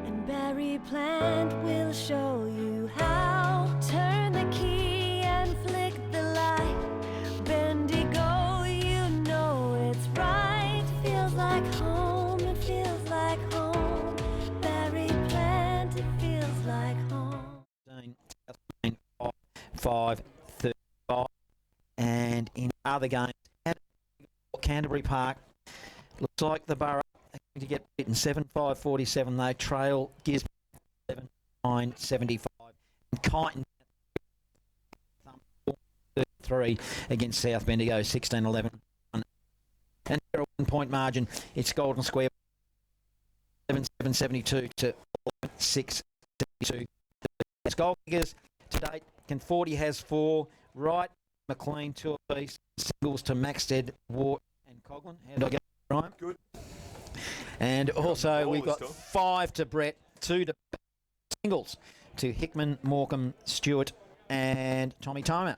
And Berry plant will show you how. Turn the key and flick the light. Bendigo, you know it's right. Feels like home, it feels like home. Berry plant, it feels like home. 5-35. And in other games, Canterbury Park looks like the Borough are going to get beaten 7-5-47. They trail Gisborne 7-9-75. And Kyneton 3 against South Bendigo 16-11. And a 1-point margin, it's Golden Square 7-7-72 to 6-72. As goal figures to date, Conforti has 4, Wright, McLean 2 apiece, singles to Maxted, Wart and Coughlin. How did I get it, Ryan? Good. And also we've got 5 to Brett, 2 to singles to Hickman, Morecambe, Stewart and Tommy Tomer.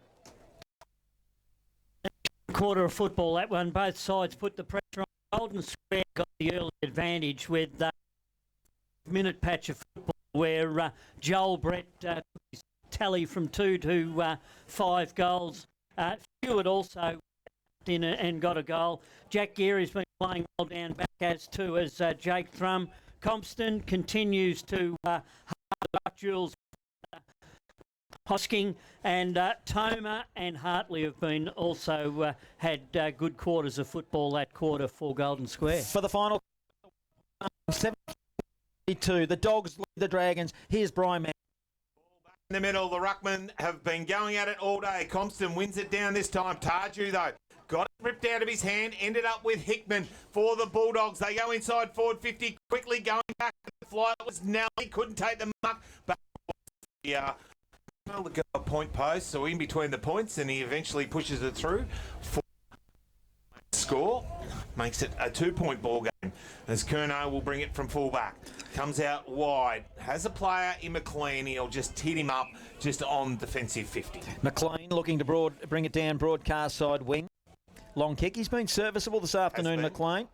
Quarter of football, that one. Both sides put the pressure on. Golden Square got the early advantage with a minute patch of football where Joel Brett took his tally from 2 to 5 goals. Stewart also in and got a goal. Jack Geary's been playing well down back as too as Jake Thrum. Compston continues to hard Jules Hosking, and Toma and Hartley have been also had good quarters of football that quarter for Golden Square. For the final 72, the Dogs lead the Dragons. Here's Brian Mann. In the middle, the Ruckmen have been going at it all day. Compston wins it down this time. Tarju, though, got it ripped out of his hand, ended up with Hickman for the Bulldogs. They go inside forward 50, quickly going back to the fly. It was Nelly, couldn't take the mark, but the point post, so in between the points, and he eventually pushes it through. Score makes it a 2-point ball game as Curnow will bring it from fullback. Comes out wide, has a player in McLean. He'll just hit him up just on defensive 50. McLean looking to bring it down broadcast side wing. Long kick. He's been serviceable this afternoon, McLean.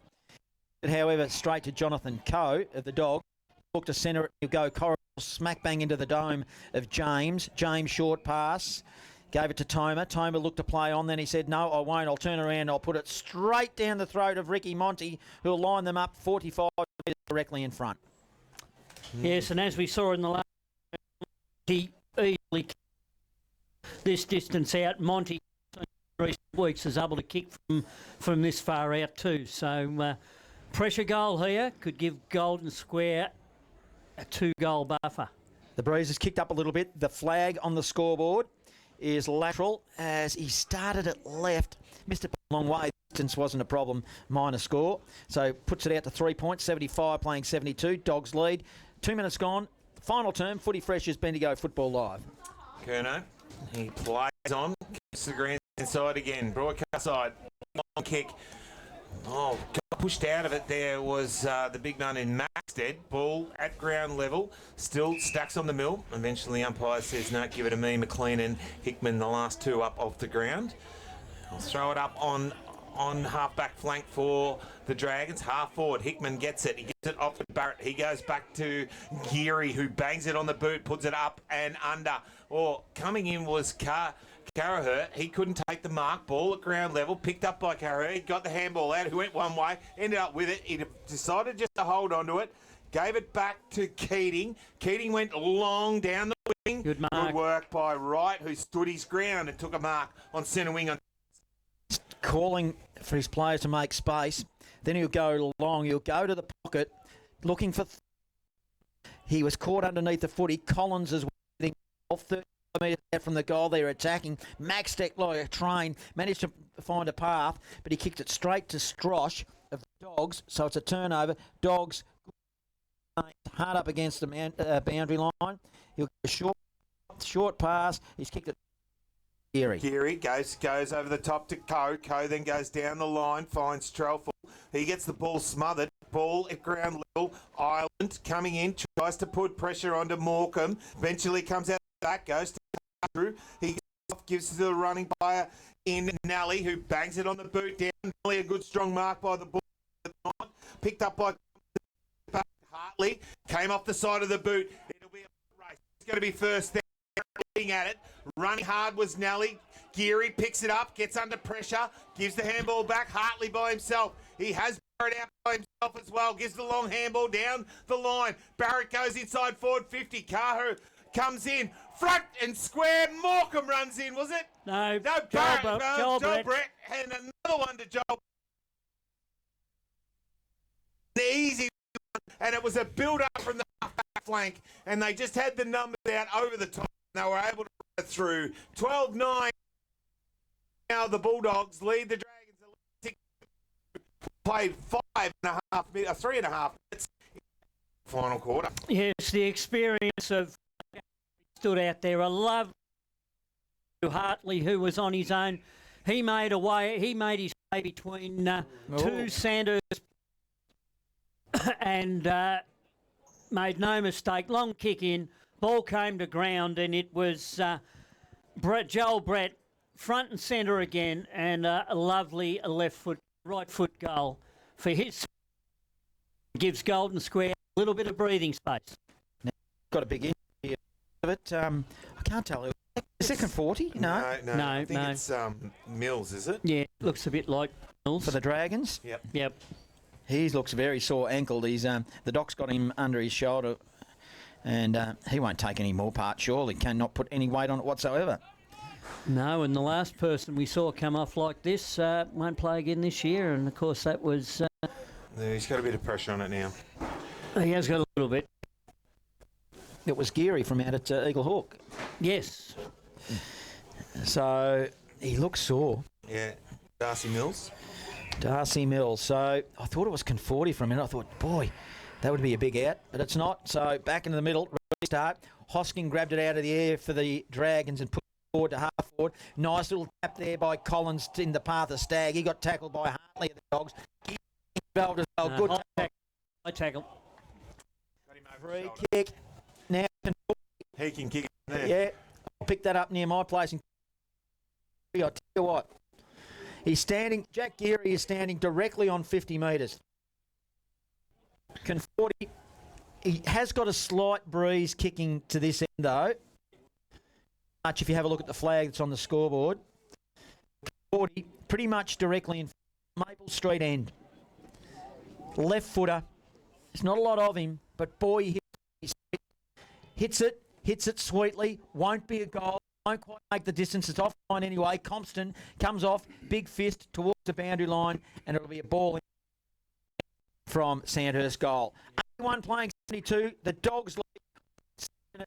But however, straight to Jonathan Coe of the Dog. Look to centre it. He'll go corridor, smack bang into the dome of James. James short pass. Gave it to Toma. Toma looked to play on, then he said, no, I won't. I'll turn around. I'll put it straight down the throat of Ricky Monty, who'll line them up 45 metres directly in front. Yes, and as we saw in the last, he easily this distance out. Monty in recent weeks is able to kick from this far out too. So pressure goal here could give Golden Square a 2-goal buffer. The breeze has kicked up a little bit. The flag on the scoreboard is lateral as he started at left. Missed it a long way. Distance wasn't a problem. Minor score. So puts it out to 3 points. 75 playing 72. Dogs lead. 2 minutes gone. Final term. Footy Fresh is Bendigo Football Live. Curnow, he plays on. Gets the green inside again. Broadcast side. Long kick. Oh, got pushed out of it. There was the big man in Maxted. Ball at ground level. Still stacks on the mill. Eventually, umpire says, no, give it to me. McLean and Hickman, the last 2 up off the ground. I'll throw it up on half-back flank for the Dragons. Half forward. Hickman gets it. He gets it off to Barrett. He goes back to Geary, who bangs it on the boot, puts it up and under. Or coming in was Carraher. He couldn't take the mark. Ball at ground level, picked up by Carraher. He got the handball out. He went one way, ended up with it. He decided just to hold onto it. Gave it back to Keating. Keating went long down the wing. Good mark. Good work by Wright, who stood his ground and took a mark on centre wing. Calling for his players to make space. Then he'll go long. He'll go to the pocket, looking for... He was caught underneath the footy. Collins is waiting off 30 metres out from the goal. They're attacking. Max Steck, like a train, managed to find a path, but he kicked it straight to Strosh of the Dogs, so it's a turnover. Dogs hard up against the boundary line. He'll get a short pass. He's kicked it. Geary goes over the top to Coe. Coe then goes down the line, finds Trelful. He gets the ball smothered. Ball at ground level. Ireland coming in, tries to put pressure onto Morecambe. Eventually comes out the back, goes to through. He gives to the running player in Nally, who bangs it on the boot down. Nally, a good strong mark by the ball. Picked up by Hartley. Came off the side of the boot. It'll be a race. It's going to be first there. Looking at it. Running hard was Nally. Geary picks it up, gets under pressure, gives the handball back. Hartley by himself. He has Barrett out by himself as well. Gives the long handball down the line. Barrett goes inside forward 50. Kahu comes in. Front and square. Morecambe runs in, was it? No, Barrett. Joel Brett. Brett. And another one to Joel. The easy one. And it was a build-up from the half-back flank. And they just had the numbers out over the top. They were able to run it through. 12-9. Now the Bulldogs lead the Dragons. Played 3.5 minutes. Final quarter. Yes, the experience of stood out there. I love Hartley, who was on his own. He made his way between two Sandhurst and made no mistake. Long kick in, ball came to ground, and it was Joel Brett front and centre again, and a lovely right foot goal for his. Gives Golden Square a little bit of breathing space. Now, got a big injury of it. I can't tell. Is it Conforty? No. I think it's Mills, is it? Yeah, looks a bit like Mills. For the Dragons? Yep. He looks very sore ankled. He's the doc's got him under his shoulder, and he won't take any more part. Surely cannot put any weight on it whatsoever. No, and the last person we saw come off like this won't play again this year, and of course that was. He's got a bit of pressure on it now. He has got a little bit. It was Geary from out at Eagle Hawk. Yes. So he looks sore. Yeah, Darcy Mills. So I thought it was Conforty for a minute. I thought, boy, that would be a big out, but it's not. So back into the middle, restart. Hosking grabbed it out of the air for the Dragons and put it forward to half forward. Nice little tap there by Collins in the path of Stagg. He got tackled by Hartley of the Dogs. He involved as well. Good tackle. High tackle. Got him over Free the shoulder. kick. Now He can kick it there. yeah, I'll pick that up near my place. I'll tell you what. Jack Geary is standing directly on 50 metres. Conforty, he has got a slight breeze kicking to this end though. Much if you have a look at the flag that's on the scoreboard. Conforty, pretty much directly in Maple Street end. Left footer. There's not a lot of him, but boy, he hits it sweetly. Won't be a goal. Won't quite make the distance. It's offline anyway. Compston comes off, big fist towards the boundary line, and it'll be a ball in from Sandhurst goal. 81 playing 72. The Dogs lead.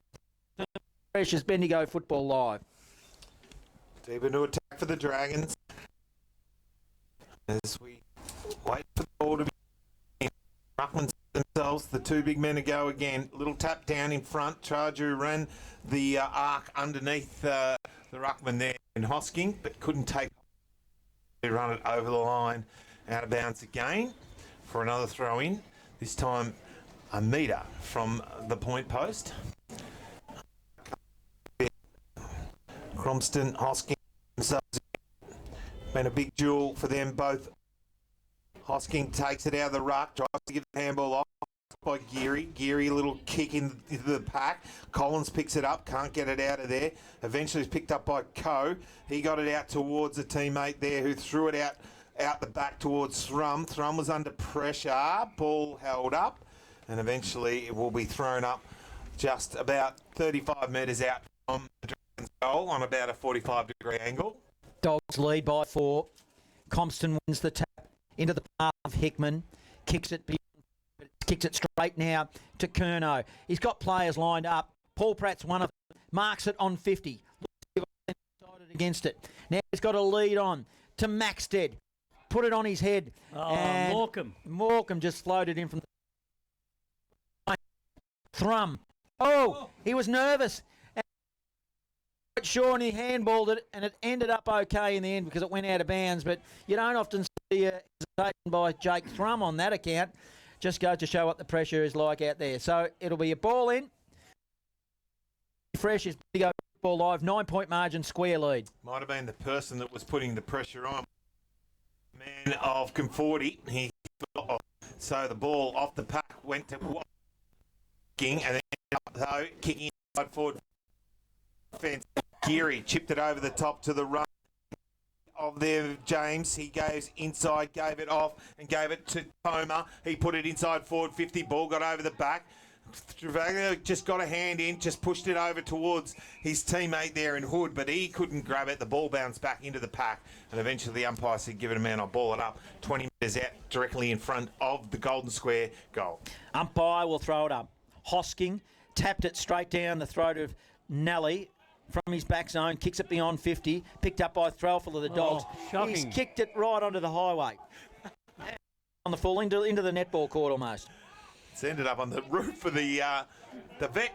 Precious Bendigo Football Live. Deep into attack for the Dragons. As we wait for the ball to be in. Ruckman themselves, the two big men to go again. Little tap down in front. Charju ran the arc underneath the Ruckman there in Hosking, but couldn't take. They run it over the line, out of bounds again for another throw in. This time a metre from the point post. Cromston, Hosking themselves. Been a big duel for them both. Hosking takes it out of the ruck, tries to get the handball off by Geary. Geary, a little kick into the pack. Collins picks it up, can't get it out of there. Eventually it's picked up by Coe. He got it out towards a teammate there who threw it out the back towards Thrum. Thrum was under pressure. Ball held up, and eventually it will be thrown up just about 35 metres out from the Dragons' goal on about a 45-degree angle. Dogs lead by 4. Compston wins the tap into the path of Hickman. Kicks it straight now to Curnow. He's got players lined up. Paul Pratt's one of them. Marks it on 50. Looks decided against it. Now he's got a lead on to Maxted. Put it on his head. And Morecambe just floated in from the Thrum. Oh, he was nervous. Sure, and he handballed it, and it ended up okay in the end because it went out of bounds. But you don't often see hesitation by Jake Thrum on that account. Just goes to show what the pressure is like out there. So it'll be a ball in. Fresh is Ball Live, 9-point margin, Square lead. Might have been the person that was putting the pressure on. Man of Conforti. He fell off. So the ball off the pack went to King, and then kicking inside forward fence. Geary chipped it over the top to the run of there, James. He goes inside, gave it off, and gave it to Homer. He put it inside forward 50. Ball got over the back. Travaglia just got a hand in, just pushed it over towards his teammate there in Hood, but he couldn't grab it. The ball bounced back into the pack, and eventually the umpire said, give it a man, I'll ball it up 20 metres out directly in front of the Golden Square goal. Umpire will throw it up. Hosking tapped it straight down the throat of Nelly from his back zone, kicks it beyond 50, picked up by Threlful of the Dogs. Shocking. He's kicked it right onto the highway. On the full, into the netball court almost. It's ended up on the roof of the vet.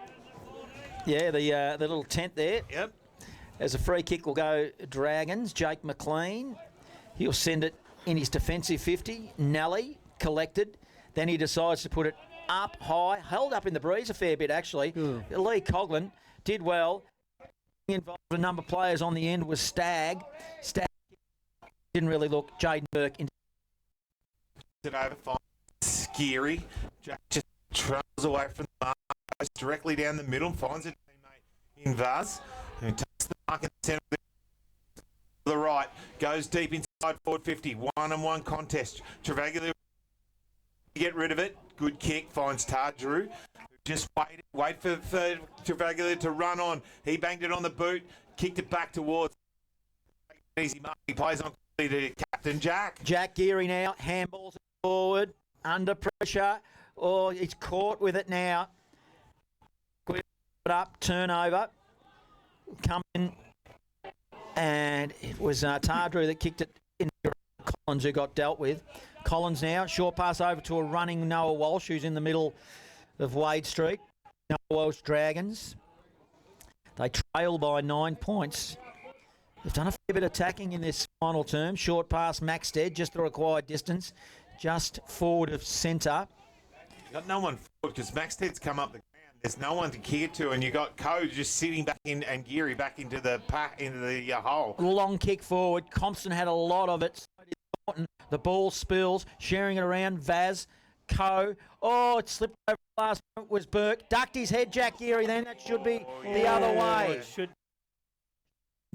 Yeah, the little tent there. Yep. As a free kick will go Dragons. Jake McLean. He'll send it in his defensive 50. Nelly collected. Then he decides to put it up high. Held up in the breeze a fair bit, actually. Lee Coughlin did well. Involved a number of players on the end was Stagg. Stagg didn't really look. Jaden Burke. It over, finds Geary. Jack just travels away from the mark, goes directly down the middle, finds a teammate in Vaz, who takes the mark in the centre to the right, goes deep inside forward 50, one-on-one contest. Travaglia get rid of it. Good kick, finds Tardrew. Just wait for Travaglia to run on. He banged it on the boot, kicked it back towards easy mark. He plays on to Captain Jack. Jack Geary now, handballs it forward, under pressure. Oh, he's caught with it now. Quick up, turnover. Come in, and it was Tardrew that kicked it in. Collins who got dealt with. Collins now, short pass over to a running Noah Walsh, who's in the middle of Wade Street. Noah Walsh Dragons. They trail by 9 points. They've done a fair bit of attacking in this final term. Short pass, Maxted, just the required distance, just forward of centre. You got no one forward because Maxted's come up the ground. There's no one to kick it to, and you got Code just sitting back in and Geary back into the hole. Long kick forward. Compton had a lot of it. The ball spills, sharing it around. Vaz, Co. Oh, it slipped over. Last moment was Burke. Ducked his head, Jack Geary. Then that should be the other way. It should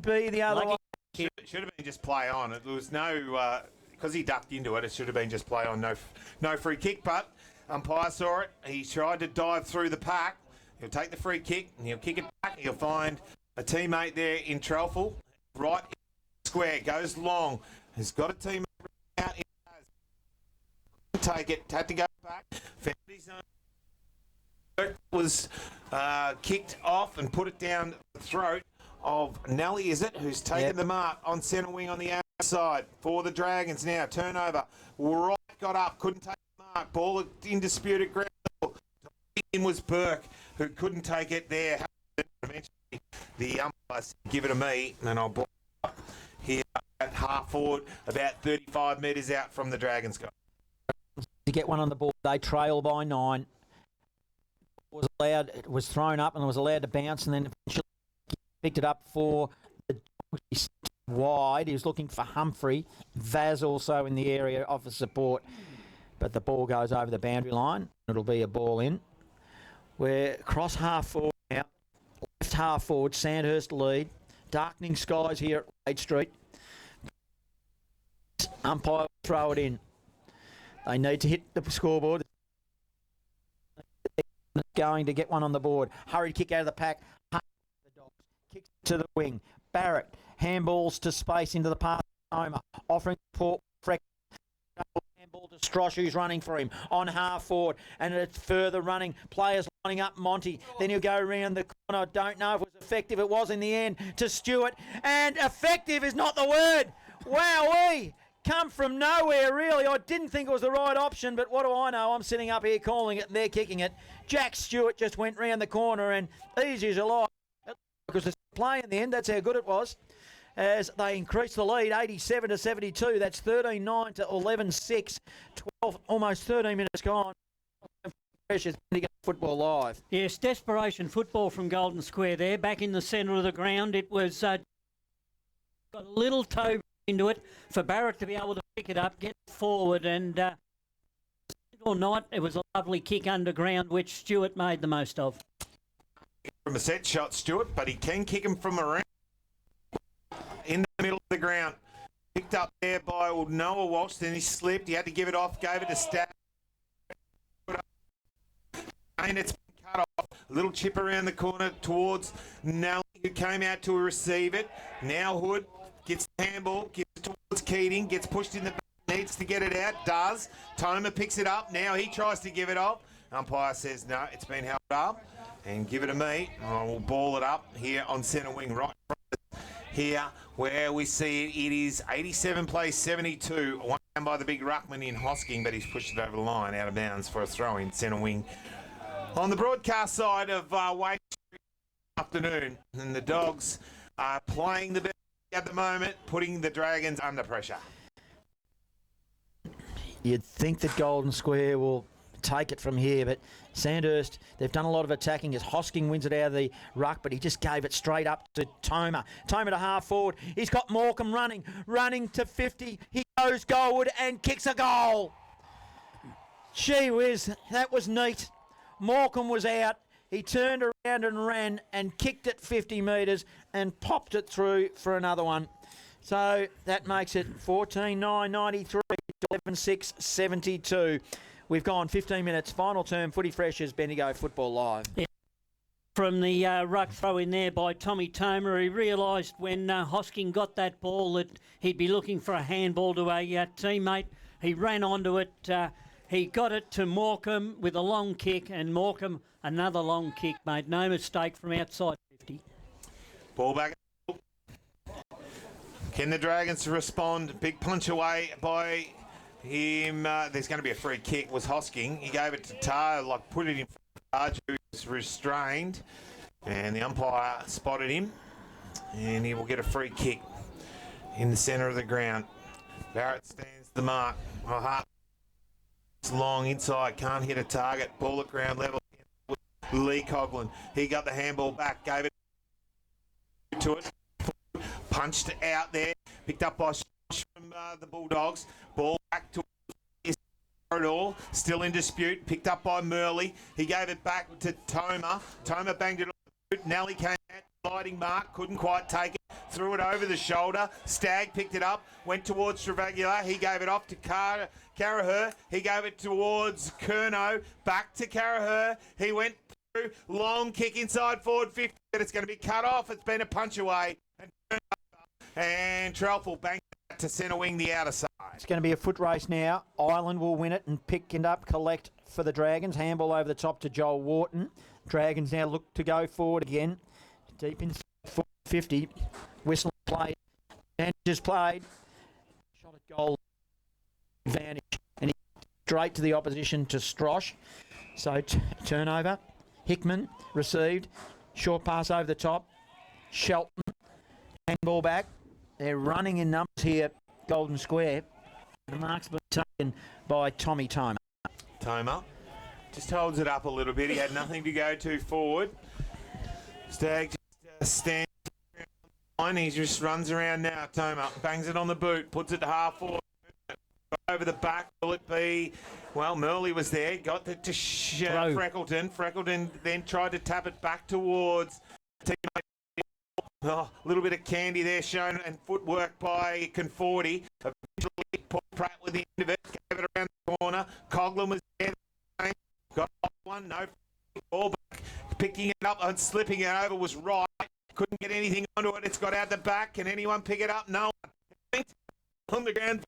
be the other way. Should have been just play on. It was no because he ducked into it. It should have been just play on. No free kick, but umpire saw it. He tried to dive through the pack. He'll take the free kick and he'll kick it back. He'll find a teammate there in Trelful. Right in the square. Goes long. Has got a teammate out in take it. Had to go back. Found his own. Was kicked off and put it down the throat of Nelly, is it? Who's taken the mark on centre wing on the outside for the Dragons now. Turnover. Right got up. Couldn't take the mark. Ball in disputed ground. In was Burke, who couldn't take it there. Eventually, the umpire said, give it to me, and I'll ball up here at half forward, about 35 metres out from the Dragons goal. To get one on the board, they trail by 9. It was thrown up and was allowed to bounce, and then eventually picked it up for the wide. He was looking for Humphrey. Vaz also in the area of the support, but the ball goes over the boundary line. It'll be a ball in. We're cross half forward now. Left half forward, Sandhurst lead. Darkening skies here at Wade Street. Umpire will throw it in. They need to hit the scoreboard. Going to get one on the board. Hurried kick out of the pack. The Dogs. Kicks to the wing. Barrett. Handballs to space into the pass. Homer. Offering support. Handball to Strosh, who's running for him on half forward. And it's further running. Players lining up Monty. Then he'll go around the corner. Don't know if it was effective. It was in the end to Stewart. And effective is not the word. Wowee. Come from nowhere, really. I didn't think it was the right option, but what do I know? I'm sitting up here calling it, and they're kicking it. Jack Stewart just went round the corner, and easy as a lot. Because the play in the end, that's how good it was. As they increase the lead, 87 to 72. That's 13-9 to 11-6. 12, almost 13 minutes gone. Pressures. Football Live. Yes, desperation football from Golden Square there. Back in the centre of the ground. It was got a little toe into it for Barrett to be able to pick it up, get it forward, and or not, it was a lovely kick underground, which Stewart made the most of. From a set shot, Stewart, but he can kick him from around in the middle of the ground. Picked up there by Noah Walsh, then he slipped. He had to give it off, gave it to Stack. And it's been cut off. A little chip around the corner towards Nelly, who came out to receive it. Now Hood gets the handball, gives it towards Keating, gets pushed in the back, needs to get it out, does. Toma picks it up. Now he tries to give it off. Umpire says, no, it's been held up. And give it to me. I will ball it up here on centre wing, right here where we see it. It is 87 plays 72. One down by the big ruckman in Hosking, but he's pushed it over the line out of bounds for a throw in centre wing. On the broadcast side of Wake afternoon, and the Dogs are playing the best at the moment, putting the Dragons under pressure. You'd think that Golden Square will take it from here, but Sandhurst, they've done a lot of attacking as Hosking wins it out of the ruck, but he just gave it straight up to Toma. Toma to half forward. He's got Morecambe running to 50. He goes goalward and kicks a goal. Gee whiz, that was neat. Morecambe was out. He turned around and ran and kicked it 50 metres and popped it through for another one. So that makes it 14-9-93 to 11-6-72. We've gone 15 minutes. Final term, Footy Freshers, Bendigo Football Live. Yeah. From the ruck throw in there by Tommy Toma, he realised when Hosking got that ball that he'd be looking for a handball to a teammate. He ran onto it. He got it to Morecambe with a long kick, and Morecambe another long kick. Made no mistake from outside 50. Ball back. Can the Dragons respond? Big punch away by him. There's going to be a free kick. Was Hosking. He gave it to Tar, put it in front of who was restrained, and the umpire spotted him, and he will get a free kick in the centre of the ground. Barrett stands the mark. It's long inside, can't hit a target. Ball at ground level. Lee Coughlin. He got the handball back, gave it to it. Punched out there, picked up by from the Bulldogs. Ball back to corridor, still in dispute. Picked up by Murley. He gave it back to Toma. Toma banged it on the boot. Nelly came out, sliding mark, couldn't quite take it. Threw it over the shoulder. Stagg picked it up, went towards Travagula. He gave it off to Carraher. He gave it towards Curnow. Back to Carraher. He went through. Long kick inside forward 50, but it's going to be cut off. It's been a punch away. And Trelfall banged it to centre wing, the outer side. It's going to be a foot race now. Ireland will win it and pick it up, collect for the Dragons. Handball over the top to Joel Wharton. Dragons now look to go forward again. Deep inside 50. Whistle played. Advantages played. Shot at goal. Advantage. And he straight to the opposition to Strosh. So turnover. Hickman received. Short pass over the top. Shelton. Handball back. They're running in numbers here, Golden Square. The mark's been taken by Tommy Toma. Toma just holds it up a little bit. He had nothing to go to forward. Stagg just stands on. He just runs around now. Toma bangs it on the boot, puts it to half forward. Over the back, will it be? Well, Murley was there, got it to Freckleton. Freckleton then tried to tap it back towards teammate. Oh, a little bit of candy there shown and footwork by Conforti. Eventually, Paul Pratt with the end of it, gave it around the corner. Coughlin was there. Got one, no ball back. Picking it up and slipping it over was right. Couldn't get anything onto it. It's got out the back. Can anyone pick it up? No one. On the ground,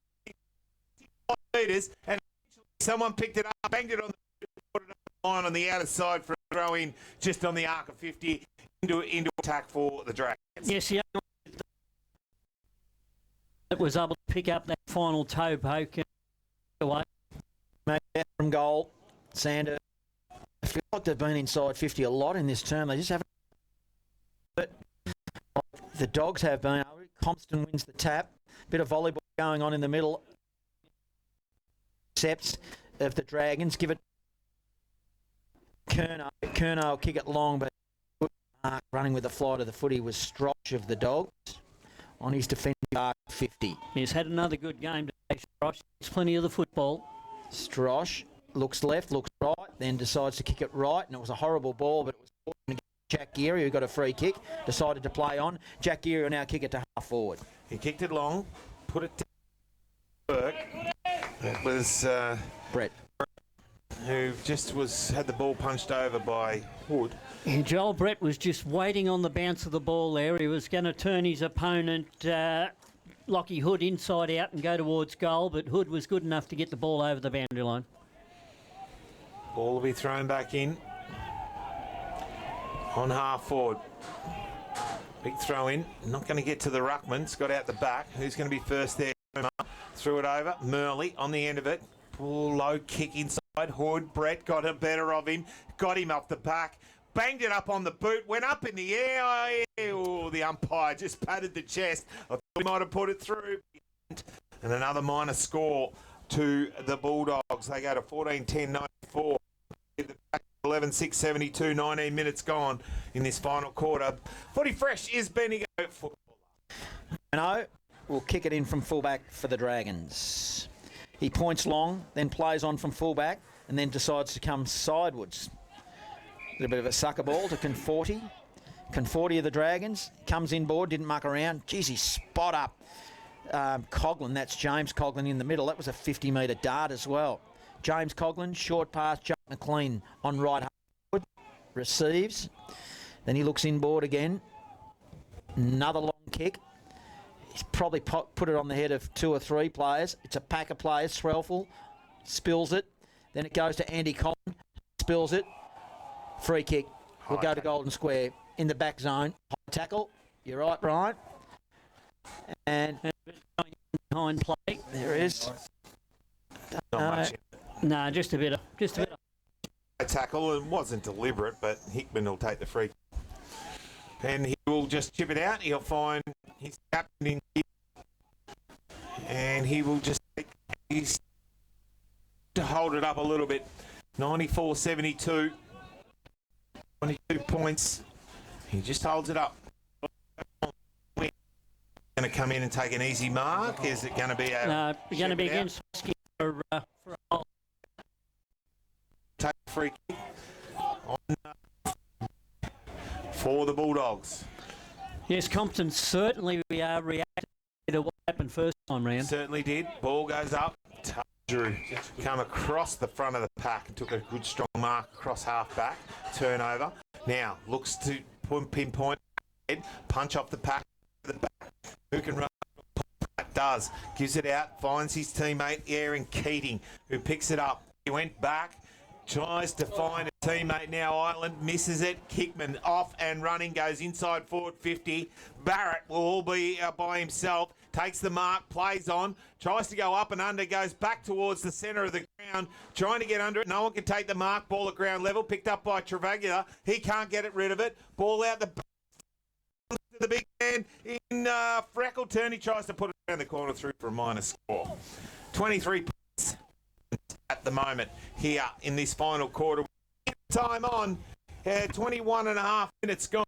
5 metres, and someone picked it up, banged it on the line on the outer side for a throw in just on the arc of 50 into attack for the Dragons. Yes, yeah. It was able to pick up that final toe poke away. From goal, Sandhurst. I feel like they've been inside 50 a lot in this term. They just haven't. But the Dogs have been. Compton wins the tap. Bit of volleyball going on in the middle. Accepts of the Dragons. Give it Kerno will kick it long, but running with the flight of the footy was Strosh of the Dogs on his defending mark 50. He's had another good game today, Strosh. There's plenty of the football. Strosh looks left, looks right, then decides to kick it right, and it was a horrible ball, but it was Jack Geary, who got a free kick, decided to play on. Jack Geary will now kick it to half forward. He kicked it long, put it to work. It was Brett, who just had the ball punched over by Hood. And Joel Brett was just waiting on the bounce of the ball there. He was going to turn his opponent, Lockie Hood, inside out and go towards goal, but Hood was good enough to get the ball over the boundary line. Ball will be thrown back in on half forward. Big throw in. Not going to get to the ruckman. It's got out the back. Who's going to be first there? Threw it over. Murley on the end of it. Low kick inside. Hood. Brett got a better of him. Got him off the back. Banged it up on the boot. Went up in the air. Oh, the umpire just patted the chest. I thought he might have put it through. And another minor score to the Bulldogs. They go to 14-10-94. 11-6, 72, 19 minutes gone in this final quarter. Footy Fresh is Bendigo footballer. Kerno will kick it in from fullback for the Dragons. He points long, then plays on from fullback, and then decides to come sidewards. A little bit of a sucker ball to Conforti. Conforti of the Dragons comes inboard, didn't muck around. Geez, he spot up Coughlin. That's James Coughlin in the middle. That was a 50-metre dart as well. James Coughlin, short pass, Jack McLean on right half, receives. Then he looks inboard again. Another long kick. He's probably put it on the head of 2 or 3 players. It's a pack of players. Srelful spills it. Then it goes to Andy Collin, spills it. Free kick. Will go to Golden Square in the back zone. High tackle. You're right, Brian. And Behind play. There is. Not much. No, just a bit of. A tackle. It wasn't deliberate, but Hickman will take the free kick. And he will just chip it out. He'll find his captain in here. And he will just take his to hold it up a little bit. 94-72. 22 points. He just holds it up. Going to come in and take an easy mark. Is it going to be a? No, we're going to be against for a goal. Take a free kick for the Bulldogs. Yes, Compton certainly reacted to what happened first time round. Certainly did. Ball goes up. Drew come across the front of the pack and took a good strong mark across half back. Turnover. Now looks to pinpoint. Punch off the pack. Who can run? Does. Gives it out. Finds his teammate Aaron Keating, who picks it up. He went back. Tries to find a teammate now. Island misses it. Kickman off and running. Goes inside forward 50. Barrett will all be by himself. Takes the mark. Plays on. Tries to go up and under. Goes back towards the centre of the ground. Trying to get under it. No one can take the mark. Ball at ground level. Picked up by Travaglia. He can't get it rid of it. Ball out the back to the big man in Freckleton. He tries to put it around the corner through for a minor score. 23 points at the moment here in this final quarter. Time on, 21 and a half minutes gone.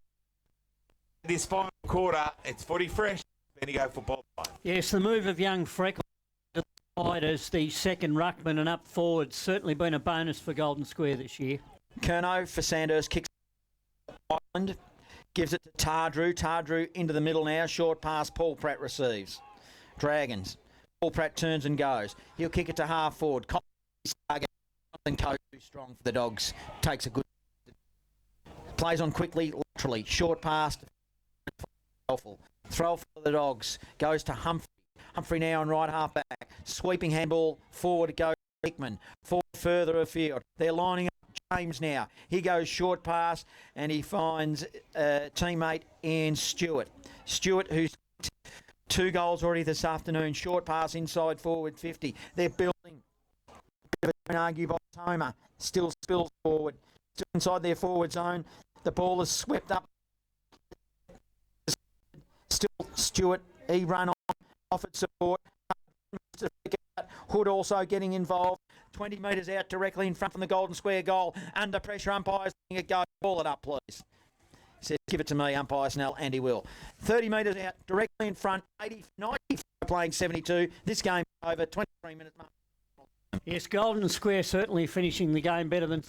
This final quarter, it's Footy Fresh, Bendigo football. Yes, the move of young Freckle to the side as the second ruckman and up forward certainly been a bonus for Golden Square this year. Kerno for Sandhurst kicks Island, gives it to Tardrew. Tardrew into the middle now. Short pass. Paul Pratt receives. Dragons. Paul Pratt turns and goes. He'll kick it to half forward. Coach too strong for the Dogs. Takes a good. Plays on quickly, laterally. Short pass. Throw for the Dogs. Goes to Humphrey. Humphrey now on right half back. Sweeping handball forward. Goes to Hickman. Forward further afield. They're lining up. James now. He goes short pass and he finds a teammate in Stewart. Stewart, who's 2 goals already this afternoon. Short pass inside forward 50. They're building. Bit of an argue by Toma. Still spills forward. Still inside their forward zone. The ball is swept up. Still Stewart. He run on. Offered support. Hood also getting involved. 20 metres out directly in front from the Golden Square goal. Under pressure, umpires letting it go. Ball it up, please. Says, give it to me, umpire Snell, and he will. 30 metres out directly in front. 90 playing 72. This game over. 23 minutes. Yes, Golden Square certainly finishing the game better than...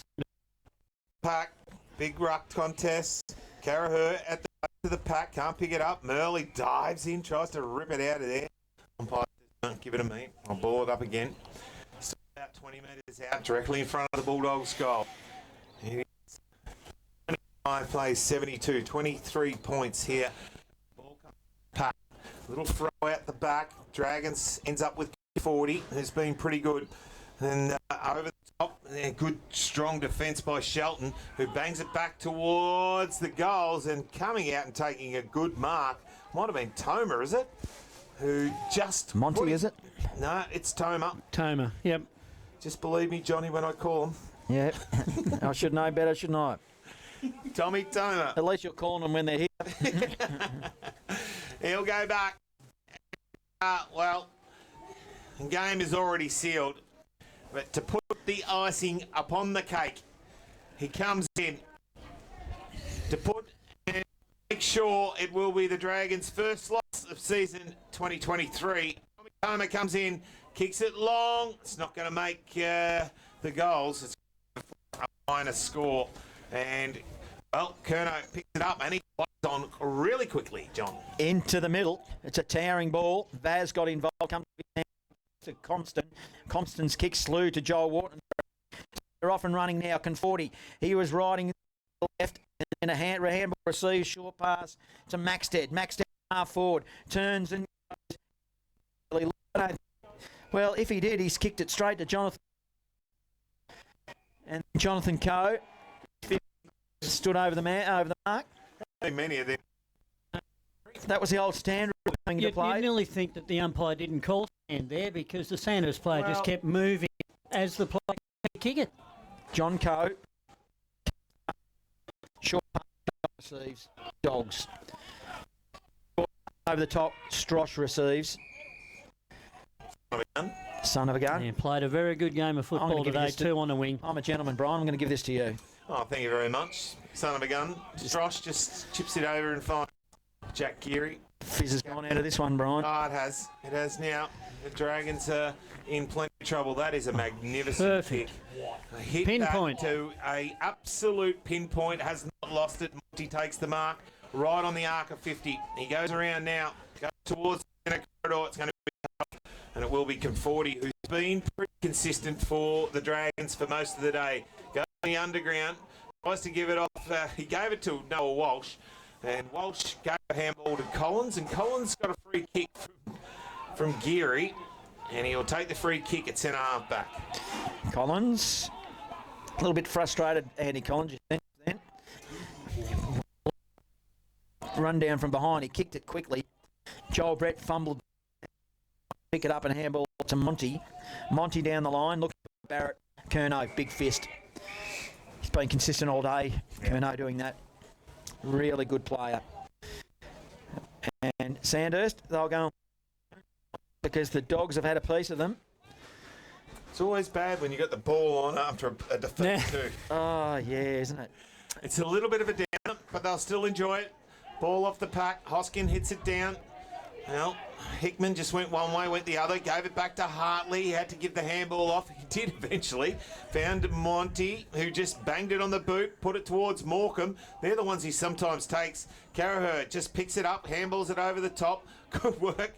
Pack, big ruck contest. Carraher at the back of the pack, can't pick it up. Murley dives in, tries to rip it out of there. Umpire says, don't give it to me. I'll ball it up again. Still about 20 metres out, directly in front of the Bulldogs' goal. 25 plays 72, 23 points here. Ball comes pack. Little throw out the back. Dragons ends up with 40, who's been pretty good. And over the top, good strong defence by Shelton, who bangs it back towards the goals and coming out and taking a good mark. Might have been Toma, is it? Who just... Monty, is it? No, it's Toma. Toma, yep. Just believe me, Johnny, when I call him. Yeah. I should know better, shouldn't I? Tommy Toma. At least you're calling them when they're here. He'll go back. Well, the game is already sealed. But to put the icing upon the cake, he comes in to put and make sure it will be the Dragons' first loss of season 2023. Tommy Toma comes in, kicks it long. It's not going to make the goals. It's a minor score. And, well, Curnow picks it up and he plays on really quickly, John. Into the middle. It's a towering ball. Vaz got involved. Comes to Compton. Compton's kick slew to Joel Wharton. They're off and running now. Conforti. He was riding left and a handball receives. Short pass to Maxted. Maxted half forward. Turns and goes. Well, if he did, he's kicked it straight to Jonathan. And Jonathan Coe stood over the mark. Many of them. That was the old standard coming into play. You nearly think that the umpire didn't call stand there because the Sandhurst player just kept moving as the player kick it. John Coe. Short pass receives. Dogs. Over the top. Strosh receives. Son of a gun. Yeah, played a very good game of football today, too, on the wing. I'm a gentleman, Brian. I'm going to give this to you. Oh, thank you very much. Son of a gun. Strosh just chips it over and finds Jack Geary. Fizz has gone out of this one, Brian. Oh, it has. It has now. The Dragons are in plenty of trouble. That is a magnificent kick. Hit pinpoint. That to a absolute pinpoint. Has not lost it. Monty takes the mark right on the arc of 50. He goes around now. Goes towards the center corridor. It's going to be tough. And it will be Conforti, who's been pretty consistent for the Dragons for most of the day. Goes on the underground. Tries to give it off. He gave it to Noah Walsh. And Walsh gave a handball to Collins. And Collins got a free kick from Geary. And he'll take the free kick at centre half back. Collins. A little bit frustrated, Andy Collins, you think, then. Run down from behind. He kicked it quickly. Joel Brett fumbled. Pick it up and handball to Monty. Monty down the line. Look at Barrett. Curnow, big fist. He's been consistent all day. Curnow doing that. Really good player. And Sandhurst, they'll go because the Dogs have had a piece of them. It's always bad when you got the ball on after a defeat too. Oh, yeah, isn't it? It's a little bit of a down, but they'll still enjoy it. Ball off the pack. Hoskin hits it down. Well, Hickman just went one way, went the other, gave it back to Hartley. He had to give the handball off. He did eventually. Found Monty, who just banged it on the boot, put it towards Morecambe. They're the ones he sometimes takes. Carraher just picks it up, handballs it over the top. Good work.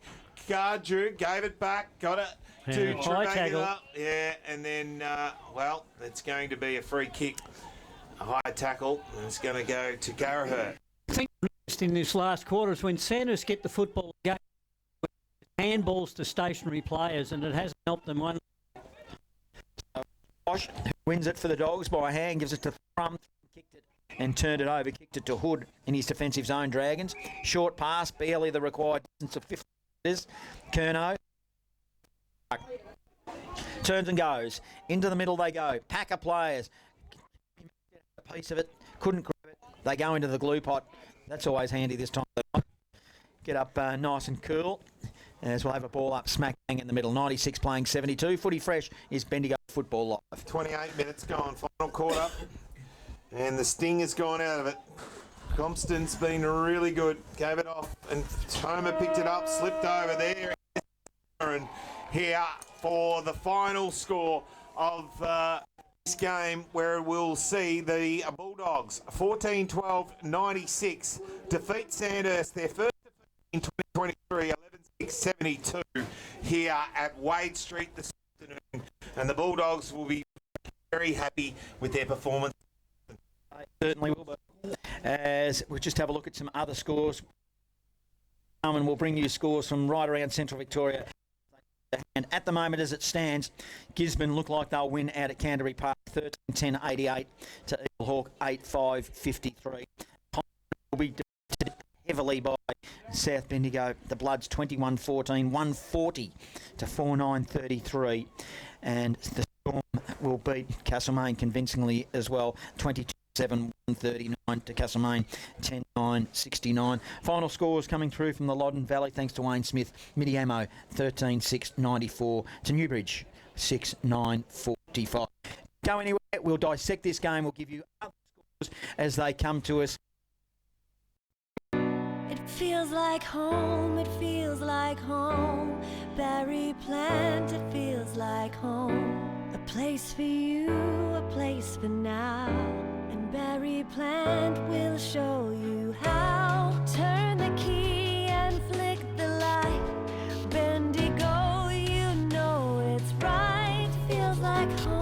Cardrew gave it back, got it to Tregear. Yeah, and then, well, it's going to be a free kick. A high tackle, and it's going to go to Carraher. I think in this last quarter is when Sandhurst get the football game, handballs to stationary players, and it hasn't helped them one. Bosch wins it for the Dogs by a hand, gives it to Thrum, kicked it and turned it over, kicked it to Hood in his defensive zone, Dragons. Short pass, barely the required distance of 50 metres. Curnow turns and goes. Into the middle they go. Pack of players. A piece of it, couldn't grab it. They go into the glue pot. That's always handy this time. Get up nice and cool. as we'll have a ball up smack bang in the middle. 96 playing 72. Footy Fresh is Bendigo Football Live. 28 minutes gone, final quarter. And the sting has gone out of it. Compston's been really good. Gave it off and Homer picked it up, slipped over there. And here for the final score of this game, where we'll see the Bulldogs 14-12-96 defeat Sandhurst, their first defeat in 2023, 11-6-72 here at Wade Street this afternoon. And the Bulldogs will be very happy with their performance. They certainly will be. As we'll just have a look at some other scores. And we'll bring you scores from right around Central Victoria. And at the moment, as it stands, Gisborne look like they'll win out at Canterbury Park 13-10-88 to Eagle Hawk 8-5-53. Will be defeated heavily by South Bendigo. The Bloods 21-14, 140 to 49-33. And the Storm will beat Castlemaine convincingly as well, 22-7-139 to Castlemaine, 10-9-69. Final scores coming through from the Loddon Valley, thanks to Wayne Smith. Midiamo, 13-6-94 to Newbridge, 6-9-45. Go anywhere, we'll dissect this game. We'll give you other scores as they come to us. It feels like home, it feels like home. Berry plant, it feels like home. A place for you, a place for now. And Berry plant will show you how. Turn the key and flick the light. Bendigo, you know it's right. Feels like home.